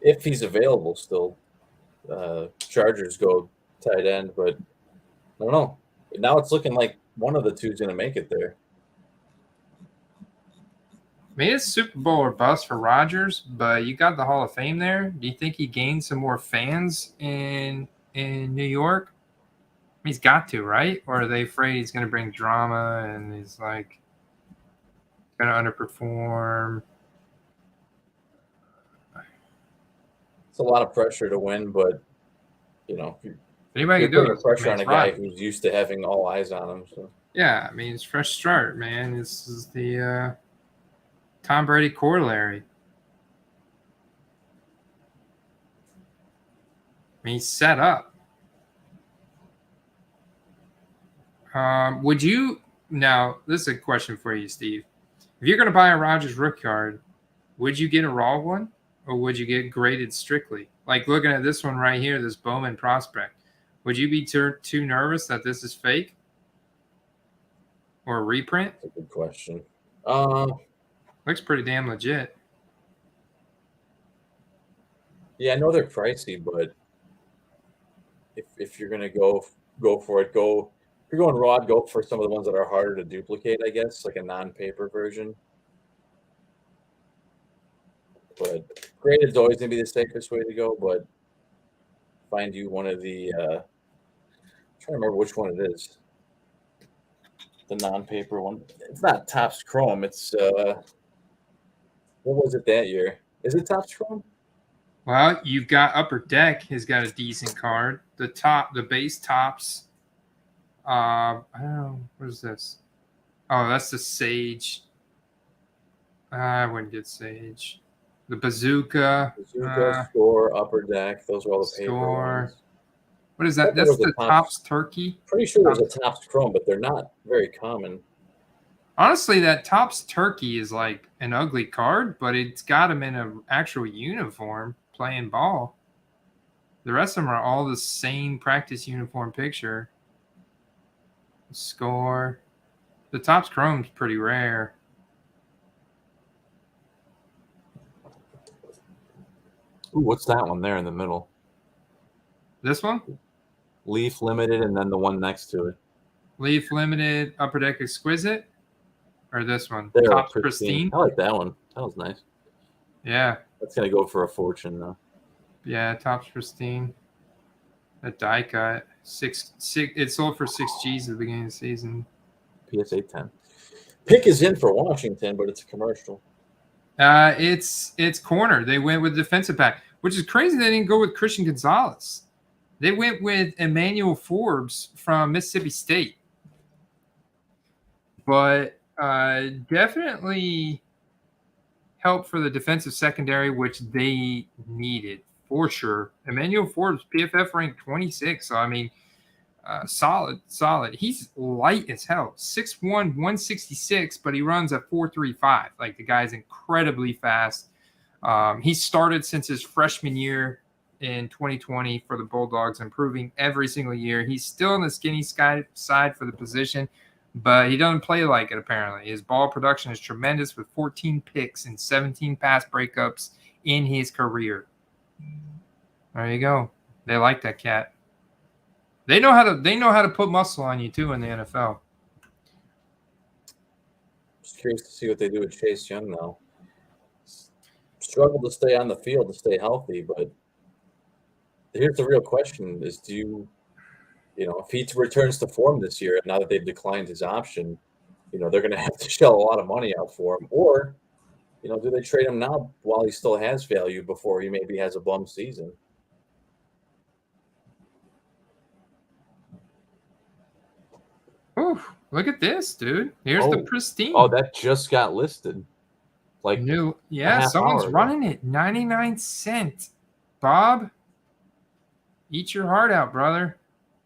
if he's available still, Chargers go tight end, but I don't know. Now it's looking like one of the two is going to make it there. I mean, it's Super Bowl or bust for Rodgers, but you got the Hall of Fame there. Do you think he gained some more fans in New York? He's got to, right? Or are they afraid he's going to bring drama and he's like going to underperform? It's a lot of pressure to win, but you know, anybody can do it. Pressure on a guy who's used to having all eyes on him. So yeah, I mean, it's fresh start, man. This is the Tom Brady corollary. I mean, he's set up. Would you now? This is a question for you, Steve. If you're going to buy a Rodgers rookie card, would you get a raw one, or would you get graded strictly? Like looking at this one right here, this Bowman prospect. Would you be too nervous that this is fake or a reprint? That's a good question. Looks pretty damn legit. Yeah, I know they're pricey, but if you're going to go for it, go. If you're going raw, go for some of the ones that are harder to duplicate, I guess, like a non-paper version. But graded is always going to be the safest way to go, but find you one of the I'm trying to remember which one it is. The non-paper one. It's not Topps Chrome. It's what was it that year? Is it Topps Chrome? Well, you've got Upper Deck has got a decent card. The base Topps. I don't know. What is this? Oh, that's the Sage. I wouldn't get Sage. The Bazooka. Score, Upper Deck. Those are all the paper ones. What is that? That's the Topps Turkey. Pretty sure there's a Topps Chrome, but they're not very common. Honestly, that Topps Turkey is like an ugly card, but it's got him in an actual uniform playing ball. The rest of them are all the same practice uniform picture. Score. The Topps Chrome's pretty rare. Ooh, what's that one there in the middle? This one? Leaf Limited, and then the one next to it. Leaf Limited, Upper Deck Exquisite? Or this one? They're Topps Pristine? I like that one. That was nice. Yeah. That's going to go for a fortune, though. Yeah, Topps Pristine. A die cut. It sold for 6 G's at the beginning of the season. PSA 10. Pick is in for Washington, but it's a commercial. It's corner. They went with defensive back, which is crazy. They didn't go with Christian Gonzalez. They went with Emmanuel Forbes from Mississippi State. But definitely help for the defensive secondary, which they needed for sure. Emmanuel Forbes, PFF ranked 26. So, I mean, solid. He's light as hell. 6'1", 166, but he runs at 4.35. Like, the guy's incredibly fast. He started since his freshman year in 2020 for the Bulldogs, improving every single year. He's still on the skinny side for the position, but he doesn't play like it, apparently. His ball production is tremendous with 14 picks and 17 pass breakups in his career. There you go. They like that cat. They know how to put muscle on you too in the NFL. Just curious to see what they do with Chase Young now. Struggle to stay on the field to stay healthy, but here's the real question: is if he returns to form this year, now that they've declined his option, they're going to have to shell a lot of money out for him, or do they trade him now while he still has value before he maybe has a bum season? Ooh, look at this, dude. Here's the pristine. Oh, that just got listed. Like new, yeah, someone's running it. 99 cents. Bob, eat your heart out, brother.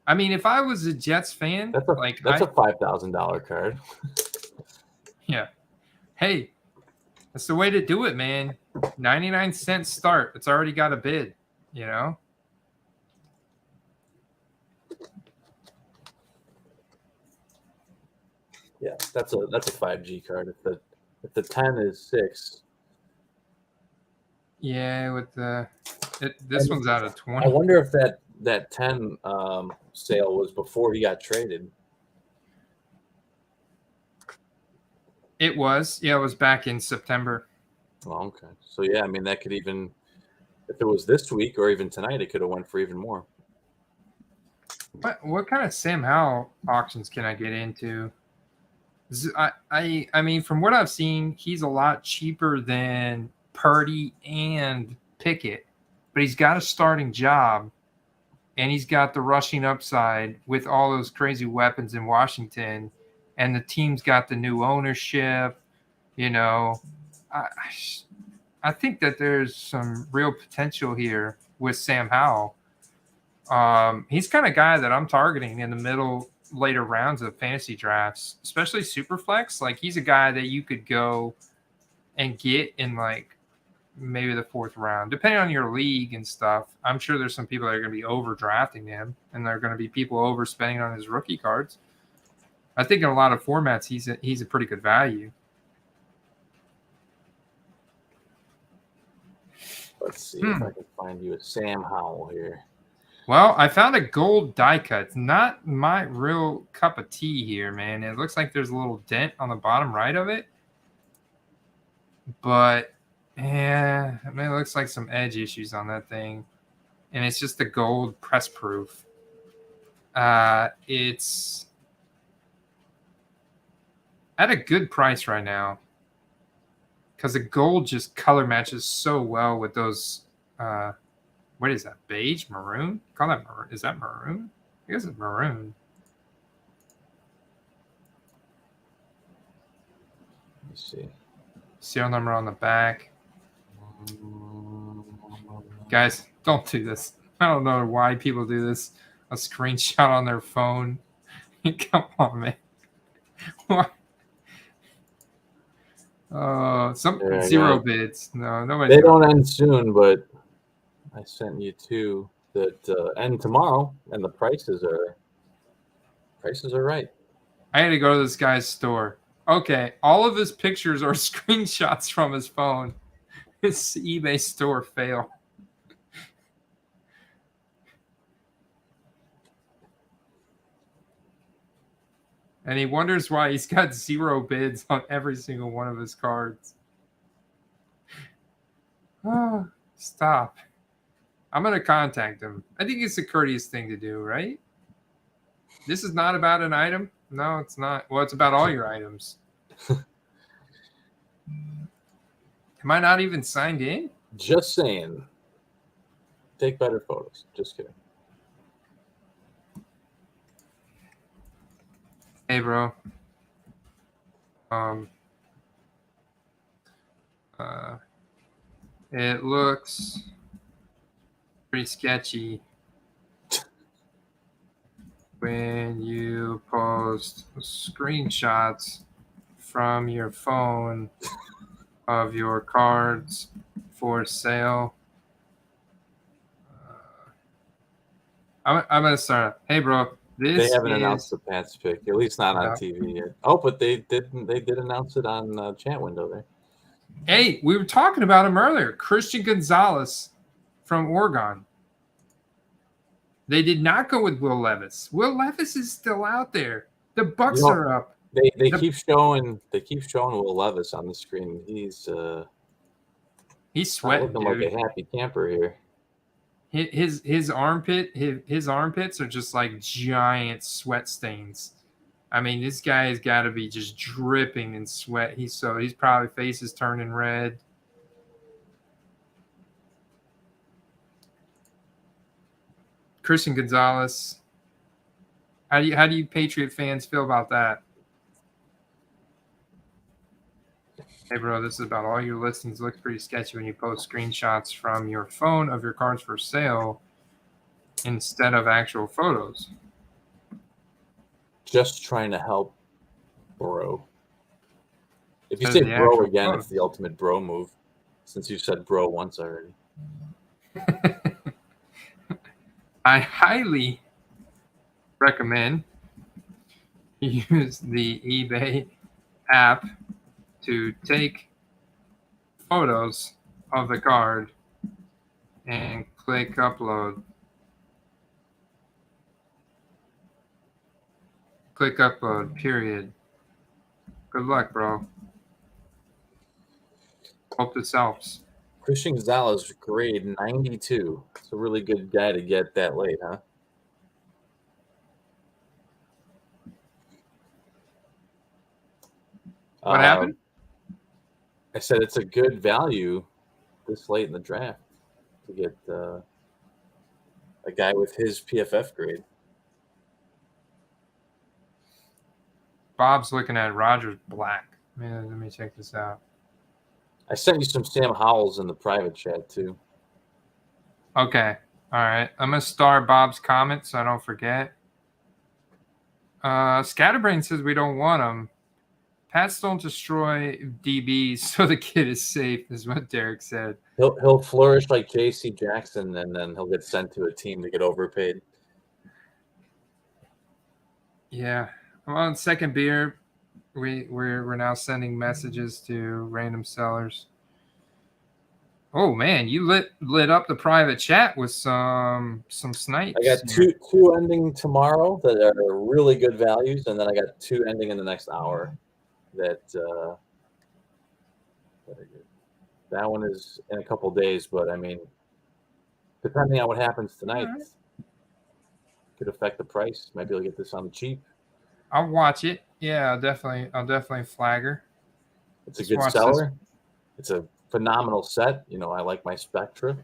I mean, if I was a Jets fan, that's a $5,000 card. Yeah. Hey, that's the way to do it, man. 99 cents start. It's already got a bid, Yeah, that's a 5G card. If the 10 is 6. Yeah, with this one's out of 20. I wonder if that 10 sale was before he got traded. It was. Yeah, it was back in September. Oh, okay. So yeah, I mean that could even, if it was this week or even tonight, it could have went for even more. What kind of Sam Howell auctions can I get into? I mean, from what I've seen, he's a lot cheaper than Purdy and Pickett, but he's got a starting job, and he's got the rushing upside with all those crazy weapons in Washington, and the team's got the new ownership. I think that there's some real potential here with Sam Howell. He's kind of guy that I'm targeting in the later rounds of fantasy drafts, especially Superflex. Like, he's a guy that you could go and get in like maybe the 4th round, depending on your league and stuff. I'm sure there's some people that are going to be overdrafting him, and there are going to be people overspending on his rookie cards. I think in a lot of formats, he's a pretty good value. Let's see if I can find you a Sam Howell here. Well, I found a gold die cut. It's not my real cup of tea here, man. It looks like there's a little dent on the bottom right of it. But, yeah, I mean, it looks like some edge issues on that thing. And it's just the gold press proof. It's at a good price right now, because the gold just color matches so well with those what is that, beige, maroon? Call that maroon. Is that maroon? I guess it's maroon. Let me see. Serial number on the back. Guys, don't do this. I don't know why people do this. A screenshot on their phone. Come on, man. What? Zero bids. No, nobody. They don't end soon, but I sent you 2 that end tomorrow, and the prices are right. I had to go to this guy's store. Okay, all of his pictures are screenshots from his phone. His eBay store fail. And he wonders why he's got 0 bids on every single one of his cards. Oh, stop. I'm going to contact him. I think it's a courteous thing to do, right? This is not about an item? No, it's not. Well, it's about all your items. Am I not even signed in? Just saying. Take better photos. Just kidding. Hey, bro. It looks pretty sketchy when you post screenshots from your phone of your cards for sale. I'm gonna start. Hey, bro, They haven't announced the Pats pick, at least not on Yeah. TV yet. Oh, but they did announce it on chat window there. Hey, we were talking about him earlier. Christian Gonzalez from Oregon. They did not go with Will Levis. Will Levis is still out there. The Bucks are up. They keep showing Will Levis on the screen. He's sweating, looking like a happy camper here. His armpits are just like giant sweat stains. I mean, this guy has got to be just dripping in sweat. He's probably face is turning red. Christian Gonzalez. How do you Patriot fans feel about that? Hey, bro, this is about all your listings. Looks pretty sketchy when you post screenshots from your phone of your cars for sale instead of actual photos. Just trying to help, bro. If you say bro again, it's the ultimate bro move, since you said bro once already. I highly recommend you use the eBay app to take photos of the card and click upload. Click upload, period. Good luck, bro. Hope this helps. Christian Gonzalez, grade 92. It's a really good guy to get that late, huh? What happened? I said it's a good value this late in the draft to get a guy with his PFF grade. Bob's looking at Rogers Black. Man, let me check this out. I sent you some Sam Howells in the private chat too. Okay. All right. I'm going to star Bob's comment so I don't forget. Scatterbrain says we don't want him. Pats don't destroy DBs, so the kid is safe, is what Derek said. He'll flourish like J.C. Jackson, and then he'll get sent to a team to get overpaid. Yeah. Well, on second beer, we're now sending messages to random sellers. Oh man, you lit up the private chat with some snipes. I got two ending tomorrow that are really good values, and then I got two ending in the next hour. That one is in a couple days, but I mean, depending on what happens tonight, could affect the price. Might be able to get this on the cheap. I'll watch it. Yeah, I'll definitely flag her. It's a good seller. It's a phenomenal set. You know, I like my Spectra.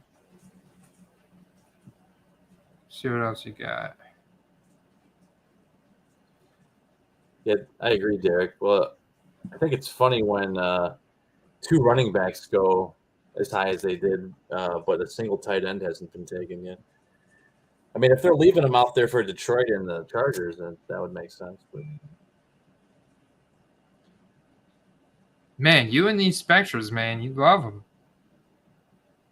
See what else you got. Yeah, I agree, Derek. Well, I think it's funny when two running backs go as high as they did, but a single tight end hasn't been taken yet. I mean, if they're leaving them out there for Detroit and the Chargers, then that would make sense. But man, you and these Spectras, man, you love them.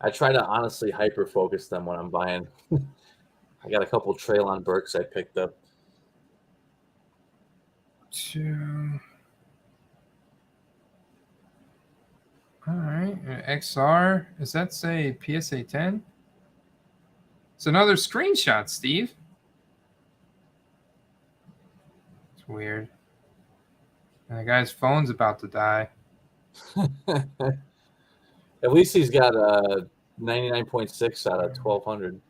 I try to honestly hyper-focus them when I'm buying. I got a couple Treylon Burks I picked up. All right, XR. Does that say PSA 10? It's another screenshot, Steve. It's weird. And the guy's phone's about to die. At least he's got a 99.6 out of 1,200.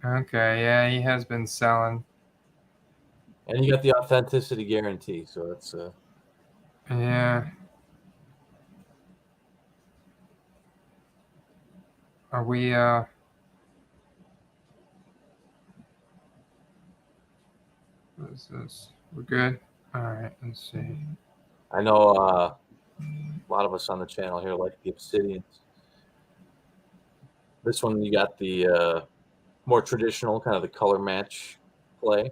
Okay, yeah, he has been selling. And you got the authenticity guarantee, so that's yeah. Are we what is this? We're good? All right, let's see. I know a lot of us on the channel here like the Obsidians. This one you got the more traditional kind of the color match play.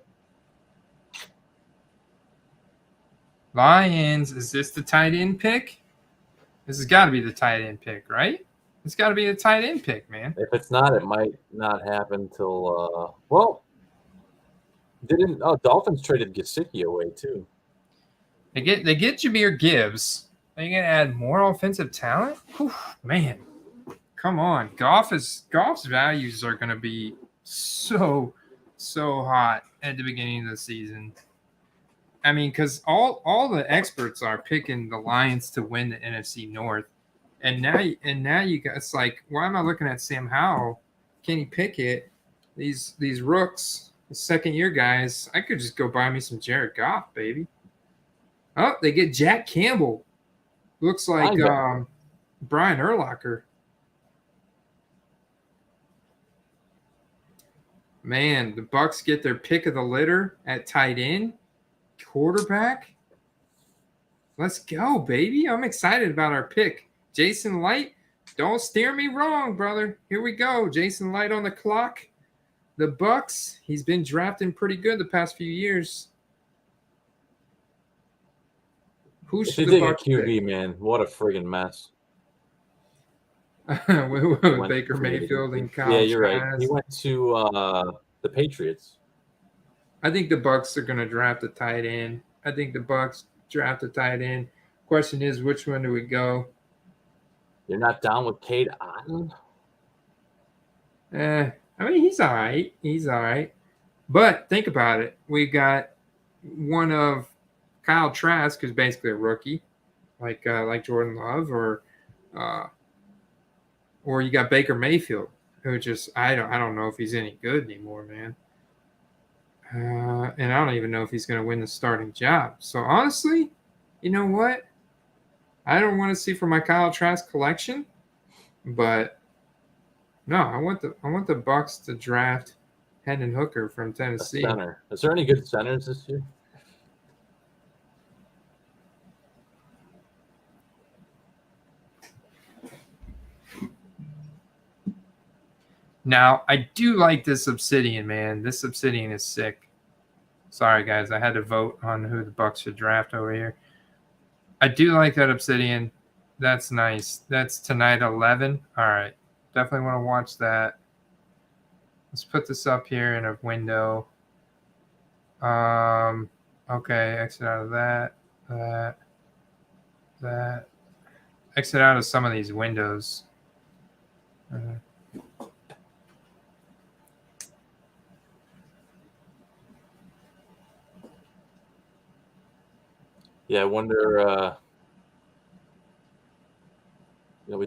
Lions, is this the tight end pick? This has got to be the tight end pick, right? It's got to be a tight end pick, man. If it's not, it might not happen till Dolphins traded Gesicki away too. They get Jahmyr Gibbs. Are you gonna add more offensive talent? Whew, man, come on. Goff's values are gonna be so hot at the beginning of the season. I mean, because all the experts are picking the Lions to win the NFC North, and now you guys like, why am I looking at Sam Howell, Kenny Pickett, these rooks, the second year guys? I could just go buy me some Jared Goff, baby. Oh, they get Jack Campbell. Looks like Brian Urlacher. Man, the Bucks get their pick of the litter at tight end, quarterback. Let's go, baby. I'm excited about our pick. Jason Light, don't steer me wrong, brother. Here we go. Jason Light on the clock. The Bucks, he's been drafting pretty good the past few years. Who If should you the take a Bucks QB, pick? man, what a friggin' mess. With Baker Mayfield and Kyle Yeah, you're right. Trask. He went to the Patriots. I think the Bucks are going to draft a tight end. I think the Bucks draft a tight end. Question is, which one do we go? You're not down with Cade Otton? I mean, he's all right. He's all right. But think about it. We got one of Kyle Trask, who's basically a rookie, like Jordan Love, or you got Baker Mayfield, who just I don't know if he's any good anymore, man. And I don't even know if he's going to win the starting job. So honestly, you know what? I don't want to see for my Kyle Trask collection, but no, I want the Bucks to draft Hendon Hooker from Tennessee. Center. Is there any good centers this year? Now, I do like this Obsidian, man. This Obsidian is sick. Sorry, guys. I had to vote on who the Bucks should draft over here. I do like that Obsidian. That's nice. That's tonight 11. All right. Definitely want to watch that. Let's put this up here in a window. Okay. Exit out of that. Exit out of some of these windows. Yeah, I wonder. We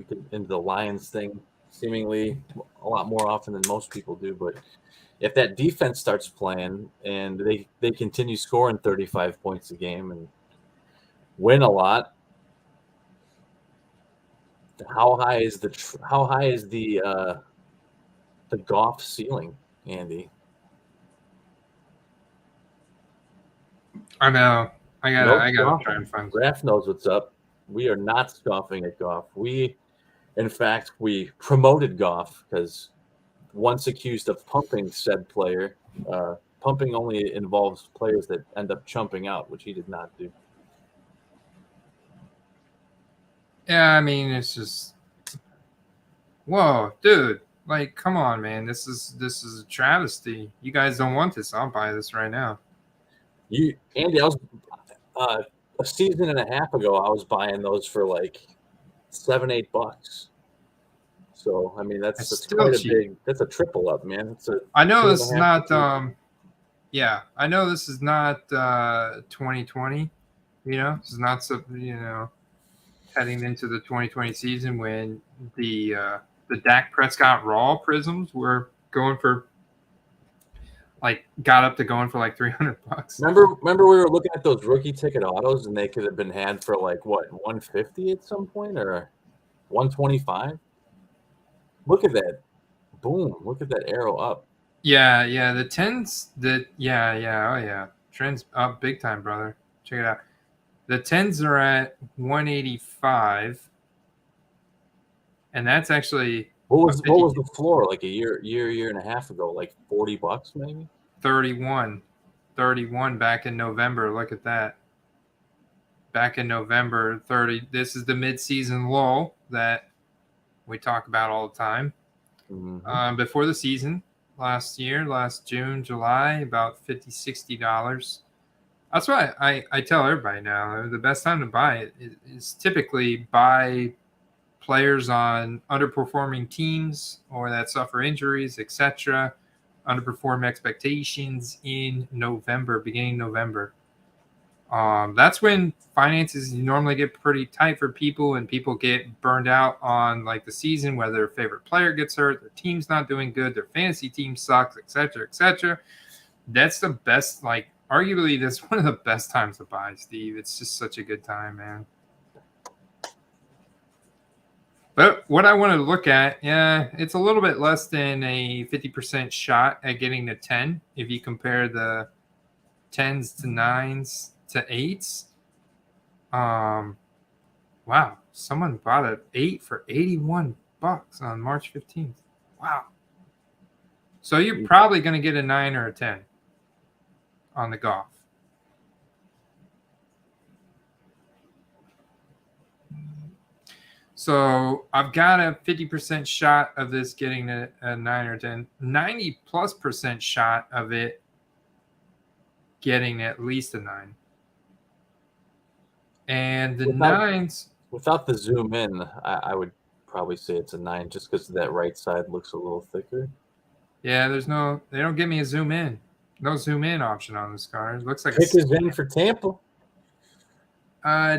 get into the Lions thing seemingly a lot more often than most people do. But if that defense starts playing and they continue scoring 35 points a game and win a lot, how high is the Goff ceiling, Andy? I know. I gotta try and find. Graf knows what's up. We are not scoffing at Goff. In fact, we promoted Goff because once accused of pumping said player, pumping only involves players that end up chumping out, which he did not do. Yeah, I mean, it's just, whoa, dude! Like, come on, man. This is a travesty. You guys don't want this. I'll buy this right now. Andy, I was a season and a half ago. I was buying those for like $7-8. So I mean, that's quite a big. That's a triple up, man. I know this is not. Yeah, I know this is not 2020. This is not something. Heading into the 2020 season when the Dak Prescott Raw prisms were going for. Got up to going for like $300. Remember we were looking at those rookie ticket autos and they could have been had for like what, $150 at some point or $125? Look at that. Boom. Look at that arrow up. Yeah, the 10s oh yeah. Trends up big time, brother. Check it out. The 10s are at 185. And that's actually What was the floor like a year and a half ago? Like $40 maybe? 31 back in November. Look at that. Back in November 30. This is the mid-season low. that we talk about all the time. Before the season, last June, July, about $50, $60. That's why I tell everybody now, the best time to buy it is typically buy players on underperforming teams or that suffer injuries, etc., underperform expectations in November, beginning November. That's when finances normally get pretty tight for people, and people get burned out on like the season, whether their favorite player gets hurt, their team's not doing good, their fantasy team sucks, etc., etc. That's the best, like, arguably that's one of the best times to buy, Steve. It's just such a good time, man. But what I wanted to look at, it's a little bit less than a 50% shot at getting to 10 if you compare the 10s to 9s to 8s. Wow, someone bought an 8 for $81 on March 15th. Wow. So you're probably going to get a 9 or a 10 on the golf. So I've got a 50% shot of this getting a 9 or 10, 90+% shot of it getting at least a 9. And the 9s. Without the zoom in, I would probably say it's a 9 just because that right side looks a little thicker. Yeah, they don't give me a zoom in. No zoom in option on this car. It looks like Pick is in for Tampa.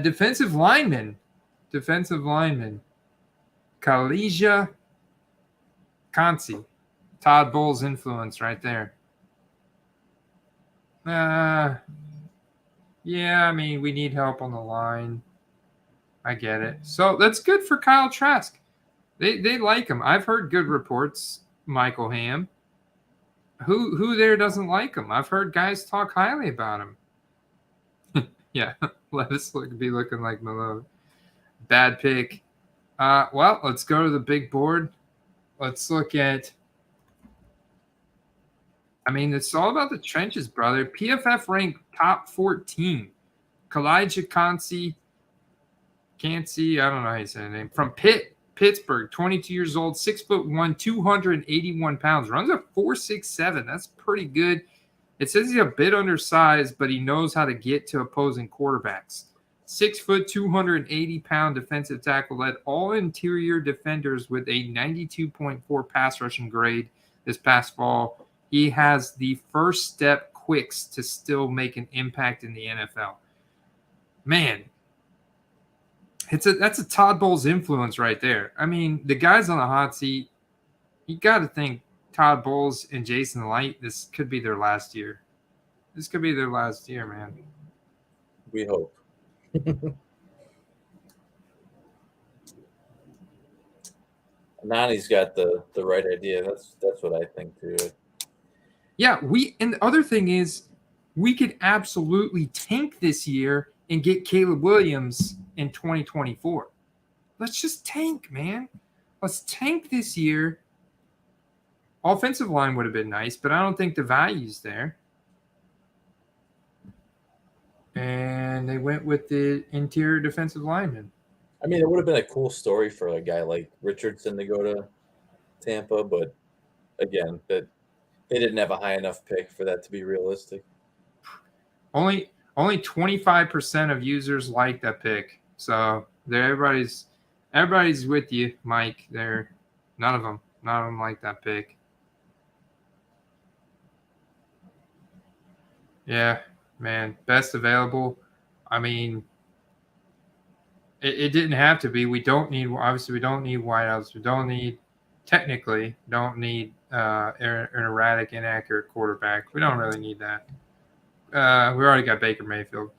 Defensive lineman. Kalija Kansi. Todd Bowles' influence right there. Yeah, I mean, we need help on the line. I get it. So that's good for Kyle Trask. They like him. I've heard good reports, Michael Ham. Who there doesn't like him? I've heard guys talk highly about him. Yeah, let us be looking like Malone. Bad pick. Well, let's go to the big board. Let's look at. I mean, it's all about the trenches, brother. PFF ranked top 14. Kalija Kansi, I don't know how you say the name. From Pittsburgh, 22 years old, 6'1", 281 pounds. Runs a 4.67. That's pretty good. It says he's a bit undersized, but he knows how to get to opposing quarterbacks. 6 foot, 280-pound defensive tackle led all interior defenders with a 92.4 pass rushing grade this past fall. He has the first step quicks to still make an impact in the NFL. Man, that's a Todd Bowles influence right there. I mean, the guys on the hot seat, you got to think Todd Bowles and Jason Light, this could be their last year. This could be their last year, man. We hope. Nani's got the right idea. That's what I think too. Yeah, and the other thing is we could absolutely tank this year and get Caleb Williams in 2024. Let's just tank, man. Let's tank this year. Offensive line would have been nice, but I don't think the value's there. And they went with the interior defensive lineman. I mean, it would have been a cool story for a guy like Richardson to go to Tampa, but again, that they didn't have a high enough pick for that to be realistic. Only 25% of users like that pick. So everybody's with you, Mike. None of them like that pick. Yeah, man, best available. I mean, it didn't have to be. We don't need wideouts. We don't need an erratic, inaccurate quarterback. We don't really need that. We already got Baker Mayfield.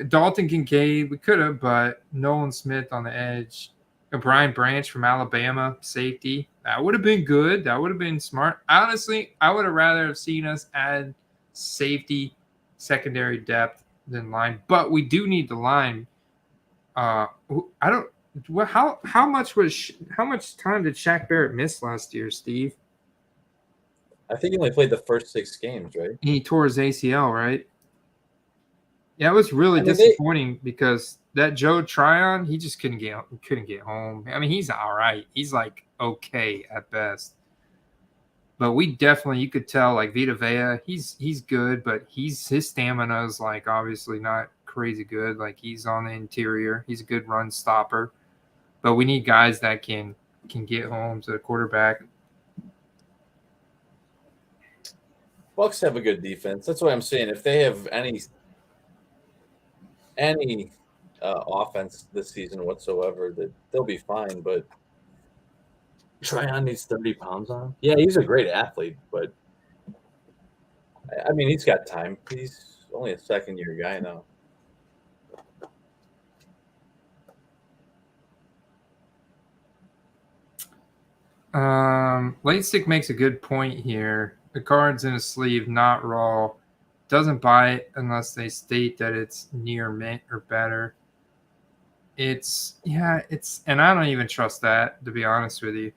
Dalton Kincaid, we could have, but Nolan Smith on the edge. Brian Branch from Alabama, safety. That would have been good. That would have been smart. Honestly, I would have rather have seen us add safety, secondary depth than line. But we do need the line. How much time did Shaq Barrett miss last year, Steve? I think he only played the first 6 games, right? He tore his ACL, right? Yeah, it was really disappointing because that Joe Tryon, he just couldn't get home. I mean, he's all right. He's like okay at best. But we definitely, you could tell, like Vita Vea, he's good, but his stamina is like obviously not crazy good. Like he's on the interior. He's a good run stopper. But we need guys that can get home to the quarterback. Bucks have a good defense. That's what I'm saying. If they have any offense this season whatsoever, that they'll be fine. But Tryon needs 30 pounds on him. Yeah, he's a great athlete, but I mean, he's got time. He's only a second-year guy now. Late Stick makes a good point here. The card's in a sleeve, not raw. Doesn't buy it unless they state that it's near mint or better. And I don't even trust that, to be honest with you.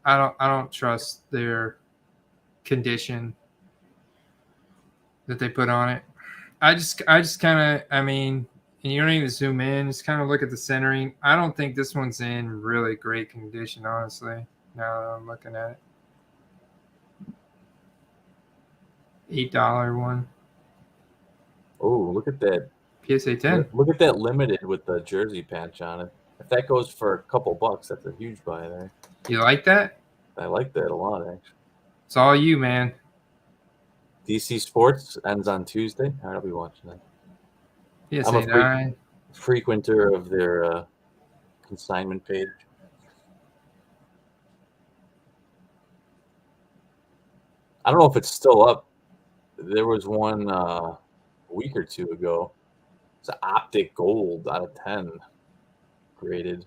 I don't trust their condition that they put on it. I just kind of, I mean, and you don't even zoom in, just kind of look at the centering. I don't think this one's in really great condition, honestly, now that I'm looking at it. $8 one. Oh, look at that. PSA 10. Look at that limited with the jersey patch on it. If that goes for a couple bucks, that's a huge buy there. You like that? I like that a lot, actually. It's all you, man. DC Sports ends on Tuesday. All right, I'll be watching that. PSA 9. Frequenter of their consignment page. I don't know if it's still up. There was one a week or two ago. It's an optic gold out of 10 graded.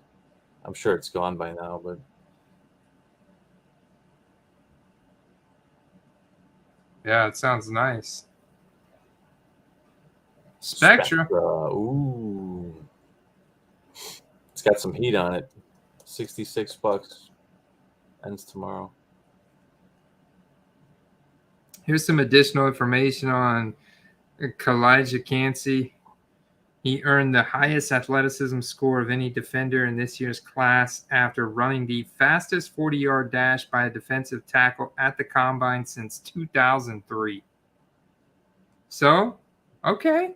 I'm sure it's gone by now, but yeah, it sounds nice. Spectra. Ooh. It's got some heat on it. $66. Ends tomorrow. Here's some additional information on Kalijah Cansey. He earned the highest athleticism score of any defender in this year's class after running the fastest 40-yard dash by a defensive tackle at the combine since 2003. So, okay.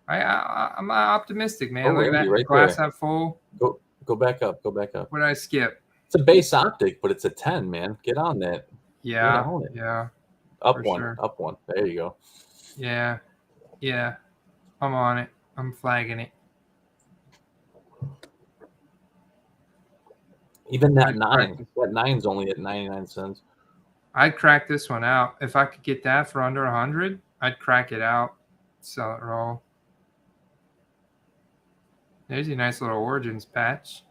I'm optimistic, man. Look at that. Right glass there. half full. Go back up. Go back up. What did I skip? It's a base optic, but it's a 10, man. Get on that. Yeah. Up For one. sure. Up one. There you go. Yeah. I'm on it. I'm flagging it. Even that 9. That 9's only at 99 cents. I'd crack this one out. If I could get that for under 100, I'd crack it out. Sell it raw. There's a nice little Origins patch.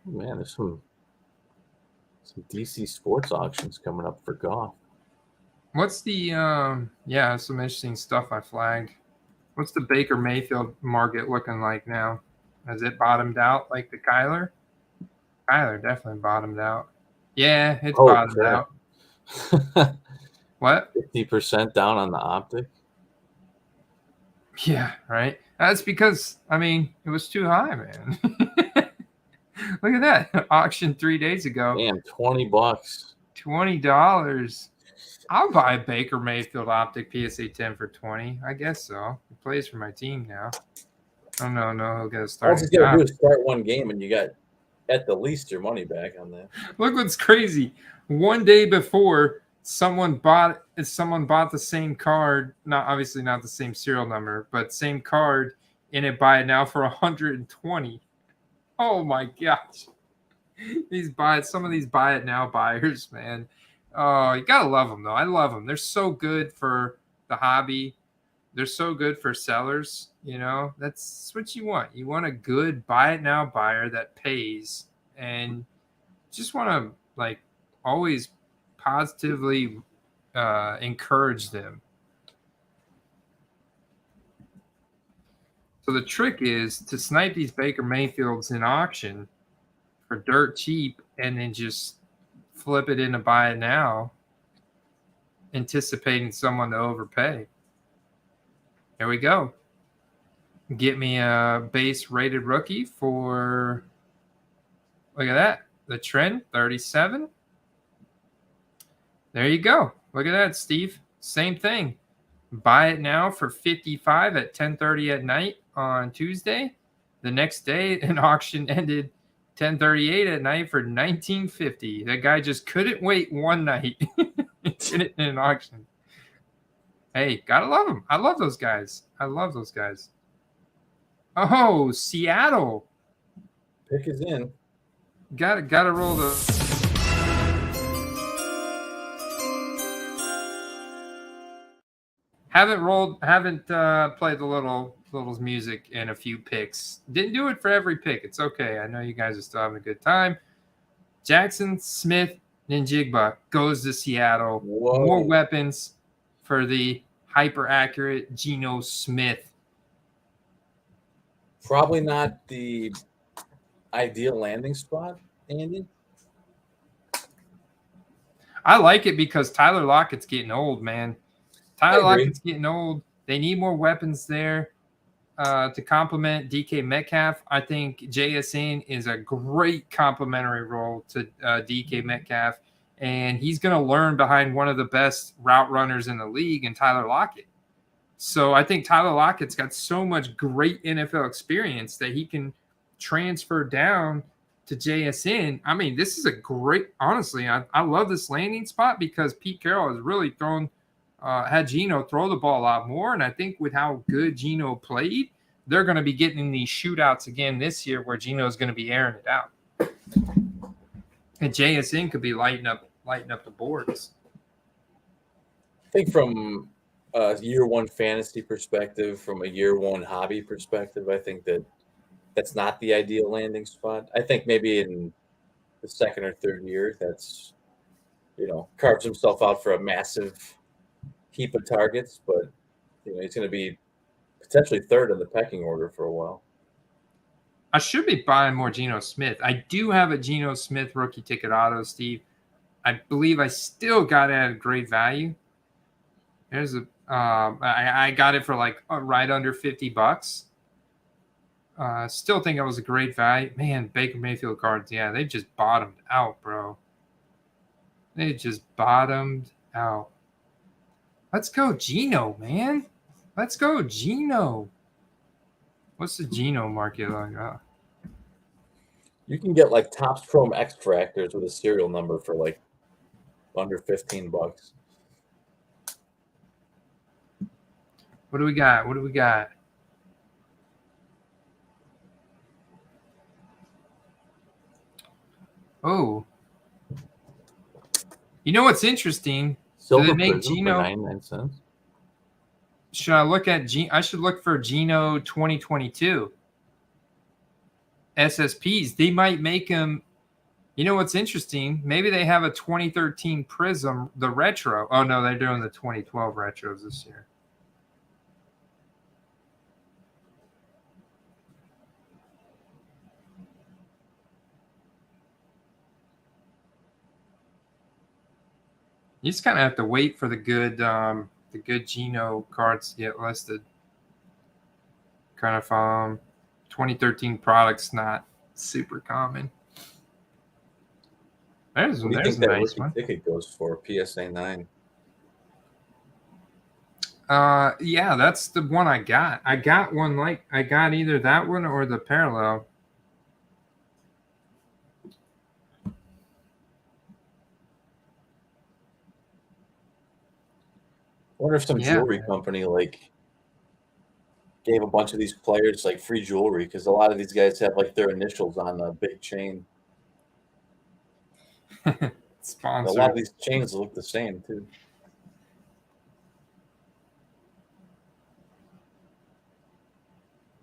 Man, there's some DC Sports auctions coming up for golf. What's the some interesting stuff I flagged. What's the Baker Mayfield market looking like now? Has it bottomed out like the Kyler? Kyler definitely bottomed out. Yeah, it's bottomed out. What? 50% down on the optic? Yeah, right. That's because, I mean, it was too high, man. Look at that. Auction 3 days ago. Damn, $20. $20. I'll buy a Baker Mayfield optic PSA 10 for 20. I guess so. He plays for my team now. Oh, no, he'll get a start. All you gotta do is start one game and you got at the least your money back on that. Look what's crazy. One day before, someone bought the same card, not the same serial number, but same card, and it buy it now for 120. Oh my gosh. Some of these buy it now buyers, man. Oh, you gotta love them though. I love them. They're so good for the hobby. They're so good for sellers. You know, that's what you want. You want a good buy it now buyer that pays, and just want to like always positively encourage them. So the trick is to snipe these Baker Mayfields in auction for dirt cheap and then just flip it into buy it now, anticipating someone to overpay. There we go. Get me a base rated rookie for, look at that, the trend 37. There you go. Look at that, Steve. Same thing. Buy it now for 55 at 10:30 at night on Tuesday. The next day, an auction ended 10:38 at night for 1950. That guy just couldn't wait one night. Did it in an auction. Hey, gotta love him. I love those guys. I love those guys. Oh, Seattle. Pick is in. Gotta roll the. Haven't played the Little's music in a few picks. Didn't do it for every pick. It's okay. I know you guys are still having a good time. Jackson, Smith, Ninjigba goes to Seattle. Whoa. More weapons for the hyper accurate Geno Smith. Probably not the ideal landing spot, Andy. I like it because Tyler Lockett's getting old, man. Tyler Lockett's getting old. They need more weapons there to complement DK Metcalf. I think JSN is a great complementary role to DK Metcalf, and he's going to learn behind one of the best route runners in the league in Tyler Lockett. So I think Tyler Lockett's got so much great NFL experience that he can transfer down to JSN. I mean, this is a great, honestly, I love this landing spot because Pete Carroll has really had Geno throw the ball a lot more. And I think with how good Geno played, they're going to be getting in these shootouts again this year where Geno is going to be airing it out. And JSN could be lighting up the boards. I think from a year one fantasy perspective, from a year one hobby perspective, I think that's not the ideal landing spot. I think maybe in the second or third year, that's, carves himself out for a massive heap of targets, but he's going to be potentially third in the pecking order for a while. I should be buying more Geno Smith. I do have a Geno Smith rookie ticket auto, Steve. I believe I still got it at a great value. There's I got it for like right under $50. Still think it was a great value. Man, Baker Mayfield cards, yeah, they just bottomed out, bro. They just bottomed out. Let's go Geno, man. Let's go Geno. What's the Geno market like? You can get like Topps Chrome extractors with a serial number for like under $15. What do we got? Oh. You know what's interesting? Silver Do they make Prism Geno? for 99 cents. Should I look at I should look for Geno 2022 SSPs. They might make them. You know what's interesting? Maybe they have a 2013 Prism, the retro. Oh no, they're doing the 2012 retros this year. You just kind of have to wait for the good Geno cards to get listed. Kind of 2013 products not super common. There's a nice one. Ticket goes for PSA 9. Yeah, that's the one I got. I got one I got either that one or the parallel. I wonder if some jewelry company gave a bunch of these players like free jewelry, because a lot of these guys have like their initials on a big chain. Sponsored. A lot of these chains look the same too.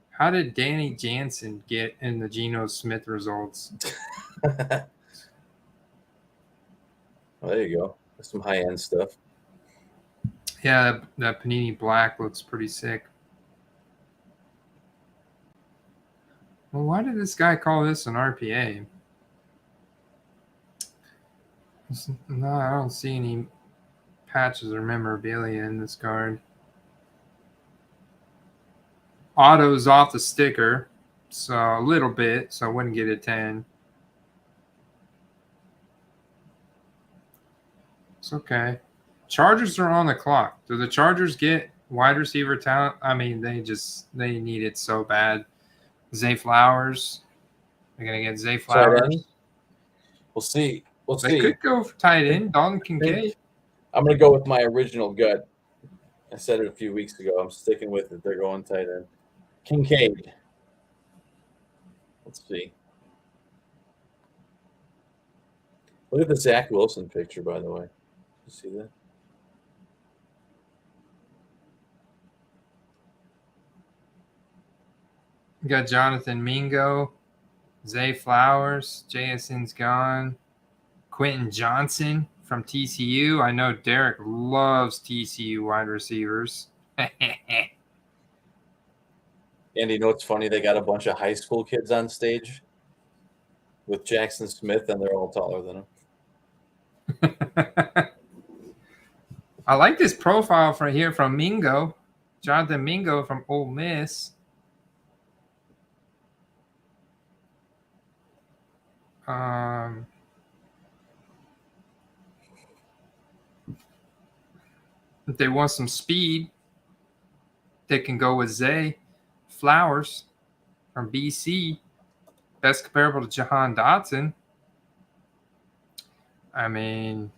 How did Danny Jansen get in the Geno Smith results? Well, there you go. That's some high-end stuff. Yeah, that Panini Black looks pretty sick. Well, why did this guy call this an RPA? No, I don't see any patches or memorabilia in this card. Auto's off the sticker, so a little bit, so I wouldn't get a 10. It's okay. Chargers are on the clock. Do the Chargers get wide receiver talent? I mean, they need it so bad. Zay Flowers. They're going to get Zay Flowers. We'll see. They could go tight end. Dalton Kincaid. I'm going to go with my original gut. I said it a few weeks ago. I'm sticking with it. They're going tight end. Kincaid. Let's see. Look at the Zach Wilson picture, by the way. You see that? You got Jonathan Mingo, Zay Flowers, JSN's gone, Quentin Johnson from TCU. I know Derek loves TCU wide receivers. And you know what's funny? They got a bunch of high school kids on stage with Jackson Smith, and they're all taller than him. I like this profile from here from Mingo, Jonathan Mingo from Ole Miss. If they want some speed, they can go with Zay Flowers from BC. Best comparable to Jahan Dotson. I mean,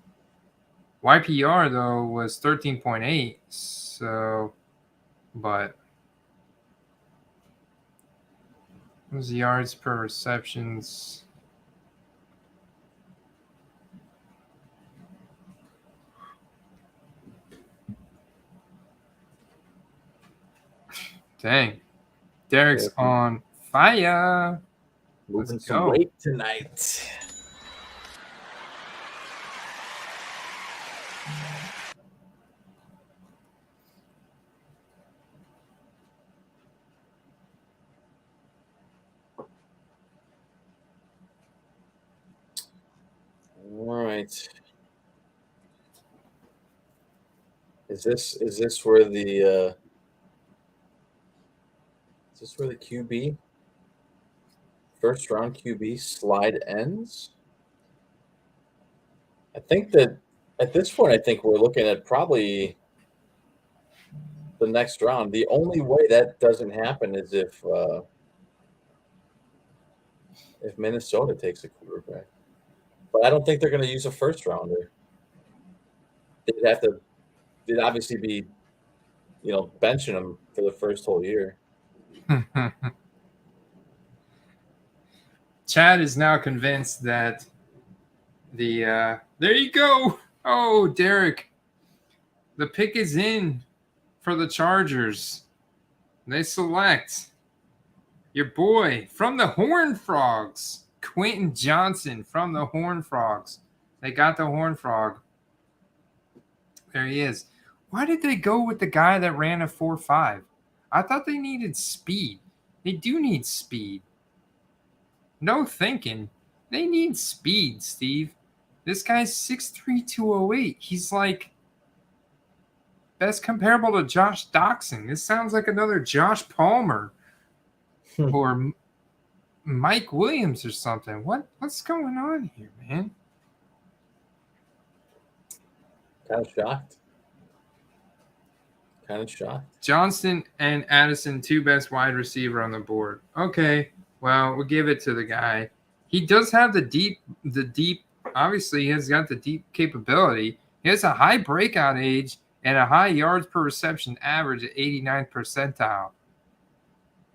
YPR, though, was 13.8. So, but what was the yards per receptions? Dang. Derek's on fire. Moving some weight tonight. All right. Is this where the QB first round QB slide ends? I think that at this point, I think we're looking at probably the next round. The only way that doesn't happen is if Minnesota takes a quarterback. But I don't think they're going to use a first rounder. They'd obviously be, benching them for the first whole year. Chad is now convinced that there you go. Oh, Derek. The pick is in for the Chargers. They select your boy from the Horned Frogs, Quentin Johnson from the Horned Frogs. They got the Horned Frog. There he is. Why did they go with the guy that ran a 4.5? I thought they needed speed. They do need speed. No thinking. They need speed, Steve. This guy's 6'3", 208. He's like best comparable to Josh Doxson. This sounds like another Josh Palmer or Mike Williams or something. What's going on here, man? Kind of shocked. Johnston and Addison, two best wide receiver on the board. Okay, well, we'll give it to the guy. He does have the deep. Obviously, he has got the deep capability. He has a high breakout age and a high yards per reception average at 89th percentile.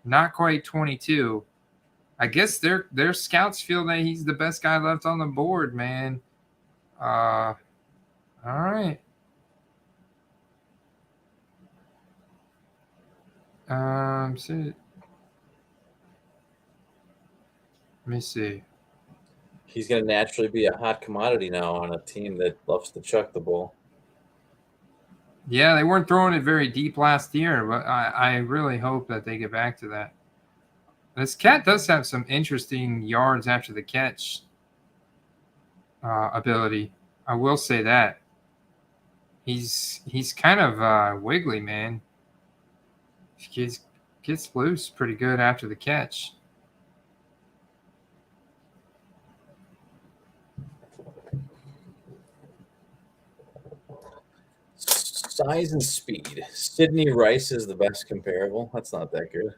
Not quite 22. I guess their scouts feel that he's the best guy left on the board, man. All right. Let me see. He's going to naturally be a hot commodity now on a team that loves to chuck the ball. Yeah, they weren't throwing it very deep last year, but I really hope that they get back to that. This cat does have some interesting yards after the catch ability. I will say that. He's kind of wiggly, man. He gets loose pretty good after the catch. Size and speed. Sidney Rice is the best comparable. That's not that good.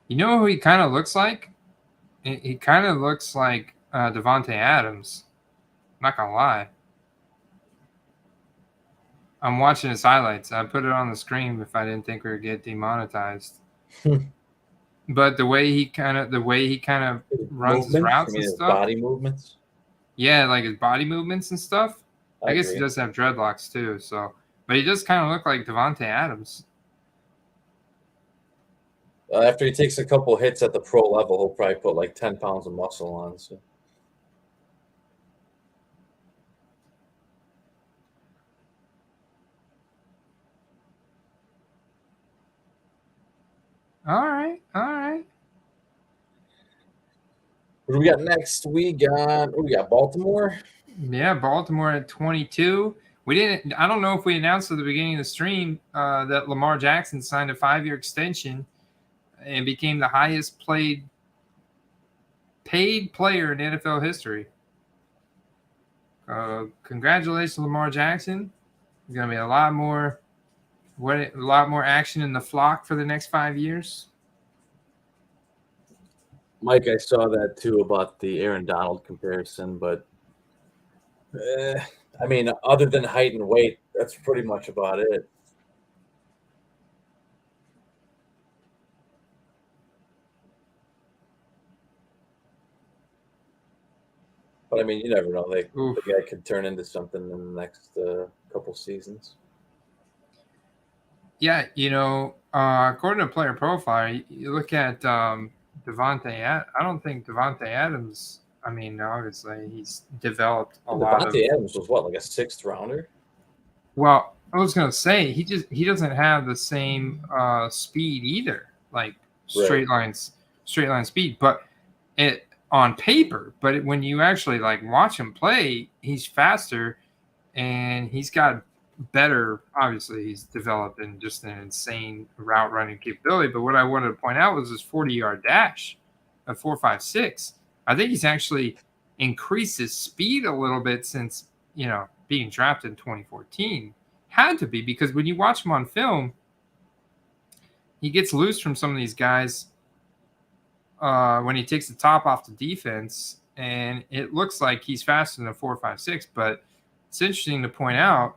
You know who he kind of looks like? He kind of looks like Devontae Adams. Not gonna lie. I'm watching his highlights. I put it on the screen if I didn't think we would get demonetized. But the way he kind of runs his routes and stuff. Body movements. Yeah, like his body movements and stuff. I guess agree. he does have dreadlocks too. So, but he does kind of look like Devontae Adams. After he takes a couple hits at the pro level, he'll probably put like 10 pounds of muscle on. So. All right. What do we got next? We got Baltimore. Yeah, Baltimore at 22. I don't know if we announced at the beginning of the stream that Lamar Jackson signed a 5-year extension and became the highest paid player in NFL history. Congratulations, Lamar Jackson. There's going to be a lot more action in the flock for the next 5 years. Mike, I saw that too about the Aaron Donald comparison, but I mean, other than height and weight, that's pretty much about it. But I mean, you never know. The guy could turn into something in the next couple seasons. Yeah, according to Player Profile, you look at Devontae. I don't think Devontae Adams. I mean, obviously he's developed a lot. Devontae Adams was what, like a 6th rounder? Well, I was gonna say he doesn't have the same speed either, like straight line speed. But on paper, but when you actually like watch him play, he's faster and he's got better. Obviously, he's developed in just an insane route running capability. But what I wanted to point out was his 40-yard dash of 4.56. I think he's actually increased his speed a little bit since being drafted in 2014. Had to be, because when you watch him on film, he gets loose from some of these guys when he takes the top off the defense, and it looks like he's faster than a 4.56. But it's interesting to point out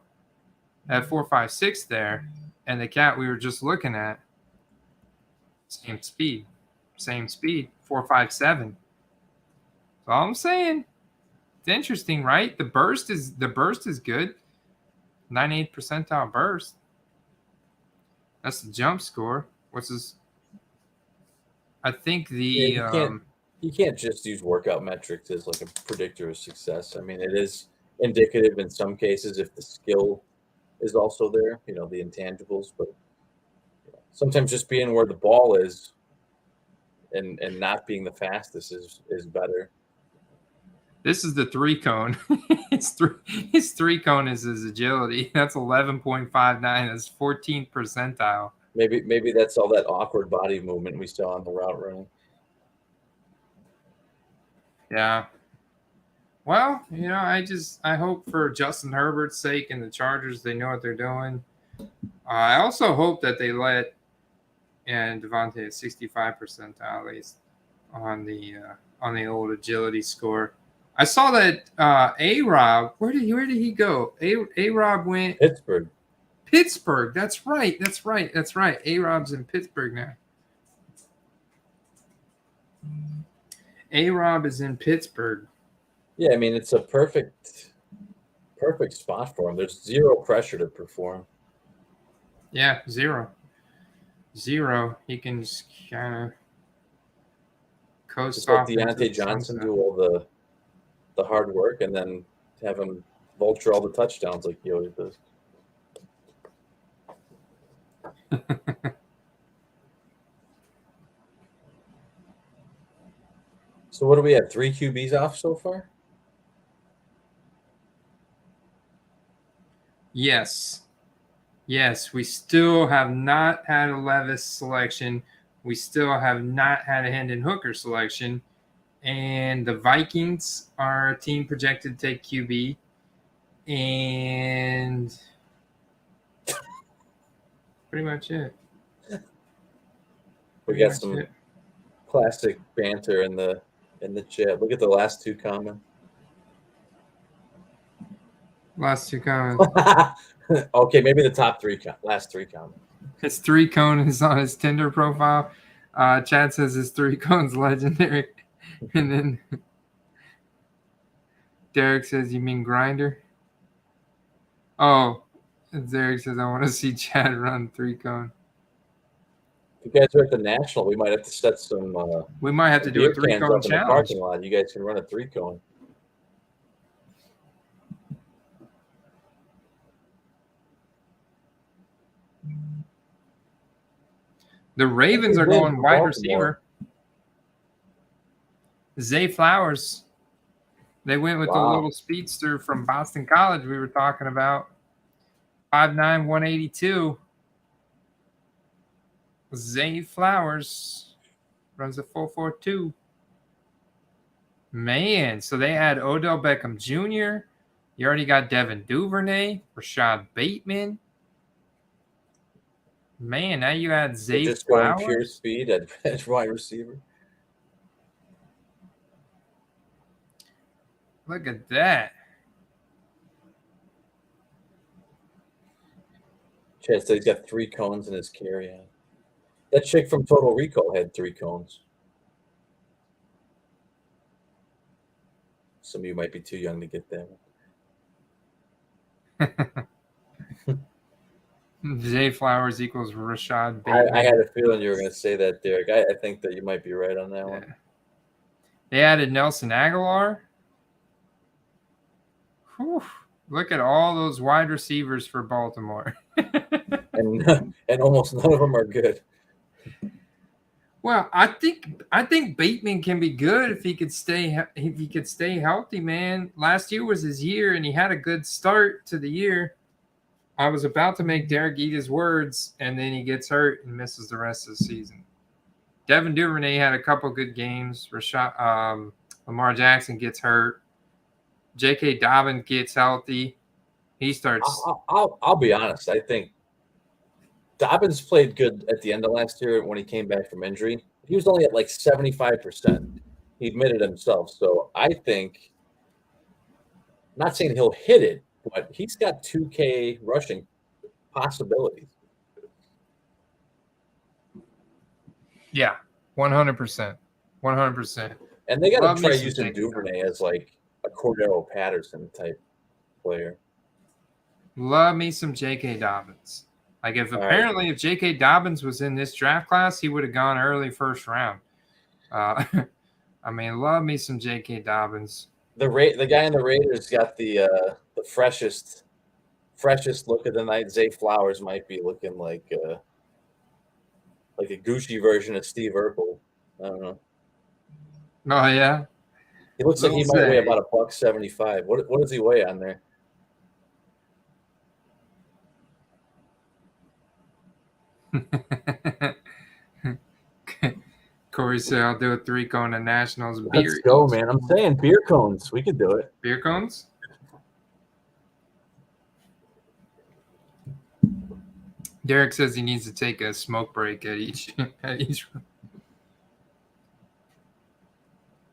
at 4.56 there, and the cat we were just looking at, same speed, 4.57. That's all I'm saying. It's interesting, right? The burst is good. 98th percentile burst. That's the jump score. What's his? I think you can't just use workout metrics as like a predictor of success. I mean, it is indicative in some cases if the skill is also there, the intangibles, but sometimes just being where the ball is and not being the fastest is better. This is the 3-cone. His 3-cone is his agility. That's 11.59. That's 14th percentile. Maybe that's all that awkward body movement we saw on the route running. Yeah. Well, I hope for Justin Herbert's sake and the Chargers, they know what they're doing. I also hope that they let Devontae at 65 percentile at least on the old agility score. I saw that A-Rob, where did he go? A-Rob went Pittsburgh. That's right. A-Rob's in Pittsburgh now. A-Rob is in Pittsburgh. Yeah, I mean, it's a perfect spot for him. There's zero pressure to perform. Yeah, zero. He can just kind of coast off. Deontay Johnson do all the hard work and then have him vulture all the touchdowns like he always does. So what do we have? 3 QBs off so far? Yes. Yes, we still have not had a Levis selection. We still have not had a Hendon Hooker selection. And the Vikings are a team projected to take QB. And pretty much it. We got some classic banter in the chat. Look at the last 2 comments. Last 2 comments. Okay, maybe the top 3 last 3 comments. His 3 cone is on his Tinder profile. Chad says his 3 cone's legendary. And then Derek says, you mean grinder? Oh, Derek says, I want to see Chad run 3 cone. If you guys are at the National, we might have to set some. We might have to do a 3 cone challenge. In the parking lot. You guys can run a 3 cone. The Ravens are going wide receiver. Zay Flowers. They went with the little speedster from Boston College we were talking about. 5'9", 182. Zay Flowers runs a 4.42. Man, so they had Odell Beckham Jr. You already got Devin Duvernay, Rashad Bateman. Man, now you had Zay just Flowers. Going pure speed at wide receiver. Look at that. Chad said he's got 3 cones in his carry-on. That chick from Total Recall had 3 cones. Some of you might be too young to get that one. Zay Flowers equals Rashad Bateman. I had a feeling you were going to say that, Derek. I think that you might be right on that one. They added Nelson Aguilar. Whew. Look at all those wide receivers for Baltimore. and almost none of them are good. Well, I think Bateman can be good if he could stay healthy, man. Last year was his year, and he had a good start to the year. I was about to make Derek eat his words, and then he gets hurt and misses the rest of the season. Devin Duvernay had a couple good games. Lamar Jackson gets hurt. J.K. Dobbins gets healthy. He starts. I'll be honest. I think Dobbins played good at the end of last year when he came back from injury. He was only at like 75%. He admitted himself. So I think, not saying he'll hit it, but he's got 2K rushing possibilities. Yeah, 100%. 100%. And they got to try using Duvernay as like a Cordero Patterson type player. Love me some J.K. Dobbins. Like if J.K. Dobbins was in this draft class, he would have gone early first round. I mean, love me some J.K. Dobbins. The guy in the Raiders got the freshest look of the night. Zay Flowers might be looking like a Gucci version of Steve Urkel. I don't know. Oh yeah. He looks like he might weigh about $175. What does he weigh on there? Corey said, I'll do a 3 cone at Nationals. Let's go, man. I'm saying beer cones. We could do it. Beer cones? Derek says he needs to take a smoke break at each.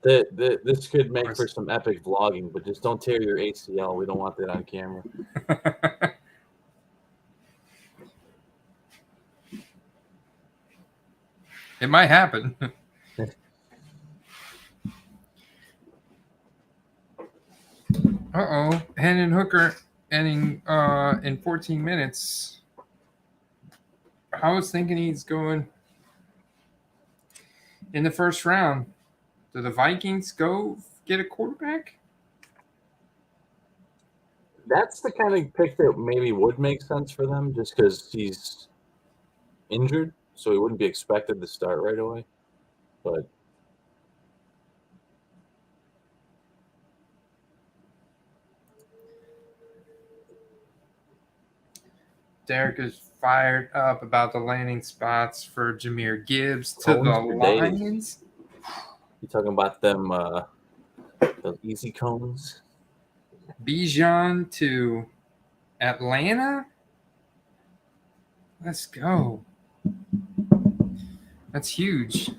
This could make for some epic vlogging, but just don't tear your ACL. We don't want that on camera. It might happen. Uh-oh. Hendon Hooker ending in 14 minutes. I was thinking he's going in the first round. Do the Vikings go get a quarterback? That's the kind of pick that maybe would make sense for them, just because he's injured, so he wouldn't be expected to start right away. But Derek is fired up about the landing spots for Jahmyr Gibbs to Cones the for days. Lions. you talking about them those easy cones? Bijan to Atlanta. Let's go. That's huge.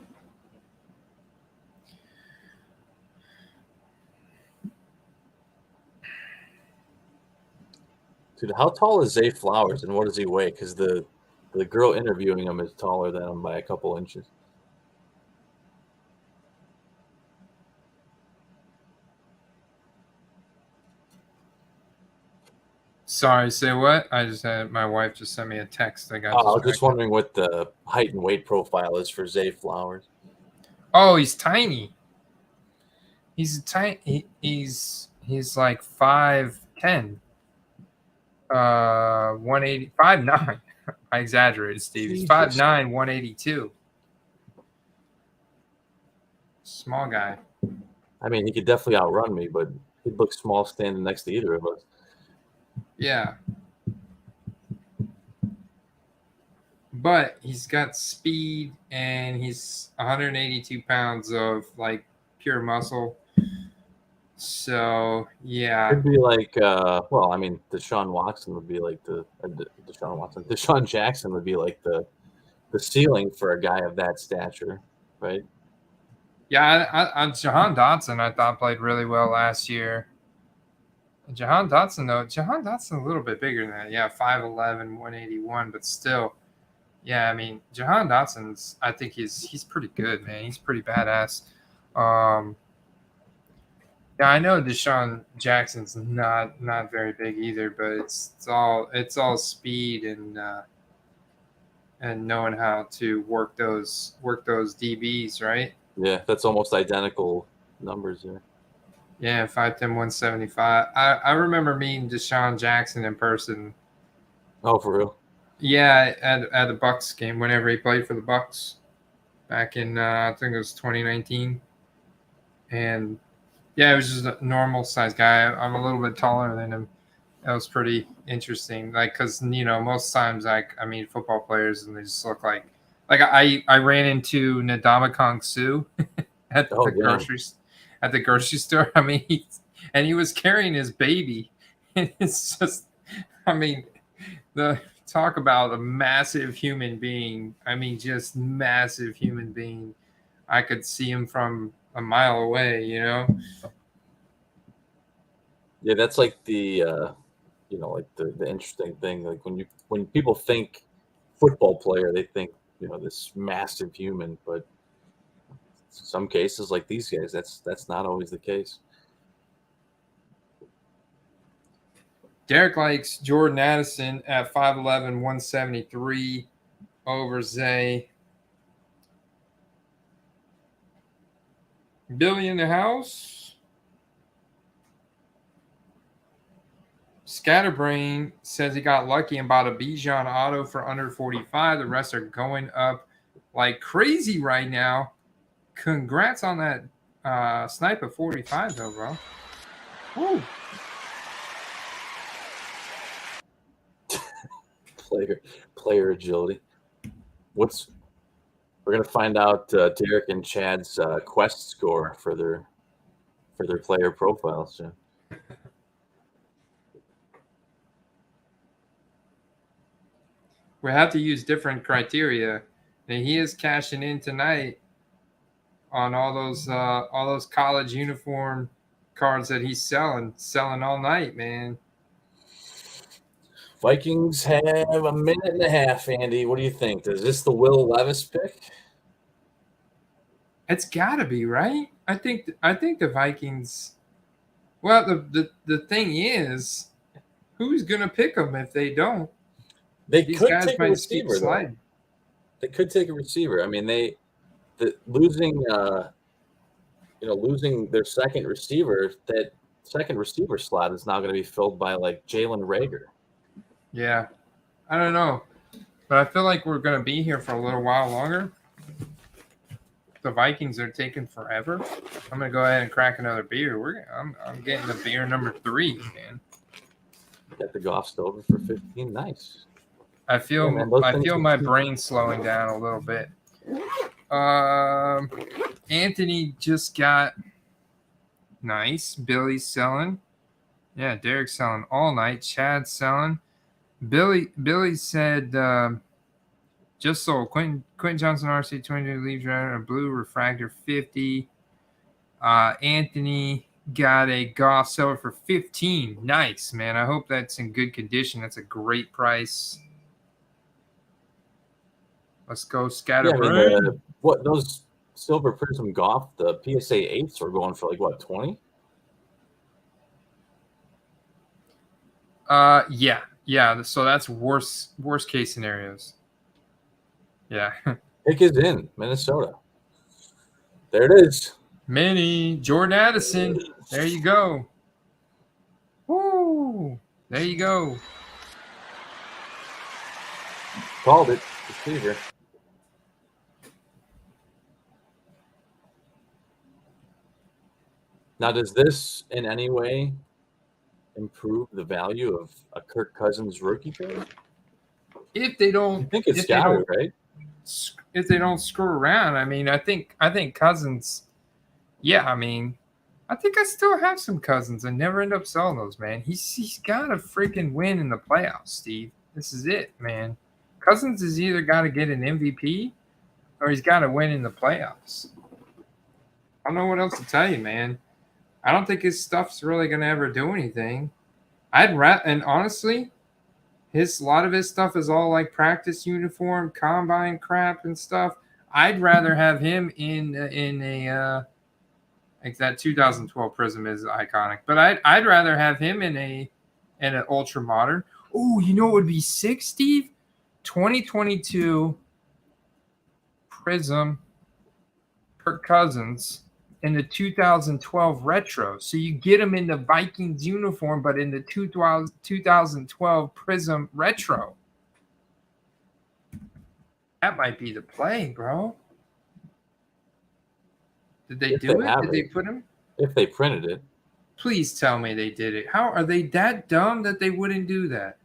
Dude, how tall is Zay Flowers and what does he weigh? Because the girl interviewing him is taller than him by a couple inches. Sorry, say what? I just had my wife just sent me a text. I I was just distracted. wondering what the height and weight profile is for Zay Flowers. Oh, he's tiny. He's tiny. He's like 5'10". 180, 5'9". I exaggerated, Steve. He's 5'9", 182. Small guy. I mean, he could definitely outrun me, but he'd look small standing next to either of us. Yeah. But he's got speed and he's 182 pounds of like pure muscle. So yeah. Could be like, well, I mean, Deshaun Jackson would be like Deshaun Jackson would be like the ceiling for a guy of that stature, right? Yeah, Jahan Dotson I thought played really well last year. Jahan Dotson a little bit bigger than that. Yeah, 5'11", 181, but still. Yeah, I mean, Jahan Dotson's, I think he's pretty good, man. He's pretty badass. Yeah, I know Deshaun Jackson's not very big either, but it's all speed and knowing how to work those DBs, right? Yeah, that's almost identical numbers there. Yeah, 5'10", 175. I remember meeting Deshaun Jackson in person. Oh, for real? Yeah, at the Bucks game, whenever he played for the Bucks back in I think it was 2019. And yeah, it was just a normal size guy. I'm a little bit taller than him. That was pretty interesting. Like, cause most times I meet football players and they just look like I ran into Ndamukong Suh at the grocery store. I mean, he was carrying his baby. It's just, I mean, talk about a massive human being. I mean, just massive human being. I could see him from a mile away, Yeah, that's like the like the interesting thing. Like when people think football player, they think this massive human, but some cases like these guys, that's not always the case. Derek likes Jordan Addison at 5'11", 173 over Zay. Billy in the house. Scatterbrain says he got lucky and bought a Bijan auto for under 45. The rest are going up like crazy right now. Congrats on that snipe of 45 though, bro. Woo. Player agility. We're gonna find out Derek and Chad's quest score for their player profiles soon. We have to use different criteria, and he is cashing in tonight on all those college uniform cards that he's selling all night, man. Vikings have a minute and a half, Andy. What do you think? Is this the Will Levis pick? It's got to be, right? I think the Vikings. Well, the thing is, who's gonna pick them if they don't? These could take a receiver, though. They could take a receiver. I mean, losing their second receiver. That second receiver slot is now going to be filled by like Jalen Reagor. Yeah, I don't know. But I feel like we're going to be here for a little while longer. The Vikings are taking forever. I'm going to go ahead and crack another beer. I'm getting the beer number 3, man. Got the Goff Stover for 15. Nice. I feel my brain slowing down a little bit. Anthony just got nice. Billy's selling. Yeah, Derek's selling all night. Chad's selling. Billy said just sold. Quentin Johnson RC 22 leaves right, a blue refractor 50. Anthony got a Goff Silver for 15. Nice, man. I hope that's in good condition. That's a great price. Let's go Scatterbrain. What those Silver Prism Goff, the PSA 8s were going for like what, 20? Yeah. So that's worst case scenarios. Yeah. Pick is in Minnesota. There it is. Mini Jordan Addison. There you go. Woo! There you go. Called it. Receiver. Now, does this in any way improve the value of a Kirk Cousins rookie card? If they don't, I think it's got it, right? If they don't screw around, I mean, I think Cousins. Yeah, I mean, I think I still have some Cousins. I never end up selling those, man. He's got to freaking win in the playoffs, Steve. This is it, man. Cousins has either got to get an MVP or he's got to win in the playoffs. I don't know what else to tell you, man. I don't think his stuff's really going to ever do anything. And honestly, a lot of his stuff is all like practice uniform, combine crap and stuff. I'd rather have him in a like that 2012 Prism is iconic, but I'd rather have him in an ultra modern. Oh, you know what would be sick, Steve? 2022 Prism Kirk Cousins in the 2012 retro. So you get him in the Vikings uniform, but in the 2012 Prism retro. That might be the play, bro. Did they do it? Did they put him? If they printed it. Please tell me they did it. How are they that dumb that they wouldn't do that?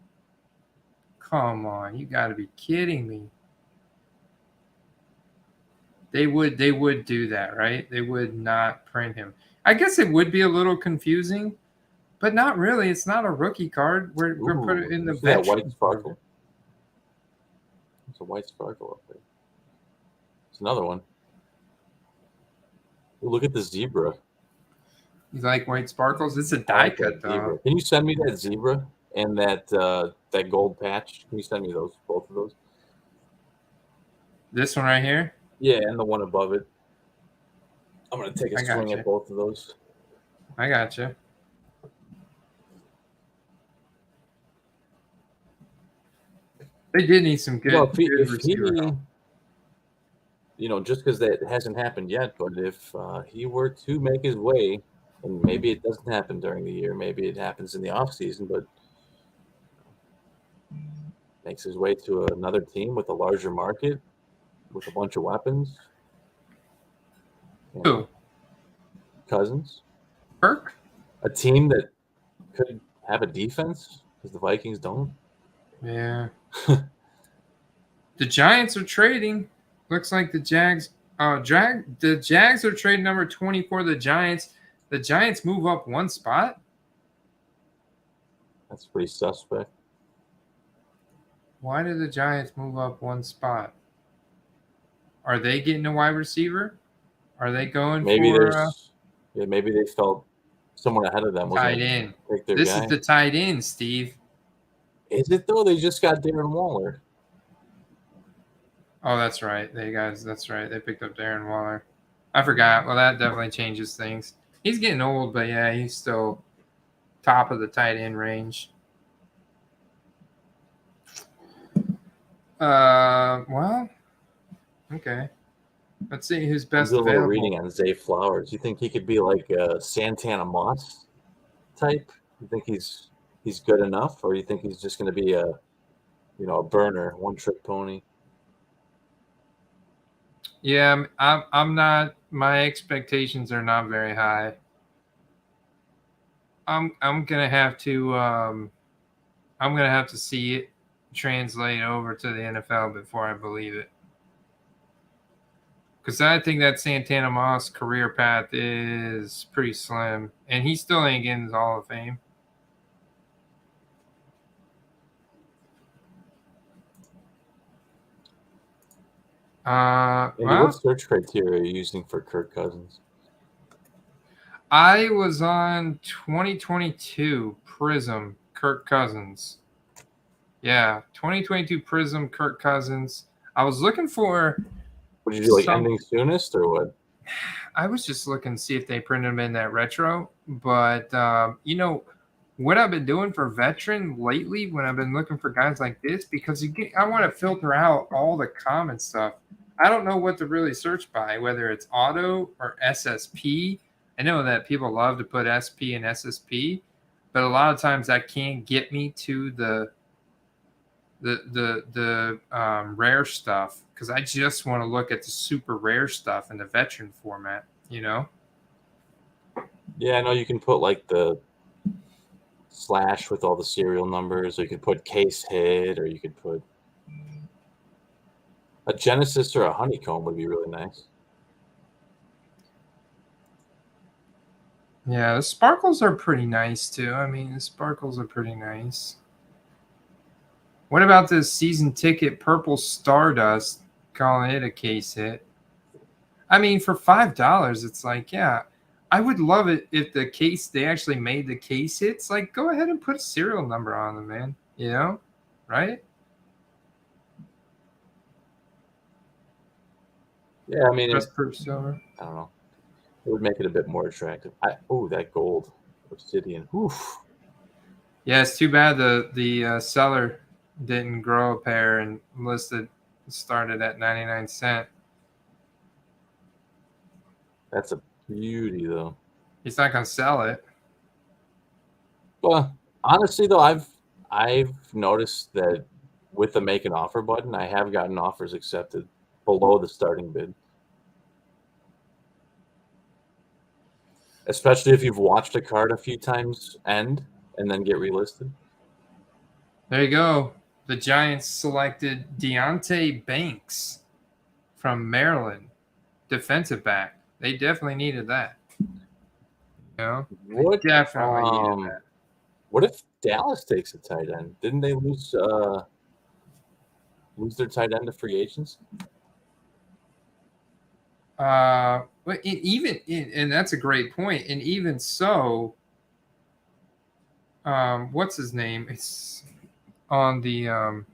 Come on, you got to be kidding me. They would do that, right? They would not print him. I guess it would be a little confusing, but not really. It's not a rookie card. We're put it in the that white sparkle. It's a white sparkle up there. It's another one. Look at the zebra. You like white sparkles? It's a die cut, though. Can you send me that zebra and that gold patch? Can you send me both of those? This one right here? Yeah, and the one above it. I'm going to take a swing at both of those. I got you. They did need some good, good receiver. Just because that hasn't happened yet, but if he were to make his way, and maybe it doesn't happen during the year, maybe it happens in the offseason, but makes his way to another team with a larger market, with a bunch of weapons. Who? Cousins. Kirk? A team that could have a defense, because the Vikings don't. Yeah. The Giants are trading. Looks like the Jags. The Jags are trading number 24. The Giants move up one spot. That's pretty suspect. Why did the Giants move up one spot? Are they getting a wide receiver? Are they going maybe for? Maybe they felt someone ahead of them was tight end. This is the tight end, Steve. Is it though? They just got Darren Waller. Oh, that's right. That's right. They picked up Darren Waller. I forgot. Well, that definitely changes things. He's getting old, but yeah, he's still top of the tight end range. Well, okay. Let's see who's best available. available. Reading on Zay Flowers. You think he could be like a Santana Moss type? You think he's good enough, or you think he's just going to be a a burner, one-trick pony. Yeah, I'm not. My expectations are not very high. I'm gonna have to see it translate over to the NFL before I believe it. Because I think that Santana Moss career path is pretty slim, and he still ain't getting the Hall of Fame. What search criteria are you using for Kirk Cousins? I was on 2022 Prism Kirk Cousins. Yeah, 2022 Prism Kirk Cousins. I was looking for. What did you do, like ending soonest or what? I was just looking to see if they printed them in that retro. But, what I've been doing for veteran lately when I've been looking for guys like this, because I want to filter out all the common stuff. I don't know what to really search by, whether it's auto or SSP. I know that people love to put SP and SSP, but a lot of times that can't get me to the rare stuff, because I just want to look at the super rare stuff in the veteran format, Yeah, I know you can put like the slash with all the serial numbers, or you could put case hit, or you could put a Genesis or a honeycomb would be really nice. Yeah, the sparkles are pretty nice too. I mean, the sparkles are pretty nice. What about this season ticket purple Stardust? Calling it a case hit. I mean, for $5, it's like, yeah, I would love it if they actually made the case hits. Like, go ahead and put a serial number on them, man. Right? Yeah, I mean, silver. I don't know. It would make it a bit more attractive. That gold obsidian. Oof. Yeah, it's too bad the seller didn't grow a pair and started at 99 cents. That's a beauty, though. He's not gonna sell it. Well, honestly, though, I've noticed that with the make an offer button, I have gotten offers accepted below the starting bid. Especially if you've watched a card a few times end and then get relisted. There you go. The Giants selected Deonte Banks from Maryland, defensive back. They definitely needed that. What, definitely needed that. What if Dallas takes a tight end? Didn't they lose their tight end to free agents? But and that's a great point. And even so, what's his name? It's on the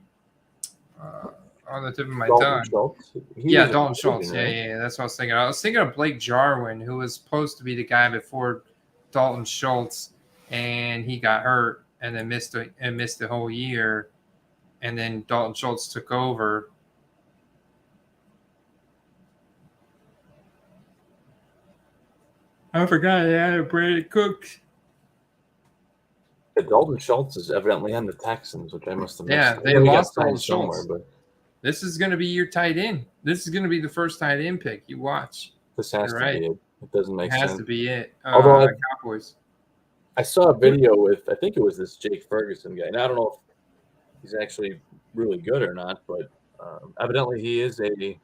tip of my tongue. Dalton Schultz. Right? Yeah. That's what I was thinking. I was thinking of Blake Jarwin, who was supposed to be the guy before Dalton Schultz, and he got hurt and then missed the whole year, and then Dalton Schultz took over. I forgot they had Brandon Cooks. Dalton Schultz is evidently on the Texans, which I must have missed. Yeah, they lost Dalton Schultz. But this is going to be your tight end. This is going to be the first tight end pick. You watch. This has to be it. It doesn't make sense. It has to be it. Although Cowboys. I saw a video with, I think it was this Jake Ferguson guy. And I don't know if he's actually really good or not, but evidently he is a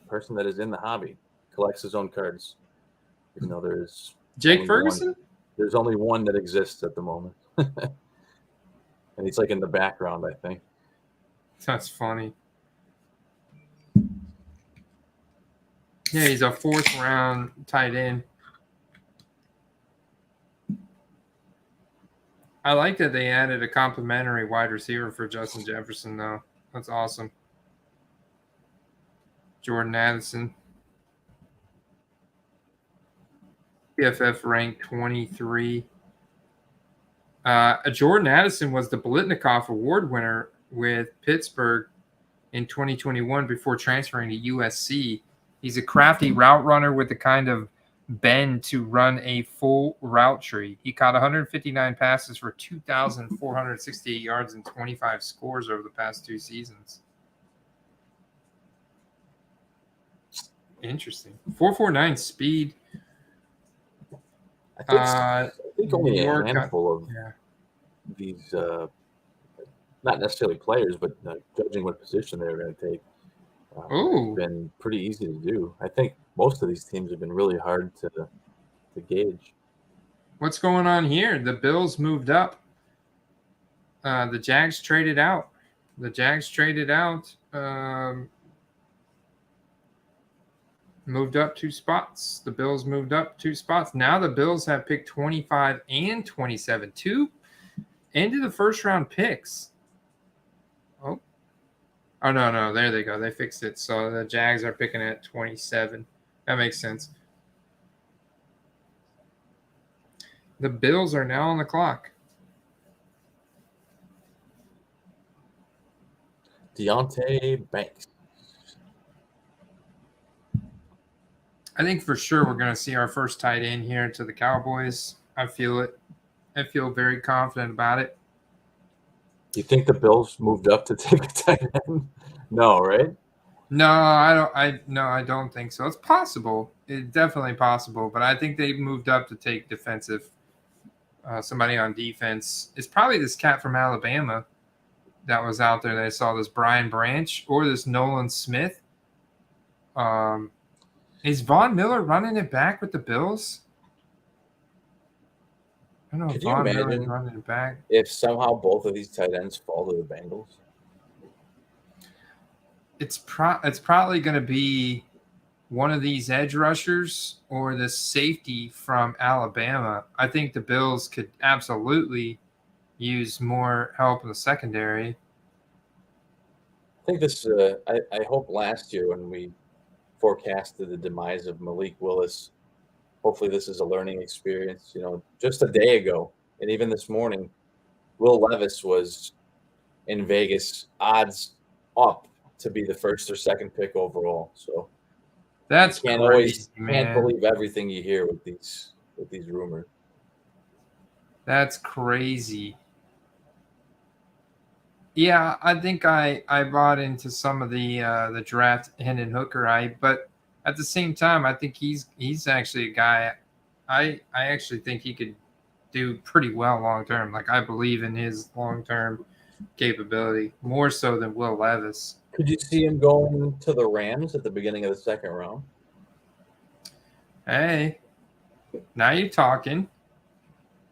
person that is in the hobby, collects his own cards. Even though there's Jake Ferguson? There's only one that exists at the moment. And he's like in the background, I think. That's funny. Yeah, he's a 4th round tight end. I like that they added a complimentary wide receiver for Justin Jefferson, though. That's awesome. Jordan Addison. PFF ranked 23. Jordan Addison was the Blitnikoff Award winner with Pittsburgh in 2021 before transferring to USC. He's a crafty route runner with the kind of Ben to run a full route tree. He caught 159 passes for 2,468 yards and 25 scores over the past 2 seasons. Interesting. 4.49 speed. I think only New York a handful of these, not necessarily players, but judging what position they're going to take, it's been pretty easy to do. I think most of these teams have been really hard to gauge. What's going on here? The Bills moved up. The Jags traded out. Moved up 2 spots. The Bills moved up 2 spots. Now the Bills have picked 25 and 27. 2 into the first round picks. Oh, no. There they go. They fixed it. So the Jags are picking at 27. That makes sense. The Bills are now on the clock. Deontay Banks. I think for sure we're going to see our first tight end here to the Cowboys. I feel it. I feel very confident about it. You think the Bills moved up to take a tight end? No, right? No, I don't think so. It's possible. It's definitely possible, but I think they moved up to take defensive. Somebody on defense. It's probably this cat from Alabama that was out there that I saw, this Brian Branch or this Nolan Smith. Is Von Miller running it back with the Bills? I don't know if Von Miller is running it back. If somehow both of these tight ends fall to the Bengals? It's probably going to be one of these edge rushers or the safety from Alabama. I think the Bills could absolutely use more help in the secondary. I think this I hope last year when we forecasted the demise of Malik Willis, hopefully this is a learning experience. Just a day ago, and even this morning, Will Levis was in Vegas, odds up to be the first or second pick overall. So that's can't believe everything you hear with these rumors. That's crazy. Yeah, I think I bought into some of the draft Hendon Hooker hype, but at the same time, I think he's actually a guy. I actually think he could do pretty well long term. Like, I believe in his long term capability more so than Will Levis. Could you see him going to the Rams at the beginning of the second round? Hey, now you're talking.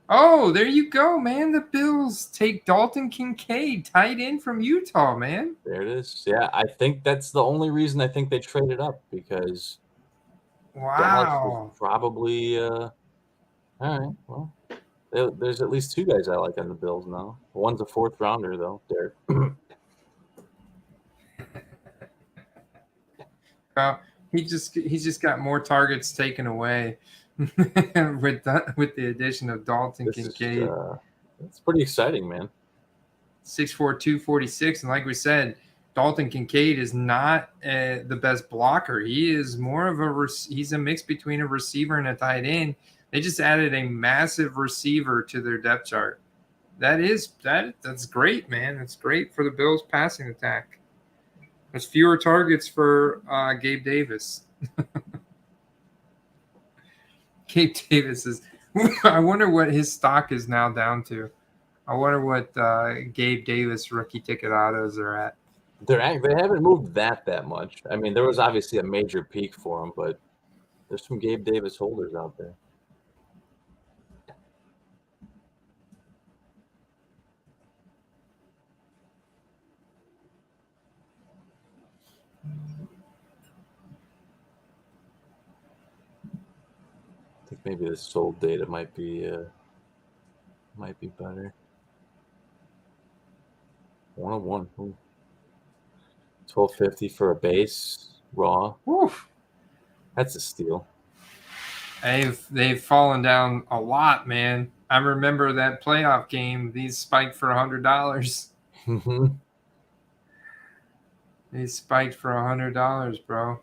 Oh, there you go, man. The Bills take Dalton Kincaid, tight end from Utah, man. There it is. Yeah, I think that's the only reason I think they traded up, because Dallas was probably all right. Well, there's at least 2 guys I like on the Bills now. One's a 4th rounder, though, Derek. He's just got more targets taken away with the addition of Dalton Kincaid. That's pretty exciting, man. 6'4", 246, and like we said, Dalton Kincaid is not the best blocker. He is more of he's a mix between a receiver and a tight end. They just added a massive receiver to their depth chart. That's great, man. That's great for the Bills' passing attack. There's fewer targets for Gabe Davis. Gabe Davis is – I wonder what his stock is now down to. I wonder what Gabe Davis rookie ticket autos are at. They haven't moved that much. I mean, there was obviously a major peak for him, but there's some Gabe Davis holders out there. I think maybe the sold data might be better. 101. 1250 for a base raw. Oof. That's a steal. They've fallen down a lot, man. I remember that playoff game. These spiked for $100. Mm-hmm. These spiked for $100, bro.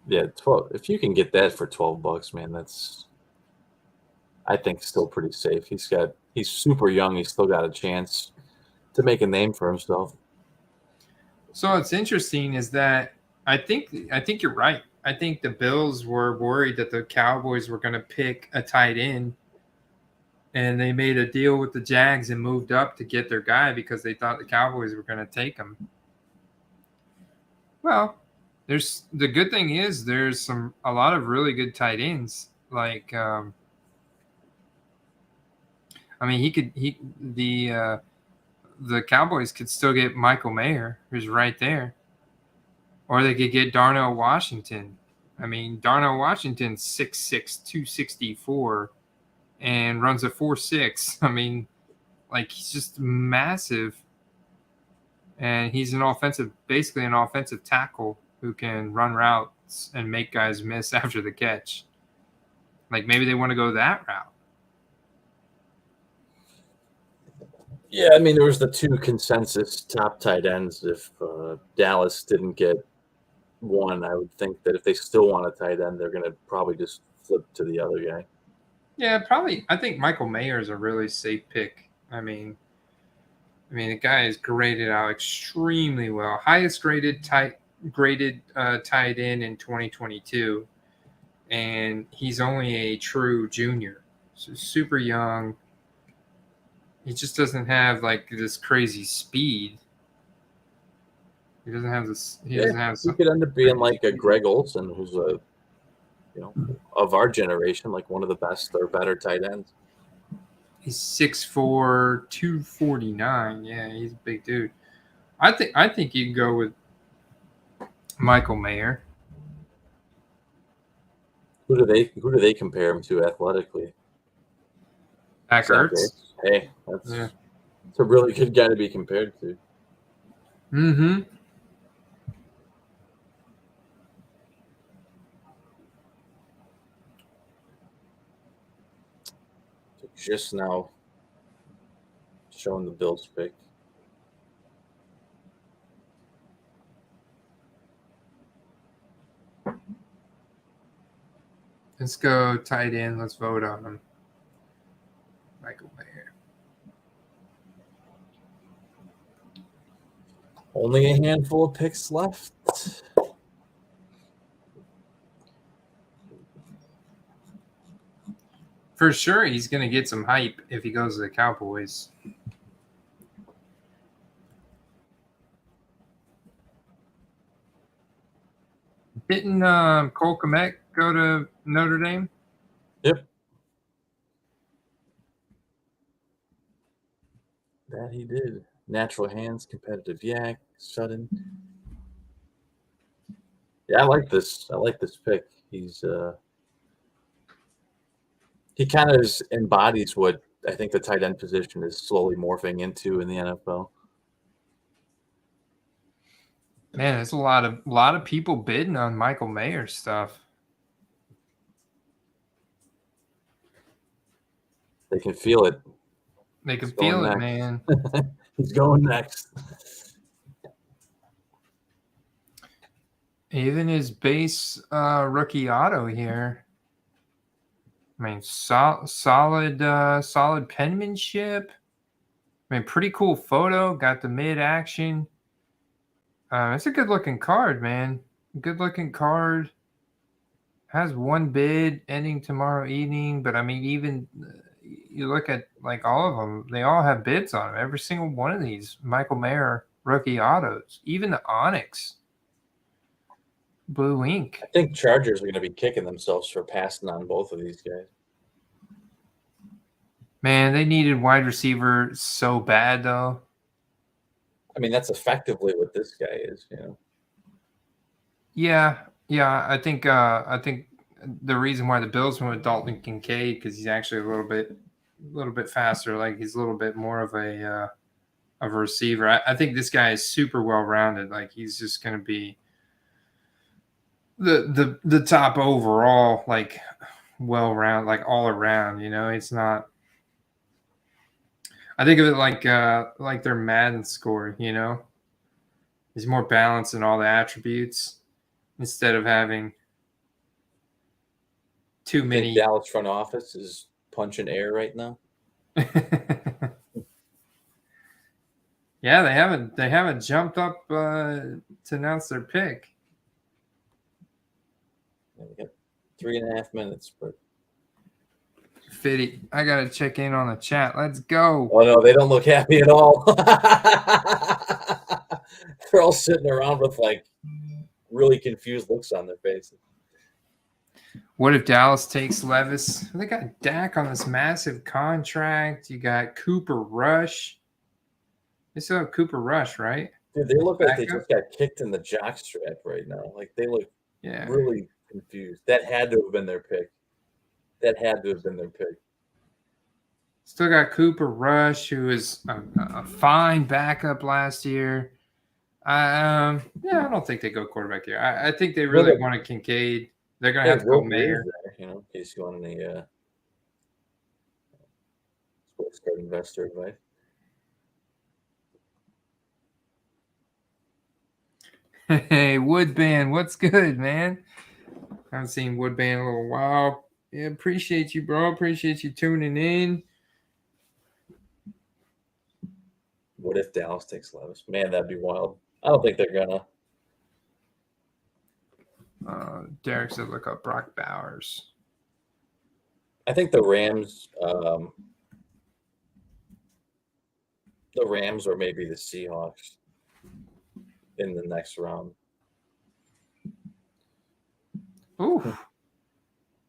Yeah, 12. If you can get that for $12, man, that's, I think, still pretty safe. He's super young. He's still got a chance to make a name for himself. So what's interesting is that I think you're right. I think the Bills were worried that the Cowboys were going to pick a tight end, and they made a deal with the Jags and moved up to get their guy because they thought the Cowboys were going to take him. Well, there's the good thing is there's a lot of really good tight ends. Like, I mean, the Cowboys could still get Michael Mayer, who's right there, or they could get Darnell Washington. I mean, Darnell Washington's 6'6", 264, and runs a 4.6. I mean, like, he's just massive, and he's basically an offensive tackle who can run routes and make guys miss after the catch. Like, maybe they want to go that route. Yeah, I mean, there was the two consensus top tight ends. If Dallas didn't get one, I would think that if they still want a tight end, they're going to probably just flip to the other guy. Yeah, probably. I think Michael Mayer is a really safe pick. I mean, the guy is graded out extremely well. Highest graded tight end in 2022, and he's only a true junior, so super young. He just doesn't have like this crazy speed. He doesn't have this. He could end up being like a Greg Olsen, who's of our generation, like one of the best or better tight ends. He's 6'4", 249. Yeah, he's a big dude. I think you can go with Michael Mayer. Who do they compare him to athletically? Zach Ertz. Hey, that's a really good guy to be compared to. Mm-hmm. Just now showing the Bills pick. Let's go tight end. Let's vote on him. Michael Mayer. Only a handful of picks left. For sure, he's going to get some hype if he goes to the Cowboys. Didn't Cole Kmet go to Notre Dame? Yep. That he did. Natural hands, competitive yak, sudden. Yeah, I like this. I like this pick. He kind of embodies what I think the tight end position is slowly morphing into in the NFL. Man, there's a lot of people bidding on Michael Mayer stuff. They can feel it. They can feel it, man. He's going next. Even his base rookie auto here. I mean, solid penmanship. I mean, pretty cool photo. Got the mid action. It's a good looking card, man. Good looking card. Has one bid ending tomorrow evening, but I mean, even you look at like all of them, they all have bids on them. Every single one of these Michael Mayer rookie autos, even the Onyx blue ink. I think Chargers are going to be kicking themselves for passing on both of these guys. Man, they needed wide receiver so bad, though. I mean, that's effectively what this guy is, you know. Yeah. I think the reason why the Bills went with Dalton Kincaid because he's actually a little bit faster. Like he's a little bit more of a receiver. I think this guy is super well rounded. Like he's just going to be the top overall, like well round, like all around. You know, it's not. I think of it like their Madden score. You know, he's more balanced in all the attributes instead of having too I many. think Dallas front office is punching air right now. Yeah, they haven't jumped up to announce their pick. Yeah, we got 3.5 minutes, but Fitty, I gotta check in on the chat. Let's go. oh no, they don't look happy at all. They're all sitting around with like really confused looks on their faces. What if Dallas takes Levis? They got Dak on this massive contract. You got Cooper Rush. They still have Cooper Rush, right? Dude, they look like they Backup? just got kicked in the jockstrap right now. Like they look Yeah. really confused. That had to have been their pick. That had to have been their pick. Still got Cooper Rush, who was a fine backup last year. Yeah, I don't think they go quarterback here. I think they really wanted Kincaid. They're going to have to go Mayer. There, you know, in case you want any sports card investor advice. Hey, Woodband, what's good, man? I haven't seen Woodband in a little while. Yeah, appreciate you, bro. Appreciate you tuning in. What if Dallas takes Levis? Man, that'd be wild. I don't think they're gonna. Derek said look up Brock Bowers. I think the Rams or maybe the Seahawks in the next round. Ooh.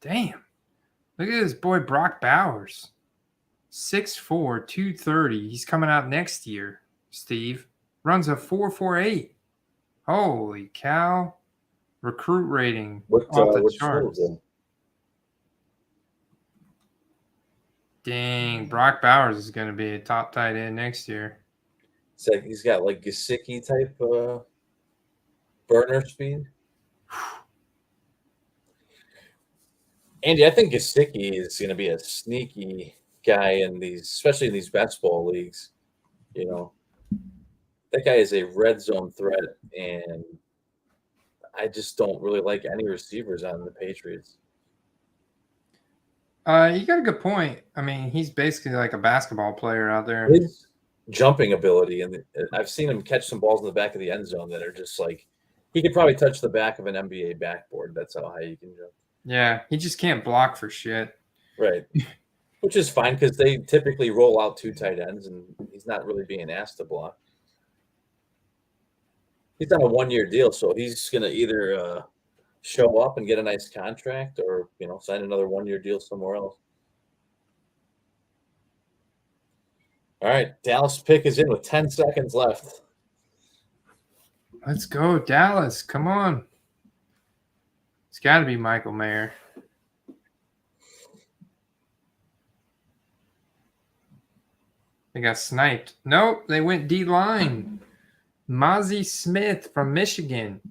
Damn. Look at this boy, Brock Bowers. 6'4", 230. He's coming out next year, Steve. Runs a 4.48. Holy cow. Recruit rating off the charts. Dang, Brock Bowers is going to be a top tight end next year. It's like he's got like Gesicki type burner speed. Andy, I think Gesicki is going to be a sneaky guy in these, especially in these best ball leagues. You know, that guy is a red zone threat, and I just don't really like any receivers on the Patriots. You got a good point. I mean, he's basically like a basketball player out there. His jumping ability, and I've seen him catch some balls in the back of the end zone that are just like he could probably touch the back of an NBA backboard. That's how high he can jump. Yeah, he just can't block for shit. Right. Which is fine because they typically roll out two tight ends, and he's not really being asked to block. He's on a 1-year deal, so he's going to either show up and get a nice contract or, you know, sign another 1-year deal somewhere else. All right, Dallas pick is in with 10 seconds left. Let's go, Dallas. Come on. It's got to be Michael Mayer. They got sniped. Nope, they went D-line. Mozzie Smith from Michigan.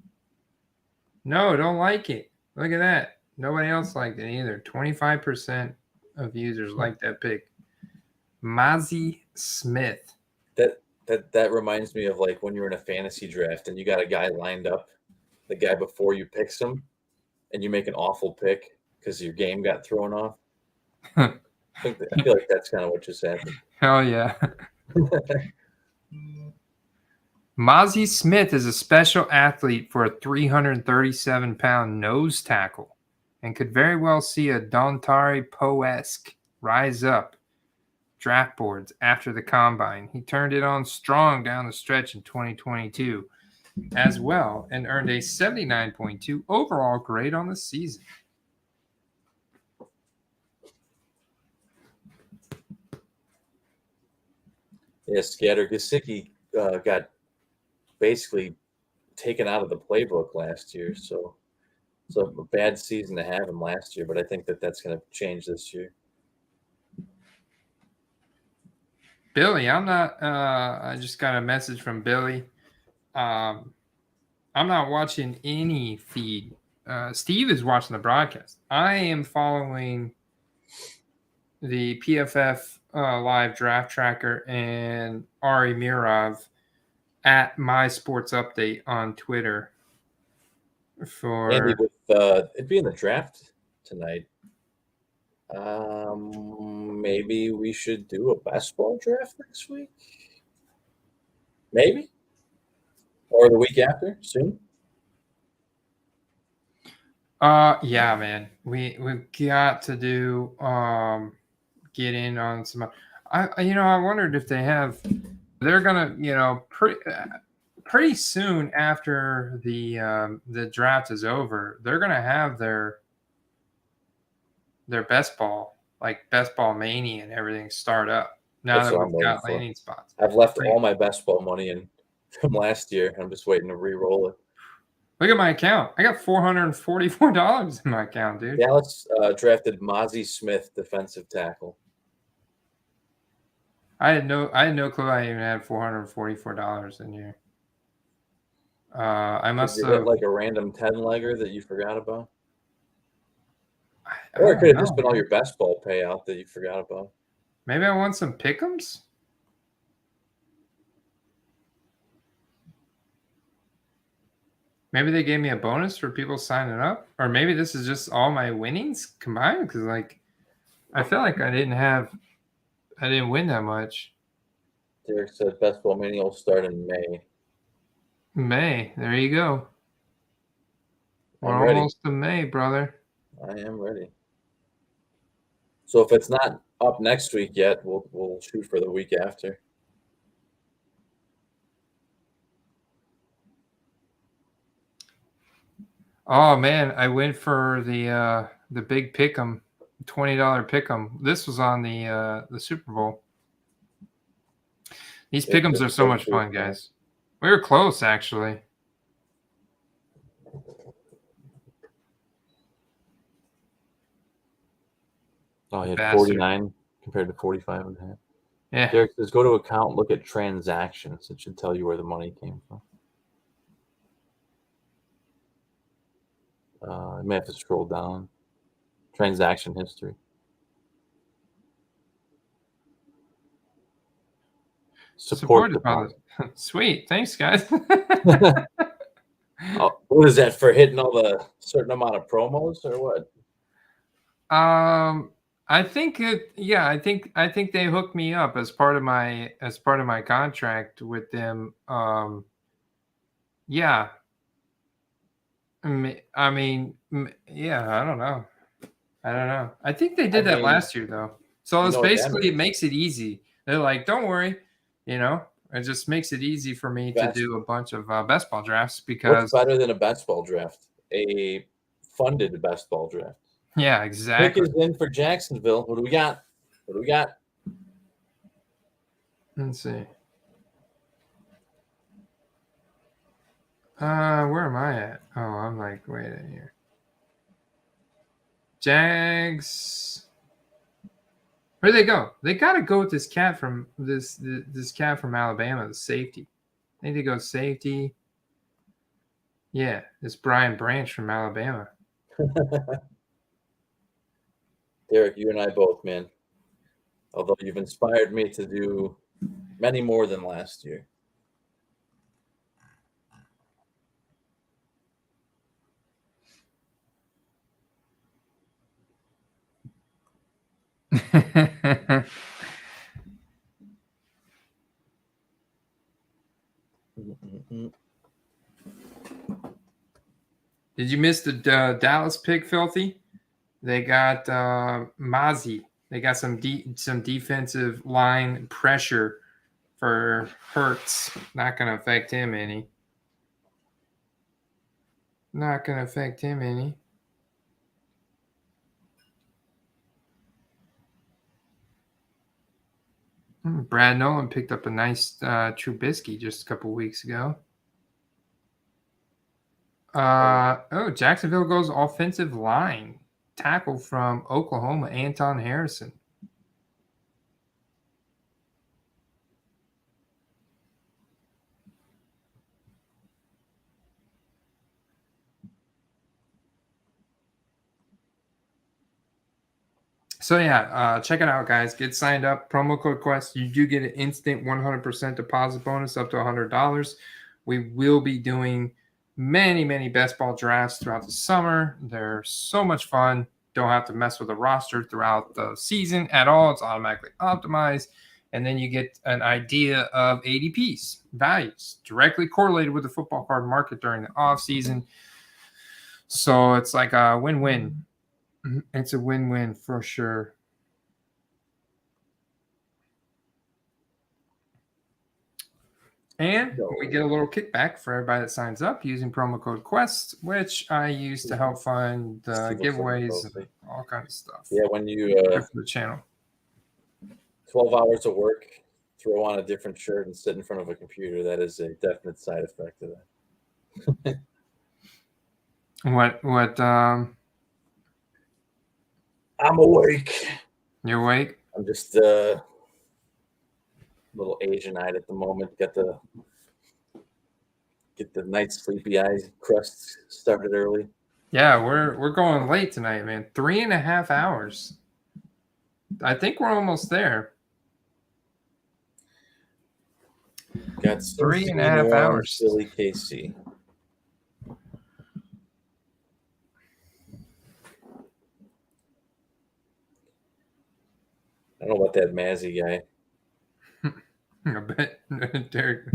No, don't like it. Look at that. Nobody else liked it either. 25% of users like that pick. Mozzie Smith. That reminds me of like when you're in a fantasy draft and you got a guy lined up, the guy before you picks him, and you make an awful pick because your game got thrown off. I feel like that's kind of what just happened. Hell yeah. Mozzie Smith is a special athlete for a 337-pound nose tackle and could very well see a Dontari Poe-esque rise up draft boards after the combine. He turned it on strong down the stretch in 2022 as well and earned a 79.2 overall grade on the season. Yeah, Scatter Gesicki got basically taken out of the playbook last year, so it's a bad season to have him last year, but I think that's going to change this year. Billy, I'm not I just got a message from Billy. I'm not watching any feed. Steve is watching the broadcast. I am following the PFF live draft tracker and Ari Mirov at My Sports Update on Twitter. For Andy, with it being the draft tonight, Maybe we should do a best ball draft next week. Maybe, or the week after, soon. Yeah, man. We've got to do get in on some. I wondered if they're gonna pretty soon after the draft is over, they're gonna have their best ball, like best ball mania and everything start up now That's that what I'm we've waiting got for. landing spots. I've left all my best ball money in from last year. I'm just waiting to re-roll it. Look at my account. I got $444 in my account, dude. Dallas drafted Mozzie Smith, defensive tackle. I had no clue I even had $444 in here. I must Did you have hit like a random 10-legger that you forgot about? I Or it don't could have know, just been all man. your best ball payout that you forgot about. Maybe I want some pick'ems. Maybe they gave me a bonus for people signing up, or maybe this is just all my winnings combined. Because like, I feel like I didn't win that much. Derek said best ball mania will start in May. May, there you go. We're I'm ready. almost to May, brother. I am ready. So if it's not up next week yet, we'll shoot for the week after. Oh man, I went for the big pick'em, $20 pick'em. This was on the Super Bowl. These pick'ems are so much fun, guys. We were close, actually. Oh, he had 49 compared to 45 and a half. Yeah. Derek says, go to account, look at transactions. It should tell you where the money came from. You may have to scroll down. Transaction history. Support deposit. Sweet. Thanks, guys. Oh, what is that, for hitting all the certain amount of promos or what? I think I think they hooked me up as part of my contract with them. Yeah. I mean, yeah, I don't know. I think they did that last year though. So it's basically, it makes it easy. They're like, don't worry, it just makes it easy for me to do a bunch of best ball drafts, because what's better than a best ball draft? A funded best ball draft. Yeah, exactly. Pick is in for Jacksonville. What do we got? Let's see. Where am I at? Oh, I'm like way in here. Jags. Where'd they go? They gotta go with this cat from this cat from Alabama, the safety. I think they go safety. Yeah, it's Brian Branch from Alabama. Derek, you and I both, man. Although you've inspired me to do many more than last year. Did you miss the Dallas pick, Filthy? They got Mozzie. They got some defensive line pressure for Hurts. Not going to affect him any. Not going to affect him any. Brad Nolan picked up a nice Trubisky just a couple weeks ago. Jacksonville goes offensive line. Tackle from Oklahoma, Anton Harrison. So yeah, check it out, guys. Get signed up. Promo code Quest. You do get an instant 100% deposit bonus up to $100. We will be doing many best ball drafts throughout the summer. They're so much fun. don't have to mess with the roster throughout the season at all. It's automatically optimized. And then you get an idea of ADPs, values, directly correlated with the football card market during the off season. So it's like a win-win. It's a win-win for sure. And we get a little kickback for everybody that signs up using promo code QUEST, which I use to help fund giveaways and all kinds of stuff. Yeah, when you for the channel. 12 hours of work, throw on a different shirt and sit in front of a computer, that is a definite side effect of that. What I'm awake. You're awake? I'm just a little Asian-eyed at the moment. Get the night sleepy eyes crust started early. Yeah, we're going late tonight, man. 3.5 hours. I think we're almost there. Got 3.5 hours. Silly KC. I don't know about that Mazzy guy. I bet Derek.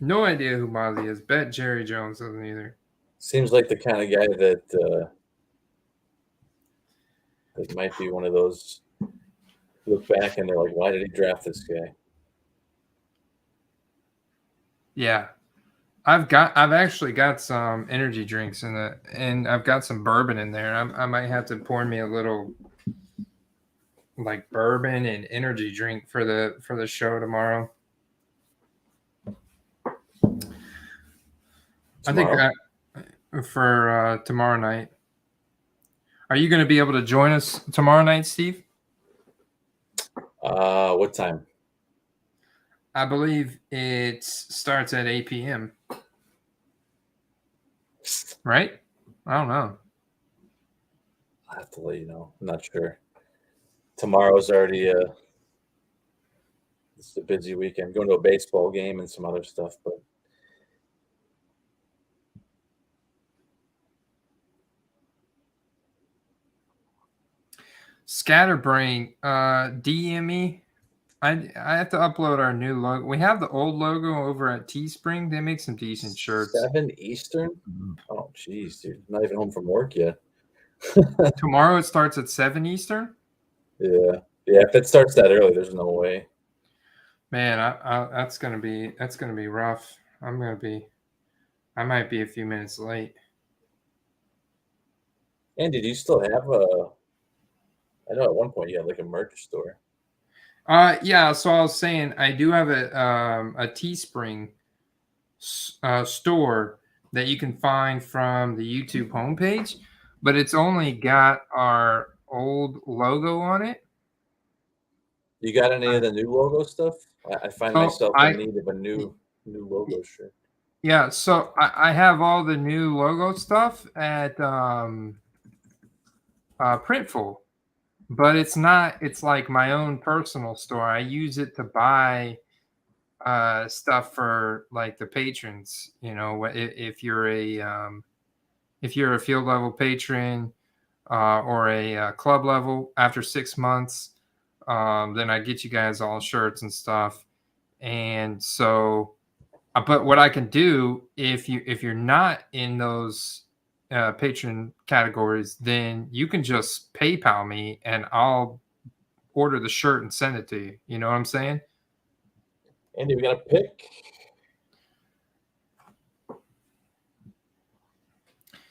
No idea who Mozzie is. Bet Jerry Jones doesn't either. Seems like the kind of guy that might be one of those. Look back and they're like, "Why did he draft this guy?" Yeah, I've actually got some energy drinks in it, and I've got some bourbon in there. I might have to pour me a little like bourbon and energy drink for the show tomorrow. I think for tomorrow night. Are you going to be able to join us tomorrow night, Steve? What time? I believe it starts at 8 p.m. Right? I don't know. I'll have to let you know. I'm not sure. Tomorrow's already it's a busy weekend. Going to a baseball game and some other stuff, but Scatterbrain, DM me. I have to upload our new logo. We have the old logo over at Teespring. They make some decent shirts. 7 Eastern? Oh, jeez, dude. I'm not even home from work yet. Tomorrow it starts at 7 Eastern? Yeah. If it starts that early, there's no way. Man, that's gonna be rough. I might be a few minutes late. Andy, do you still have I know at one point you had like a merch store. Yeah, so I was saying I do have a Teespring store that you can find from the YouTube homepage, but it's only got our old logo on it. You got any of the new logo stuff? I find myself in need of a new logo shirt. Yeah, so I have all the new logo stuff at Printful, but it's like my own personal store. I use it to buy stuff for like the patrons. You know, if you're a field level patron or a club level after 6 months, then I get you guys all shirts and stuff. And so, but what I can do if you're not in those patron categories, then you can just PayPal me and I'll order the shirt and send it to you. You know what I'm saying? Andy, we got a pick.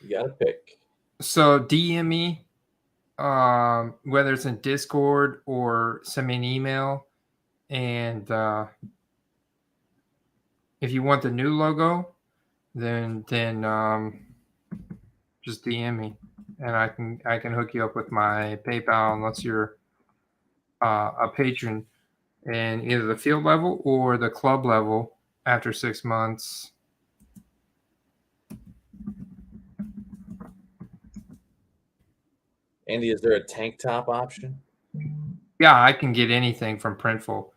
You got a pick. So DM me, whether it's in Discord or send me an email, and if you want the new logo, then just DM me, and I can hook you up with my PayPal unless you're a patron in either the field level or the club level after 6 months. Andy, is there a tank top option? Yeah, I can get anything from Printful.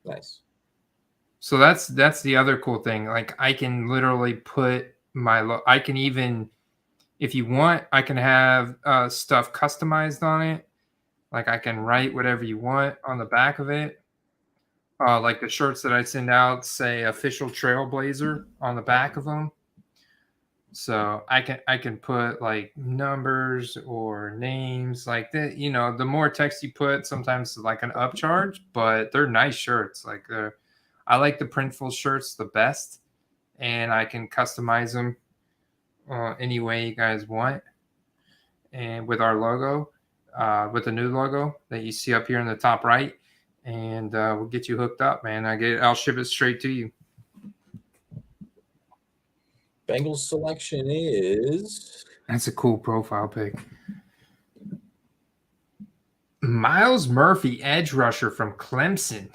Nice. So that's the other cool thing. Like I can literally put I can even If you want, I can have stuff customized on it. Like I can write whatever you want on the back of it. Like the shirts that I send out say official Trailblazer on the back of them. So I can put like numbers or names like that. You know, the more text you put, sometimes it's like an upcharge, but they're nice shirts. Like I like the printful shirts the best, and I can customize them any way you guys want. And with our logo, with the new logo that you see up here in the top right, and we'll get you hooked up, man. I'll ship it straight to you. Bengals selection is... That's a cool profile pic. Miles Murphy, edge rusher from Clemson.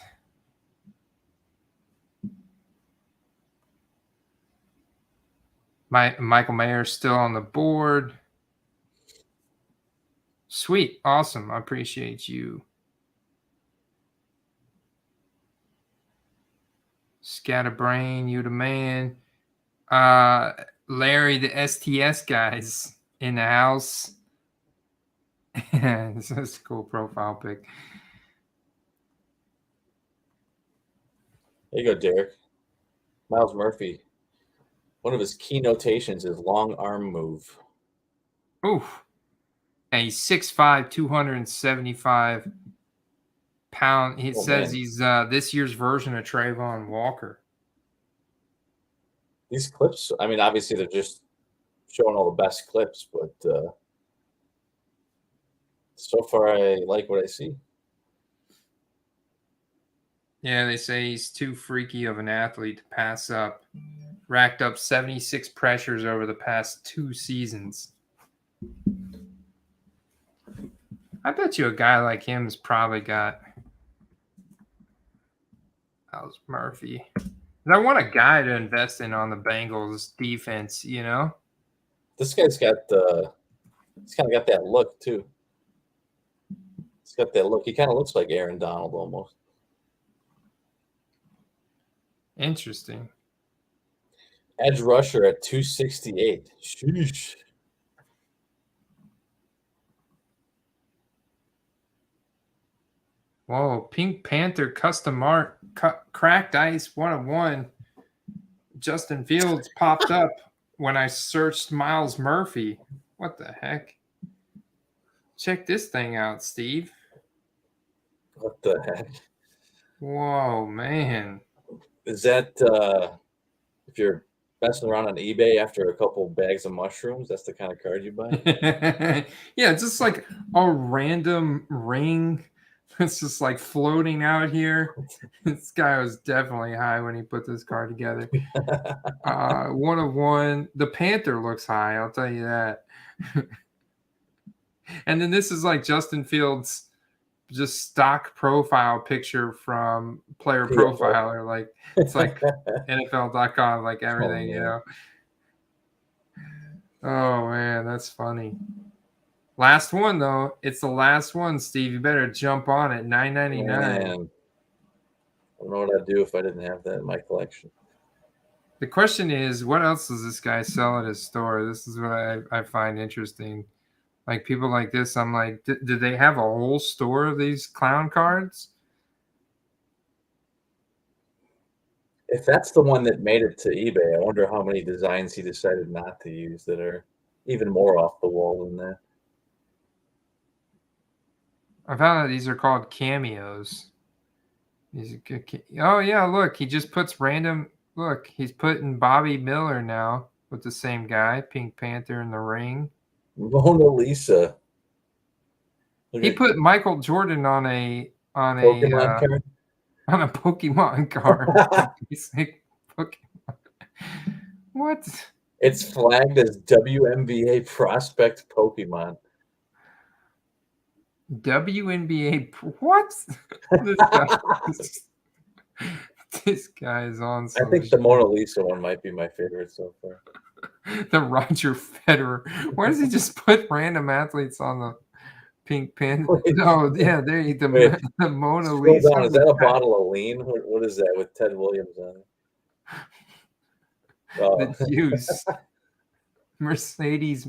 Michael Mayer still on the board. Sweet. Awesome. I appreciate you. Scatterbrain, you the man. Larry, the STS guys in the house. This is a cool profile pic. There you go, Derek. Miles Murphy. One of his key notations is long arm move. Oof. And he's 6'5", 275 pounds. It says he's this year's version of Trayvon Walker. These clips, I mean, obviously they're just showing all the best clips, but so far I like what I see. Yeah, they say he's too freaky of an athlete to pass up. Racked up 76 pressures over the past 2 seasons. I bet you a guy like him has probably got Miles Murphy. I want a guy to invest in on the Bengals defense, you know? This guy's got he's kind of got that look too. He's got that look. He kind of looks like Aaron Donald almost. Interesting. Edge rusher at 268. Sheesh. Whoa, Pink Panther custom art, cracked ice 101. Justin Fields popped up when I searched Miles Murphy. What the heck? Check this thing out, Steve. What the heck? Whoa, man. Is that if you're messing around on eBay after a couple bags of mushrooms, that's the kind of card you buy? Yeah, it's just like a random ring. It's just like floating out here. This guy was definitely high when he put this card together. 1 of 1. The Panther looks high, I'll tell you that. And then this is like Justin Fields' just stock profile picture from Player Profiler. Like it's like NFL.com, like everything, you know. Oh man, that's funny. Last one though. It's the last one, Steve. You better jump on it. $9.99. I don't know what I'd do if I didn't have that in my collection. The question is, what else does this guy sell at his store? This is what I find interesting. Like people like this, I'm like, do they have a whole store of these clown cards? If that's the one that made it to eBay, I wonder how many designs he decided not to use that are even more off the wall than that. I found that these are called cameos. Oh, yeah, look. He just puts random... Look, he's putting Bobby Miller now with the same guy, Pink Panther in the ring. Mona Lisa. He put Michael Jordan on a Pokemon card. Pokemon. What? It's flagged as WNBA prospect Pokemon. WNBA. What? This guy is on. I think the Mona Lisa one might be my favorite so far. The Roger Federer. Why does he just put random athletes on the Pink Panther? Oh, yeah, there you go. The Mona Lisa. Down. Is that a bottle of lean? What is that with Ted Williams on it? The juice. Mercedes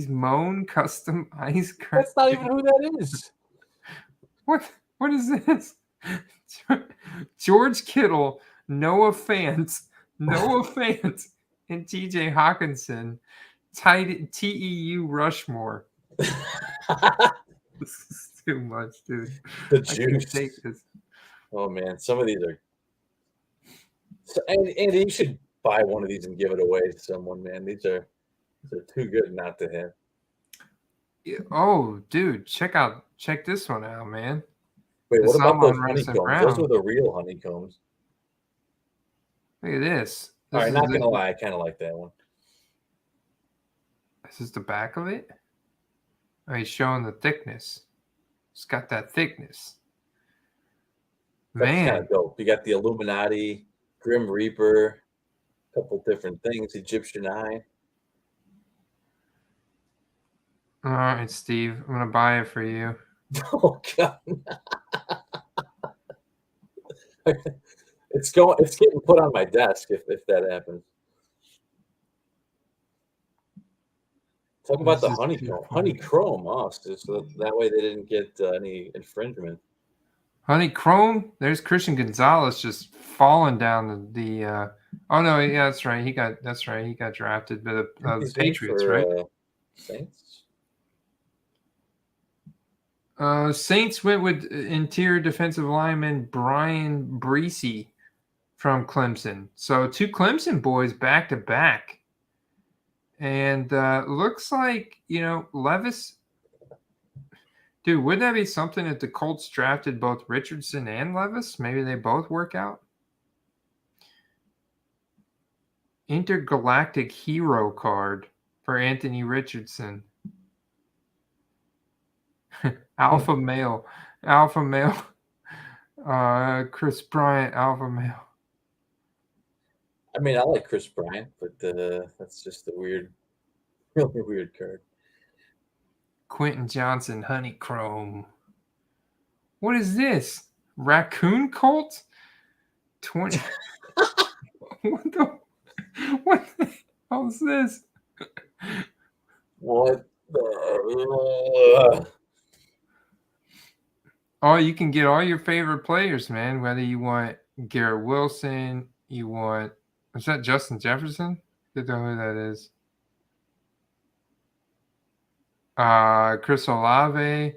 Moan custom ice cream. That's not even who that is. What is this? George Kittle, Noah Fant, and TJ Hawkinson. TEU Rushmore. This is too much, dude. The I can't juice. take this. Oh man, some of these are. And you should buy one of these and give it away to someone, man. These are too good not to have. Oh, dude, check this one out, man. Wait, The what about those Salmon Russell honeycombs? Brown. Those are the real honeycombs. Look at this. All right, not gonna lie, I kind of like that one. This is the back of it. Oh, he's showing the thickness. It's got that thickness. That's kind Man, of dope. You got the Illuminati, Grim Reaper, a couple different things. Egyptian Eye. all right, Steve, I'm gonna buy it for you. Oh god. It's getting put on my desk if that happens. Talk about the honeycomb. Oh, so that way they didn't get any infringement. Honeycomb. There's Christian Gonzalez just falling down the. Oh no, yeah, that's right. He got drafted by the Patriots, right? Saints. Saints went with interior defensive lineman Brian Breesy from Clemson. So 2 Clemson boys back to back. And looks like, Levis. Dude, wouldn't that be something if the Colts drafted both Richardson and Levis? Maybe they both work out. Intergalactic hero card for Anthony Richardson. Alpha male. Chris Bryant, alpha male. I mean, I like Chris Bryant, but that's just a really weird card. Quentin Johnson, honeycomb. What is this? Raccoon Colt? 20. What the hell is this? What the? Oh, you can get all your favorite players, man. Whether you want Garrett Wilson, is that Justin Jefferson? I don't know who that is. Chris Olave.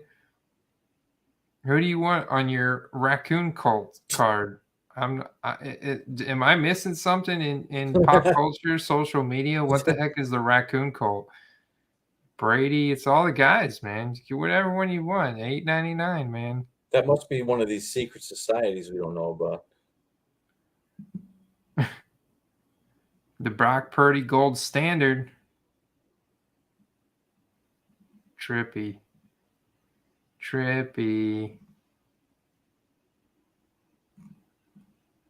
Who do you want on your Raccoon Colt card? Am I missing something in pop culture, social media? What the heck is the Raccoon Colt? Brady, it's all the guys, man. Get whatever one you want. $8.99, man. That must be one of these secret societies we don't know about. The Brock Purdy gold standard. Trippy.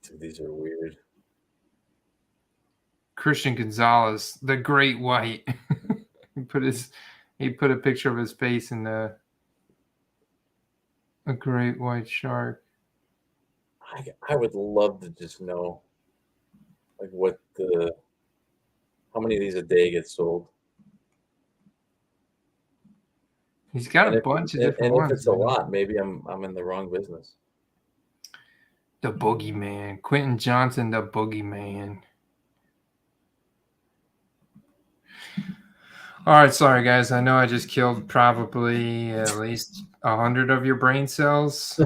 Dude, these are weird. Christian Gonzalez, the Great White. he put a picture of his face in a great white shark. I would love to just know, like, how many of these a day get sold. He's got a bunch of different ones. If it's a lot, maybe I'm in the wrong business. The Boogeyman. Quentin Johnson, the Boogeyman. All right, sorry, guys. I know I just killed probably at least 100 of your brain cells.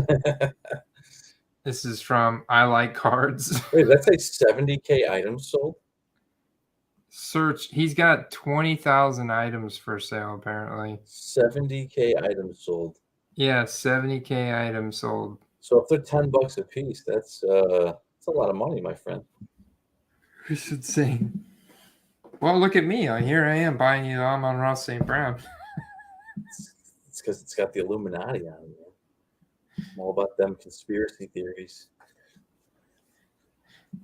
This is from I Like Cards. Wait, that's a 70K items sold? Search. He's got 20,000 items for sale, apparently. 70K items sold. Yeah, 70K items sold. So if they're $10 a piece, that's a lot of money, my friend. It's insane. Well, look at me. Here I am buying you Amon-Ra St. Brown. It's because it's got the Illuminati on it. I'm all about them conspiracy theories.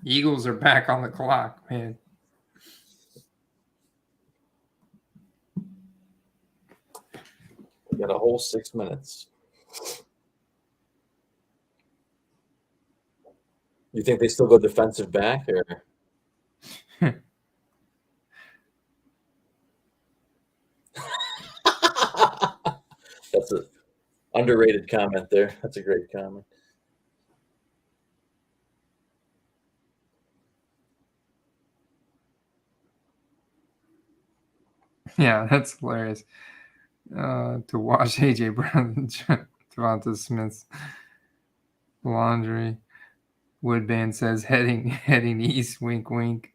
Eagles are back on the clock, man. We got a whole 6 minutes. You think they still go defensive back, or? That's a underrated comment there. That's a great comment. Yeah, that's hilarious. To watch AJ Brown and Devonta Smith's laundry. Woodband says heading east, wink wink.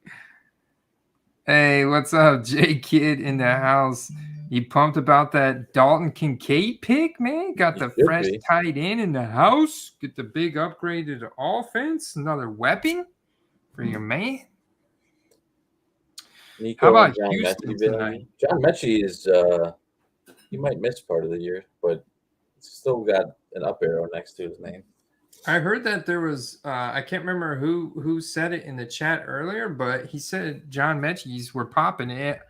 Hey, what's up, J Kid in the house? You pumped about that Dalton Kincaid pick, man? Got the fresh tight end in the house. Get the big upgrade to the offense. Another weapon for your man. Nico, how about John Mechie tonight? John Mechie is he might miss part of the year, but still got an up arrow next to his name. I heard that there was I can't remember who said it in the chat earlier, but he said John Mechie's were popping it.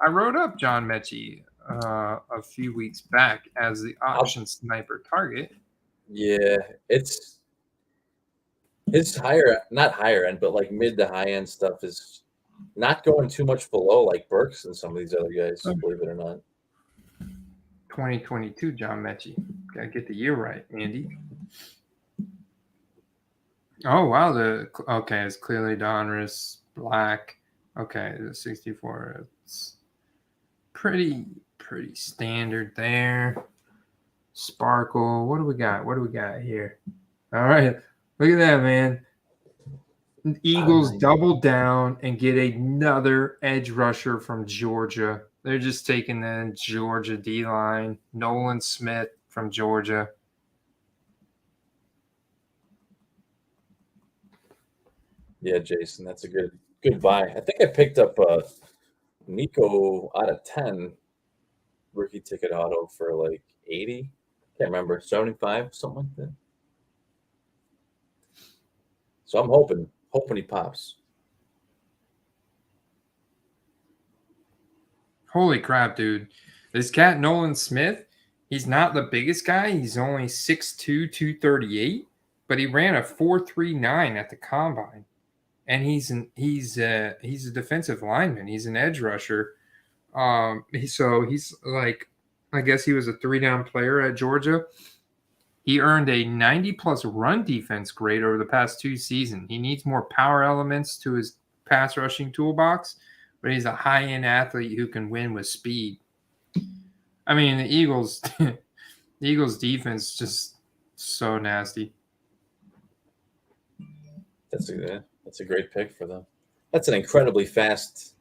I wrote up John Mechie a few weeks back as the option sniper target. Yeah, it's not higher end, but like mid to high end stuff is not going too much below like Burks and some of these other guys, believe it or not. 2022 John Mechie. Gotta get the year right, Andy. Oh wow, it's clearly Donruss black. Okay, the 64. It's pretty standard there. Sparkle. What do we got? What do we got here? All right, look at that, man. Eagles double down and get another edge rusher from Georgia. They're just taking the Georgia D-line. Nolan Smith from Georgia. Yeah, Jason, that's a good buy. I think I picked up Nico out of 10 rookie ticket auto for like 80. Can't remember, 75, something like that. So I'm hoping he pops. Holy crap, dude. This cat, Nolan Smith, he's not the biggest guy. He's only 6'2", 238, but he ran a 4.39 at the combine. And he's a defensive lineman. He's an edge rusher. So he's like, I guess he was a 3-down player at Georgia. He earned a 90-plus run defense grade over the past 2 seasons. He needs more power elements to his pass rushing toolbox, but he's a high-end athlete who can win with speed. I mean, the Eagles defense just so nasty. That's a great pick for them. That's an incredibly fast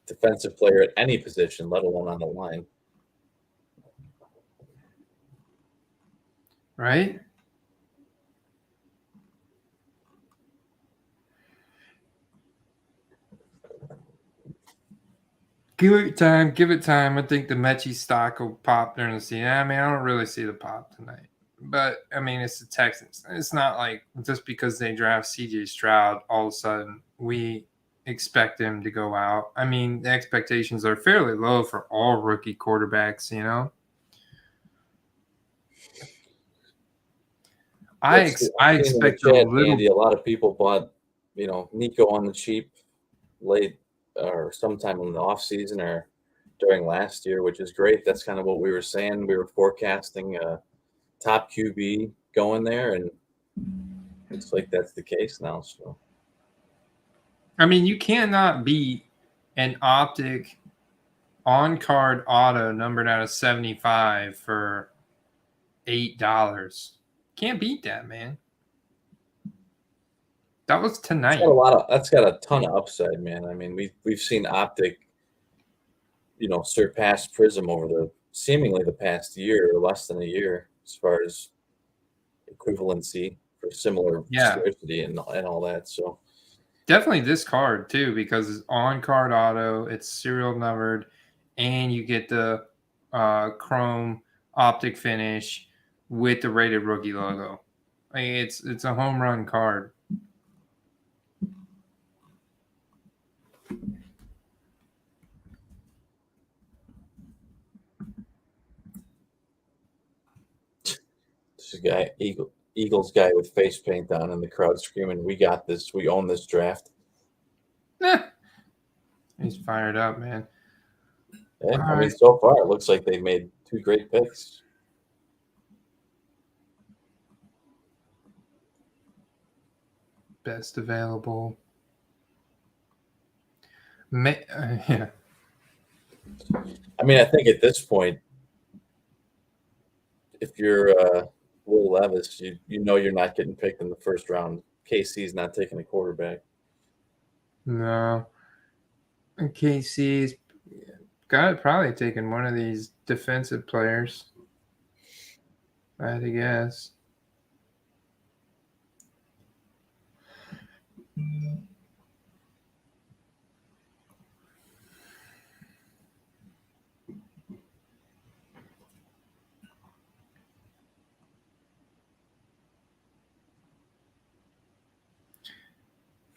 defensive player at any position, let alone on the line. Right? Give it time. I think the Mechie stock will pop during the season. I mean, I don't really see the pop tonight. But, I mean, it's the Texans. It's not like just because they draft C.J. Stroud, all of a sudden we expect him to go out. I mean, the expectations are fairly low for all rookie quarterbacks, you know? I expect a lot of people bought, Nico on the cheap late or sometime in the offseason or during last year, which is great. That's kind of what we were saying. We were forecasting top QB going there, and it's like that's the case now. So, I mean, you cannot beat an optic on-card auto numbered out of 75 for $8. Can't beat that, man. That was tonight. That's got a ton of upside, man. I mean, we've seen optic, surpass Prism over seemingly the past year or less than a year as far as equivalency for similar scarcity and all that. So definitely this card too, because it's on-card auto, it's serial numbered, and you get the chrome optic finish with the rated rookie logo. I mean, it's a home run card. This guy, Eagles guy with face paint on, and the crowd screaming, "We got this! We own this draft!" He's fired up, man. Yeah, I mean, so far it looks like they made 2 great picks. Best available. Yeah. I mean, I think at this point, if you're Will Levis, you know you're not getting picked in the first round. KC's not taking a quarterback. No. KC's got probably taken one of these defensive players. I had to guess.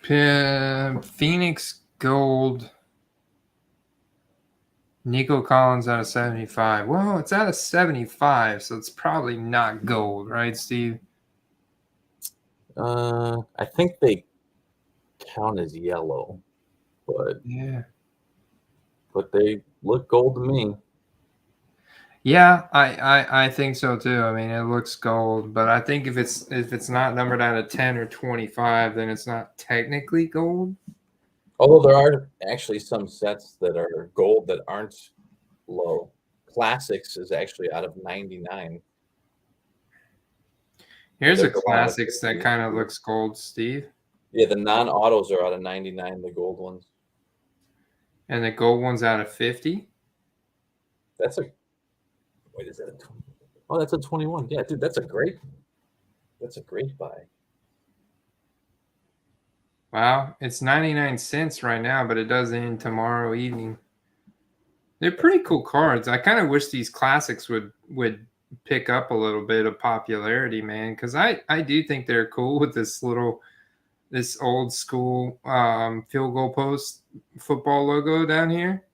Phoenix Gold. Nico Collins out of 75. Well, it's out of 75, so it's probably not gold, right, Steve? I think they count as yellow, but they look gold to me. Yeah, I think so too. I mean, it looks gold, but I think if it's not numbered out of 10 or 25, then it's not technically gold. Although there are actually some sets that are gold that aren't low. Classics is actually out of 99. Here's a Classics that kind of looks gold, Steve. Yeah, the non-autos are out of 99, the gold ones. And the gold one's out of 50? That's a... Wait, is that a 20? Oh, that's a 21. Yeah, dude, that's a great buy. Wow, it's 99 cents right now, but it does end tomorrow evening. They're pretty cool cards. I kind of wish these Classics would pick up a little bit of popularity, man, because I do think they're cool with this old school field goal post football logo down here.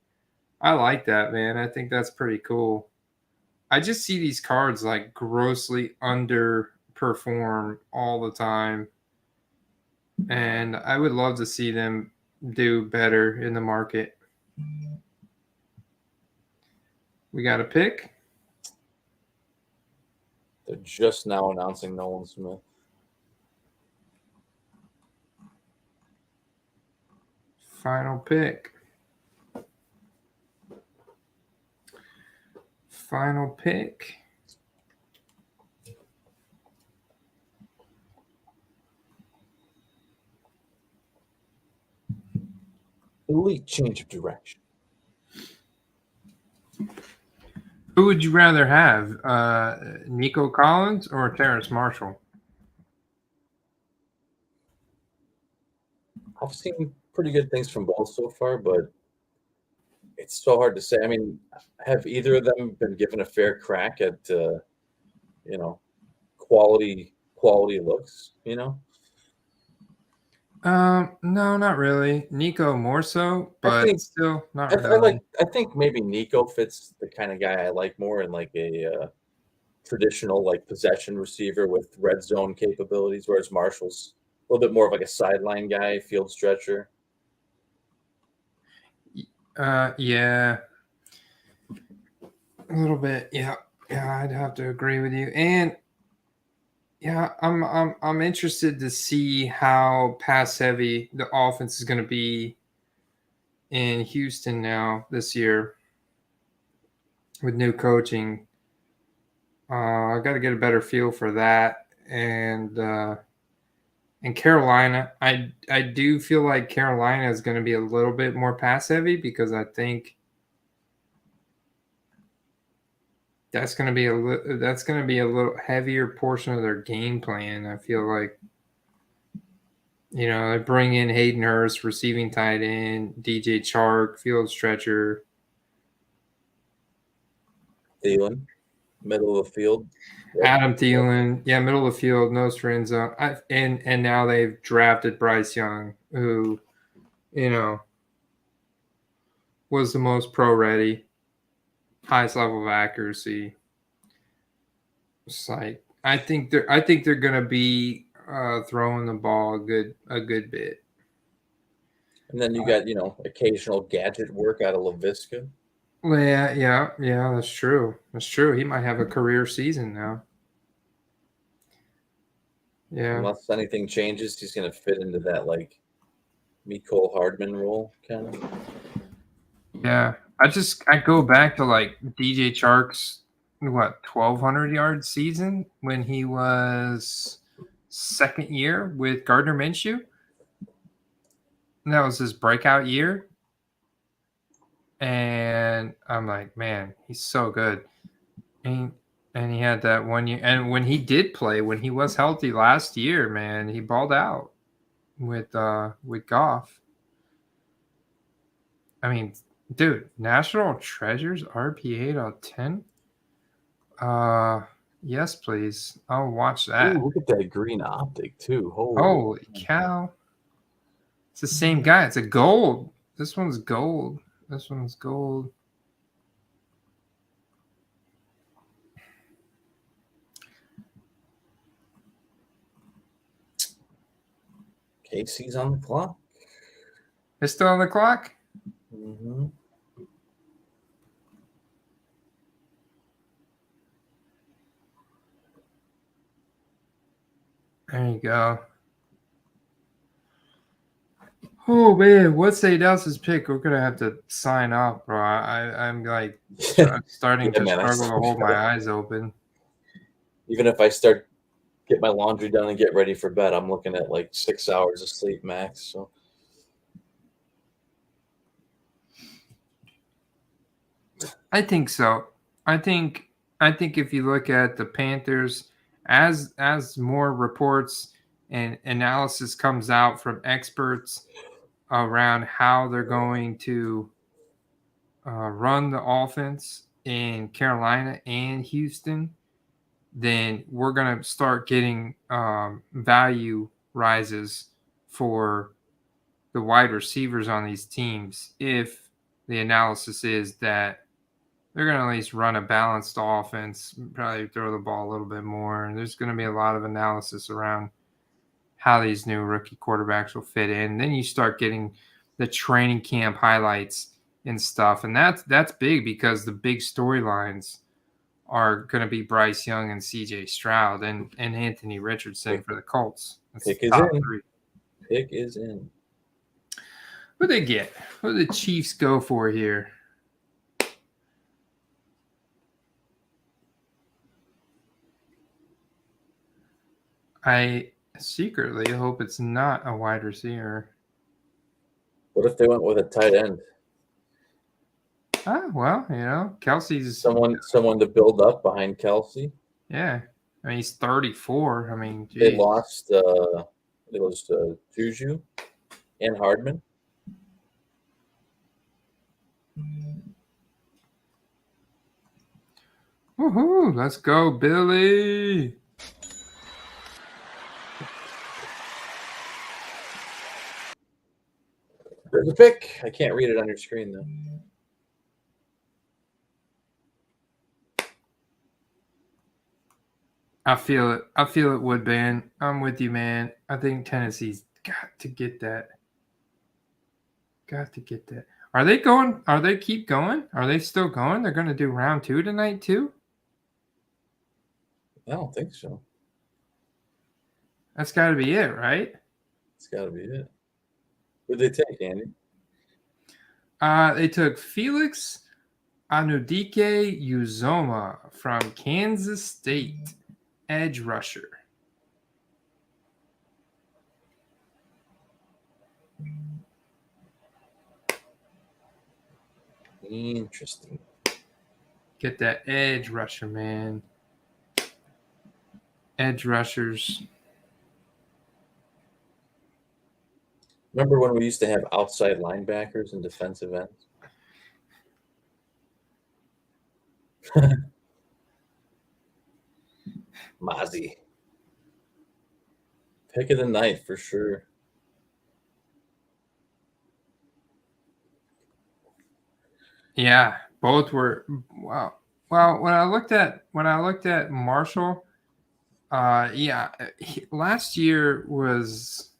I like that, man. I think that's pretty cool. I just see these cards like grossly underperform all the time. And I would love to see them do better in the market. We got a pick. They're just now announcing Nolan Smith. Final pick. Final pick. Elite change of direction. Who would you rather have, Nico Collins or Terrace Marshall? I've seen pretty good things from both so far, but it's so hard to say. I mean, have either of them been given a fair crack at, quality looks, No, not really. Nico more so, but still not really. I think maybe Nico fits the kind of guy I like more in like a traditional like possession receiver with red zone capabilities, whereas Marshall's a little bit more of like a sideline guy, field stretcher. Yeah, a little bit. Yeah, I'd have to agree with you. And yeah, I'm interested to see how pass heavy the offense is going to be in Houston now this year with new coaching. I got to get a better feel for that. And Carolina, I do feel like Carolina is going to be a little bit more pass heavy because I think that's going to be a little heavier portion of their game plan. I feel like, they bring in Hayden Hurst, receiving tight end, DJ Chark, field stretcher. Thielen, middle of the field. Yep. Adam Thielen, middle of the field, no end zone. And now they've drafted Bryce Young, who, was the most pro ready, highest level of accuracy. It's like I think they're gonna be throwing the ball a good bit. And then you got occasional gadget work out of LaVisca. Well, yeah, that's true. He might have a career season now. Yeah. Unless anything changes, he's going to fit into that like Mecole Hardman role kind of. Yeah. I go back to like DJ Chark's 1,200 yard season when he was second year with Gardner Minshew. And that was his breakout year. And I'm like, man, he's so good. And he had that 1 year. And when he did play, when he was healthy last year, man, he balled out with Goff. I mean, dude, National Treasures RP8 out of 10. Yes, please. I'll watch that. Ooh, look at that green optic too. Holy cow. It's the same guy. It's a gold. This one's gold. This one's gold. Casey's on the clock. It's still on the clock? Mm-hmm. There you go. Oh man, what's Adels's pick? We're gonna have to sign off, bro. I'm like starting to struggle to hold my eyes open. Even if I start get my laundry done and get ready for bed, I'm looking at like 6 hours of sleep max. So I think so. I think if you look at the Panthers, as more reports and analysis comes out from experts around how they're going to run the offense in Carolina and Houston, then we're going to start getting value rises for the wide receivers on these teams if the analysis is that they're going to at least run a balanced offense, probably throw the ball a little bit more. And there's going to be a lot of analysis around how these new rookie quarterbacks will fit in. Then you start getting the training camp highlights and stuff. And that's big because the big storylines are going to be Bryce Young and CJ Stroud and Anthony Richardson for the Colts. That's pick is top in. three. Pick is in. What do they get? What do the Chiefs go for here? I secretly hope it's not a wide receiver. What if they went with a tight end? Well, Kelsey's Someone to build up behind Kelsey. Yeah, I mean he's 34. I mean, geez. They lost. It was Juju and Hardman. Woohoo! Let's go, Billy. There's a pick. I can't read it on your screen though. I feel it. I feel it, Woodband. I'm with you, man. I think Tennessee's got to get that. Got to get that. Are they going? Are they keep going? Are they still going? They're going to do round 2 tonight too? I don't think so. That's got to be it, right? It's got to be it. Who did they take, Andy? They took Felix Anudike Uzoma from Kansas State, edge rusher. Interesting. Get that edge rusher, man. Edge rushers. Remember when we used to have outside linebackers and defensive ends? Mozzie. Pick of the night for sure. Yeah, both were wow. Well, when I looked at Marshall, last year was,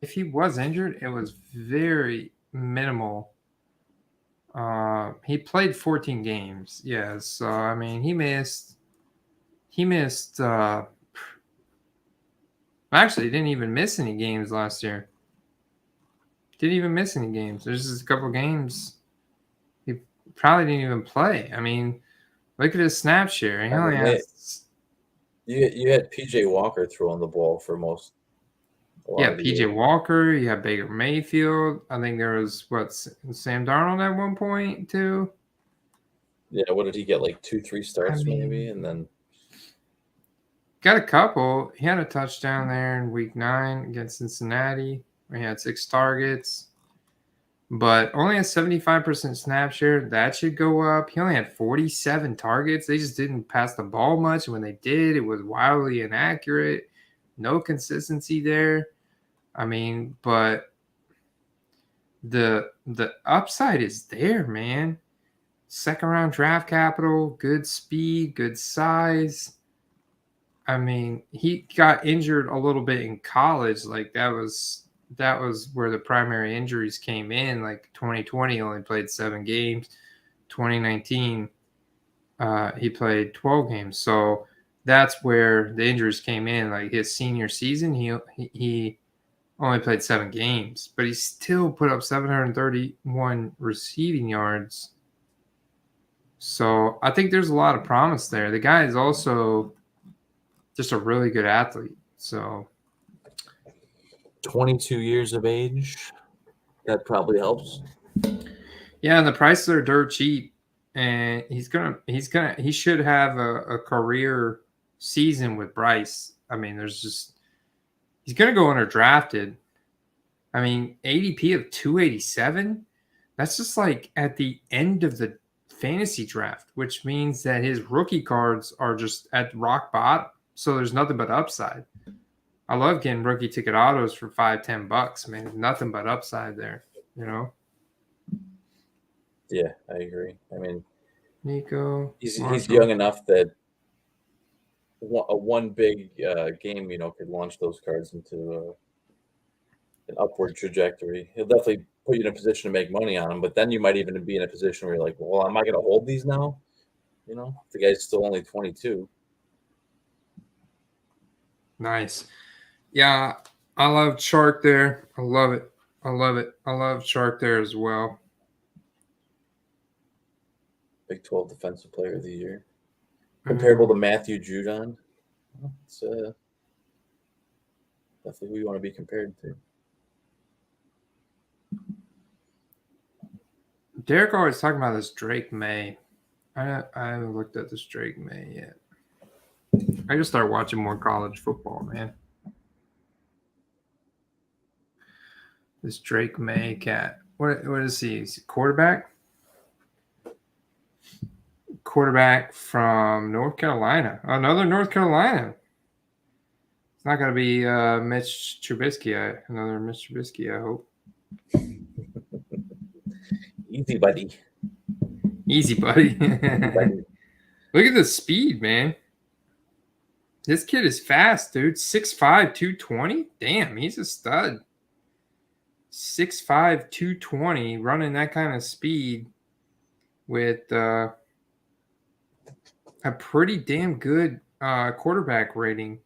if he was injured, it was very minimal. He played 14 games. Yeah, so I mean he missed Actually, he didn't even miss any games last year. Didn't even miss any games. There's just a couple games he probably didn't even play. I mean, look at his snap share. He only has. You had PJ Walker throwing the ball for most. Yeah, PJ Walker. You have Baker Mayfield. I think there was Sam Darnold at one point too. Yeah, what did he get? Like 2-3 starts maybe, and then got a couple. He had a touchdown there in Week 9 against Cincinnati, where he had 6 targets, but only a 75% snap share. That should go up. He only had 47 targets. They just didn't pass the ball much. When they did, it was wildly inaccurate. No consistency there. I mean, but the upside is there, man. Second round draft capital, good speed, good size. I mean, he got injured a little bit in college. Like that was where the primary injuries came in. Like 2020 only played 7 games. 2019 he played 12 games. So that's where the injuries came in. Like his senior season, he only played 7 games, but he still put up 731 receiving yards. So I think there's a lot of promise there. The guy is also just a really good athlete. So 22 years of age. That probably helps. Yeah, and the prices are dirt cheap. And he should have a career season with Bryce. I mean, he's gonna go underdrafted. I mean, ADP of 287, that's just like at the end of the fantasy draft, which means that his rookie cards are just at rock bottom. So there's nothing but upside. I love getting rookie ticket autos for $5-10, man. Nothing but upside there, you know? Yeah, I agree. I mean, Nico. He's young enough that one big game, could launch those cards into an upward trajectory. He'll definitely put you in a position to make money on them, but then you might even be in a position where you're like, well, am I going to hold these now? The guy's still only 22. Nice. Yeah, I love Shark there. I love it. I love Shark there as well. Big 12 Defensive Player of the Year. Comparable to Matthew Judon. It's definitely who you want to be compared to. Derek always talking about this Drake May. I haven't looked at this Drake May yet. I just started watching more college football, man. This Drake May cat. What is he? Is he quarterback? Quarterback from North Carolina. Another North Carolina. It's not going to be Mitch Trubisky. Another Mitch Trubisky, I hope. Easy, buddy. Easy, buddy. Look at the speed, man. This kid is fast, dude. 6'5", 220. Damn, he's a stud. 6'5", 220, running that kind of speed with a pretty damn good quarterback rating.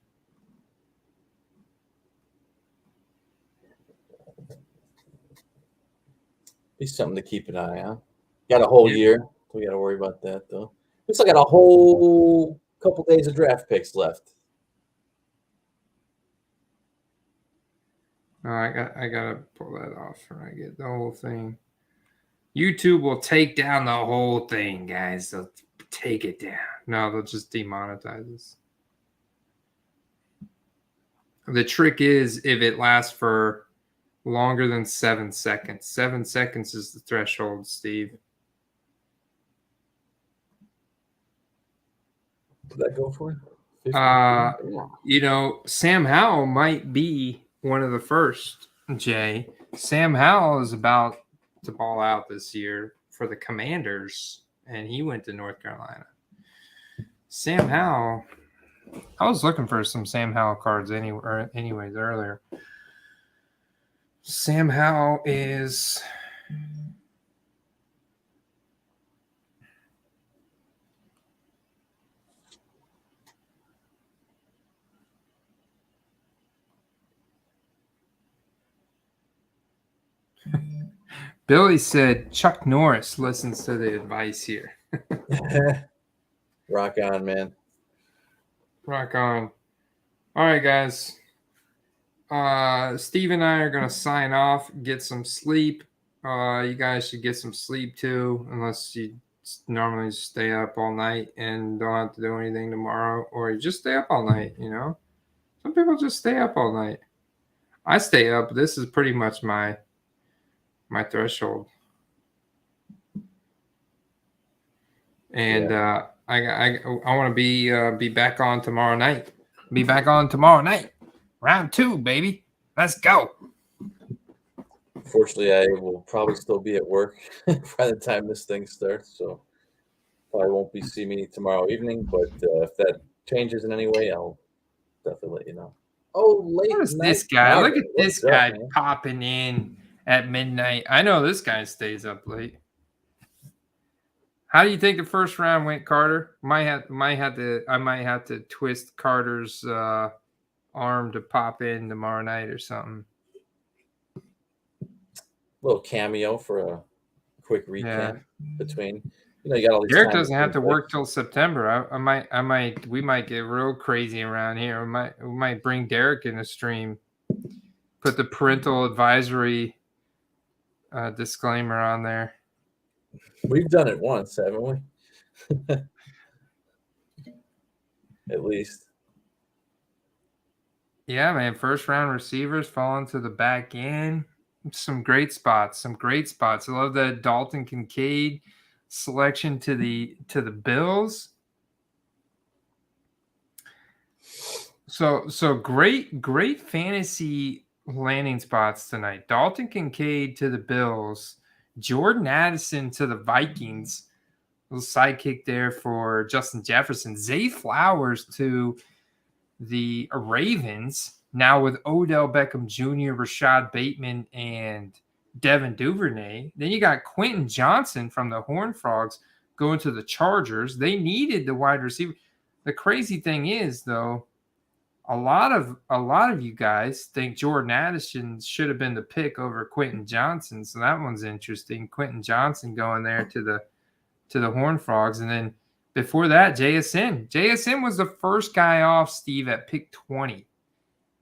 Be something to keep an eye on. Got a whole year. We got to worry about that, though. We still got a whole couple days of draft picks left. I gotta pull that off when I get the whole thing. YouTube will take down the whole thing, guys. They'll take it down. No, they'll just demonetize us. The trick is if it lasts for longer than 7 seconds. 7 seconds is the threshold, Steve. What did that go for? Sam Howell might be one of the first, Jay. Sam Howell is about to ball out this year for the Commanders, and he went to North Carolina. Sam Howell, I was looking for some Sam Howell cards anyways earlier. Sam Howell is Billy said Chuck Norris listens to the advice here. Rock on, man. Rock on. All right, guys. Steve and I are going to sign off, get some sleep. You guys should get some sleep too, unless you normally stay up all night and don't have to do anything tomorrow, or you just stay up all night, you know? Some people just stay up all night. I stay up. This is pretty much my threshold. And I want to be back on tomorrow night. Be back on tomorrow night. Round 2, baby. Let's go. Unfortunately, I will probably still be at work by the time this thing starts, so probably won't be see me tomorrow evening. But if that changes in any way, I'll definitely let you know. Oh, late What is night this guy? Robert. Look at this What's up, guy man? popping in at midnight. I know this guy stays up late. How do you think the first round went, Carter? I might have to twist Carter's arm to pop in tomorrow night or something. Little cameo for a quick recap between. You know, you got all these. Derek doesn't have to work till September. We might get real crazy around here. We might bring Derek in a stream. Put the parental advisory disclaimer on there. We've done it once, haven't we? At least. Yeah, man. First round receivers falling to the back end. Some great spots. I love that Dalton Kincaid selection to the Bills. So great fantasy landing spots tonight. Dalton Kincaid to the Bills, Jordan Addison to the Vikings, little sidekick there for Justin Jefferson, Zay Flowers to the Ravens, now with Odell Beckham Jr., Rashad Bateman, and Devin Duvernay. Then you got Quentin Johnson from the Horned Frogs going to the Chargers. They needed the wide receiver. The crazy thing is, though, a lot of you guys think Jordan Addison should have been the pick over Quentin Johnson. So that one's interesting. Quentin Johnson going there to the Horned Frogs. And then before that, JSN. JSN was the first guy off, Steve, at pick 20.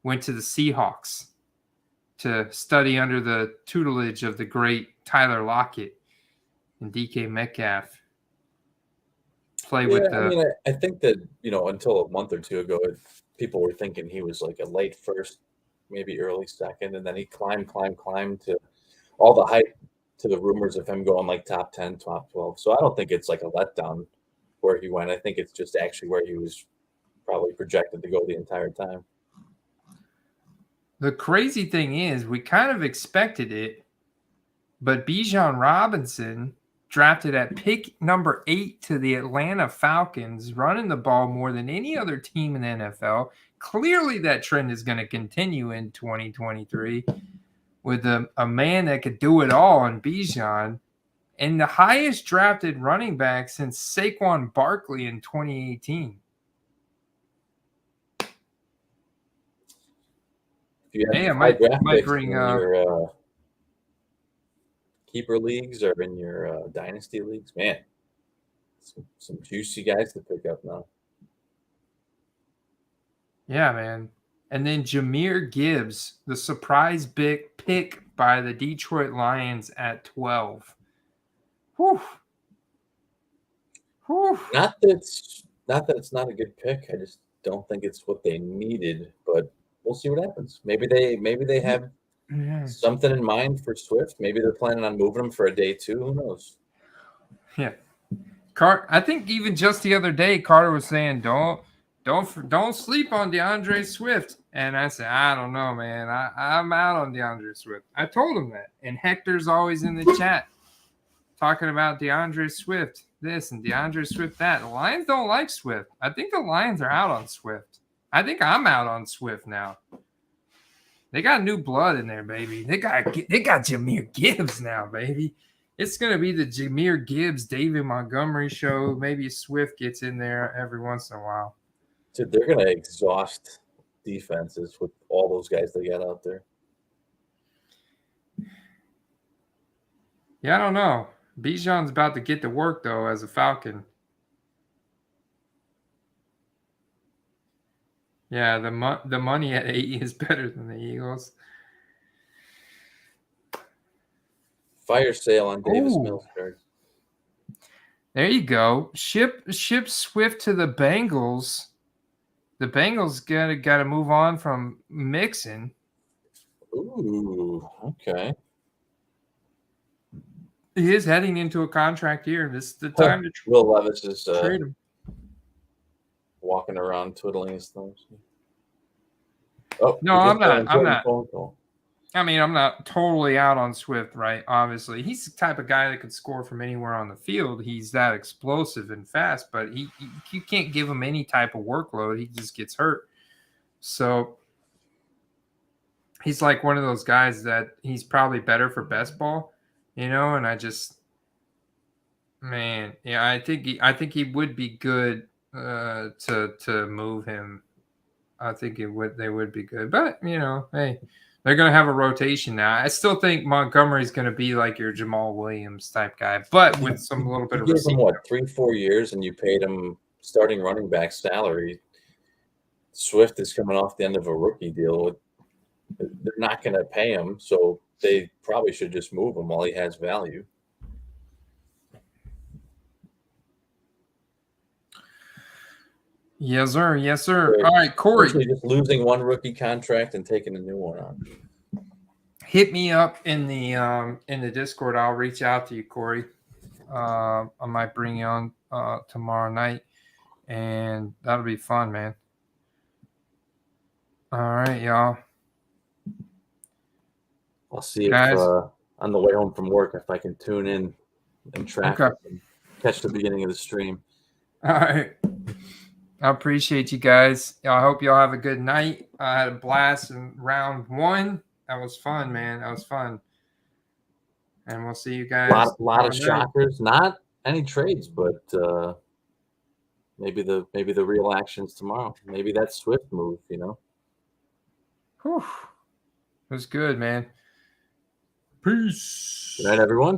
Went to the Seahawks to study under the tutelage of the great Tyler Lockett and DK Metcalf. I think that, until a month or two ago, people were thinking he was like a late first, maybe early second, and then he climbed to all the hype, to the rumors of him going like top 10, top 12. So I don't think it's like a letdown where he went. I think it's just actually where he was probably projected to go the entire time. The crazy thing is, we kind of expected it, but Bijan Robinson drafted at pick number 8 to the Atlanta Falcons, running the ball more than any other team in the NFL. Clearly, that trend is going to continue in 2023 with a man that could do it all in Bijan, and the highest drafted running back since Saquon Barkley in 2018. I might bring your keeper leagues or in your dynasty leagues, man. Some juicy guys to pick up now. Yeah, man. And then Jahmyr Gibbs, the surprise big pick by the Detroit Lions at 12. Whew. Not that it's not a good pick. I just don't think it's what they needed, but we'll see what happens. Maybe they have something in mind for Swift. Maybe they're planning on moving him for a day 2. Who knows? Yeah. I think even just the other day, Carter was saying, don't sleep on DeAndre Swift. And I said, I don't know, man. I'm out on DeAndre Swift. I told him that. And Hector's always in the chat talking about DeAndre Swift this and DeAndre Swift that. The Lions don't like Swift. I think the Lions are out on Swift. I think I'm out on Swift now. They got new blood in there, baby. They got Jahmyr Gibbs now, baby. It's going to be the Jahmyr Gibbs, David Montgomery show. Maybe Swift gets in there every once in a while. Dude, they're going to exhaust defenses with all those guys they got out there. Yeah, I don't know. Bijan's about to get to work though as a Falcon. Yeah, the money at 80 is better than the Eagles. Fire sale on Davis Ooh. Mills card. There you go. Ship Swift to the Bengals. The Bengals gotta move on from Mixon. Ooh, okay. He is heading into a contract year. This is the time to Will Levis is trade him. walking around twiddling his thumbs. Oh No, I'm not. Phone call. I mean, I'm not totally out on Swift, right? Obviously, he's the type of guy that could score from anywhere on the field. He's that explosive and fast, but you can't give him any type of workload. He just gets hurt. So he's like one of those guys that he's probably better for best ball, And I just, man, yeah, I think he would be good to move him. I think they would be good, but hey. They're going to have a rotation now. I still think Montgomery's going to be like your Jamal Williams type guy, but with some little bit of you gave him what 3-4 years, and you paid him starting running back salary. Swift is coming off the end of a rookie deal. They're not going to pay him, so they probably should just move him while he has value. Yes, sir. Yes, sir. All right, Corey. Just losing one rookie contract and taking a new one on. Hit me up in the Discord. I'll reach out to you, Corey. I might bring you on tomorrow night, and that'll be fun, man. All right, y'all. I'll see if on the way home from work if I can tune in and traffic and catch the beginning of the stream. All right. I appreciate you guys. I hope y'all have a good night. I had a blast in round 1. That was fun, man. That was fun. And we'll see you guys. A lot of shockers. Not any trades, but maybe the real actions tomorrow. Maybe that Swift move, Whew. It was good, man. Peace. Good night, everyone.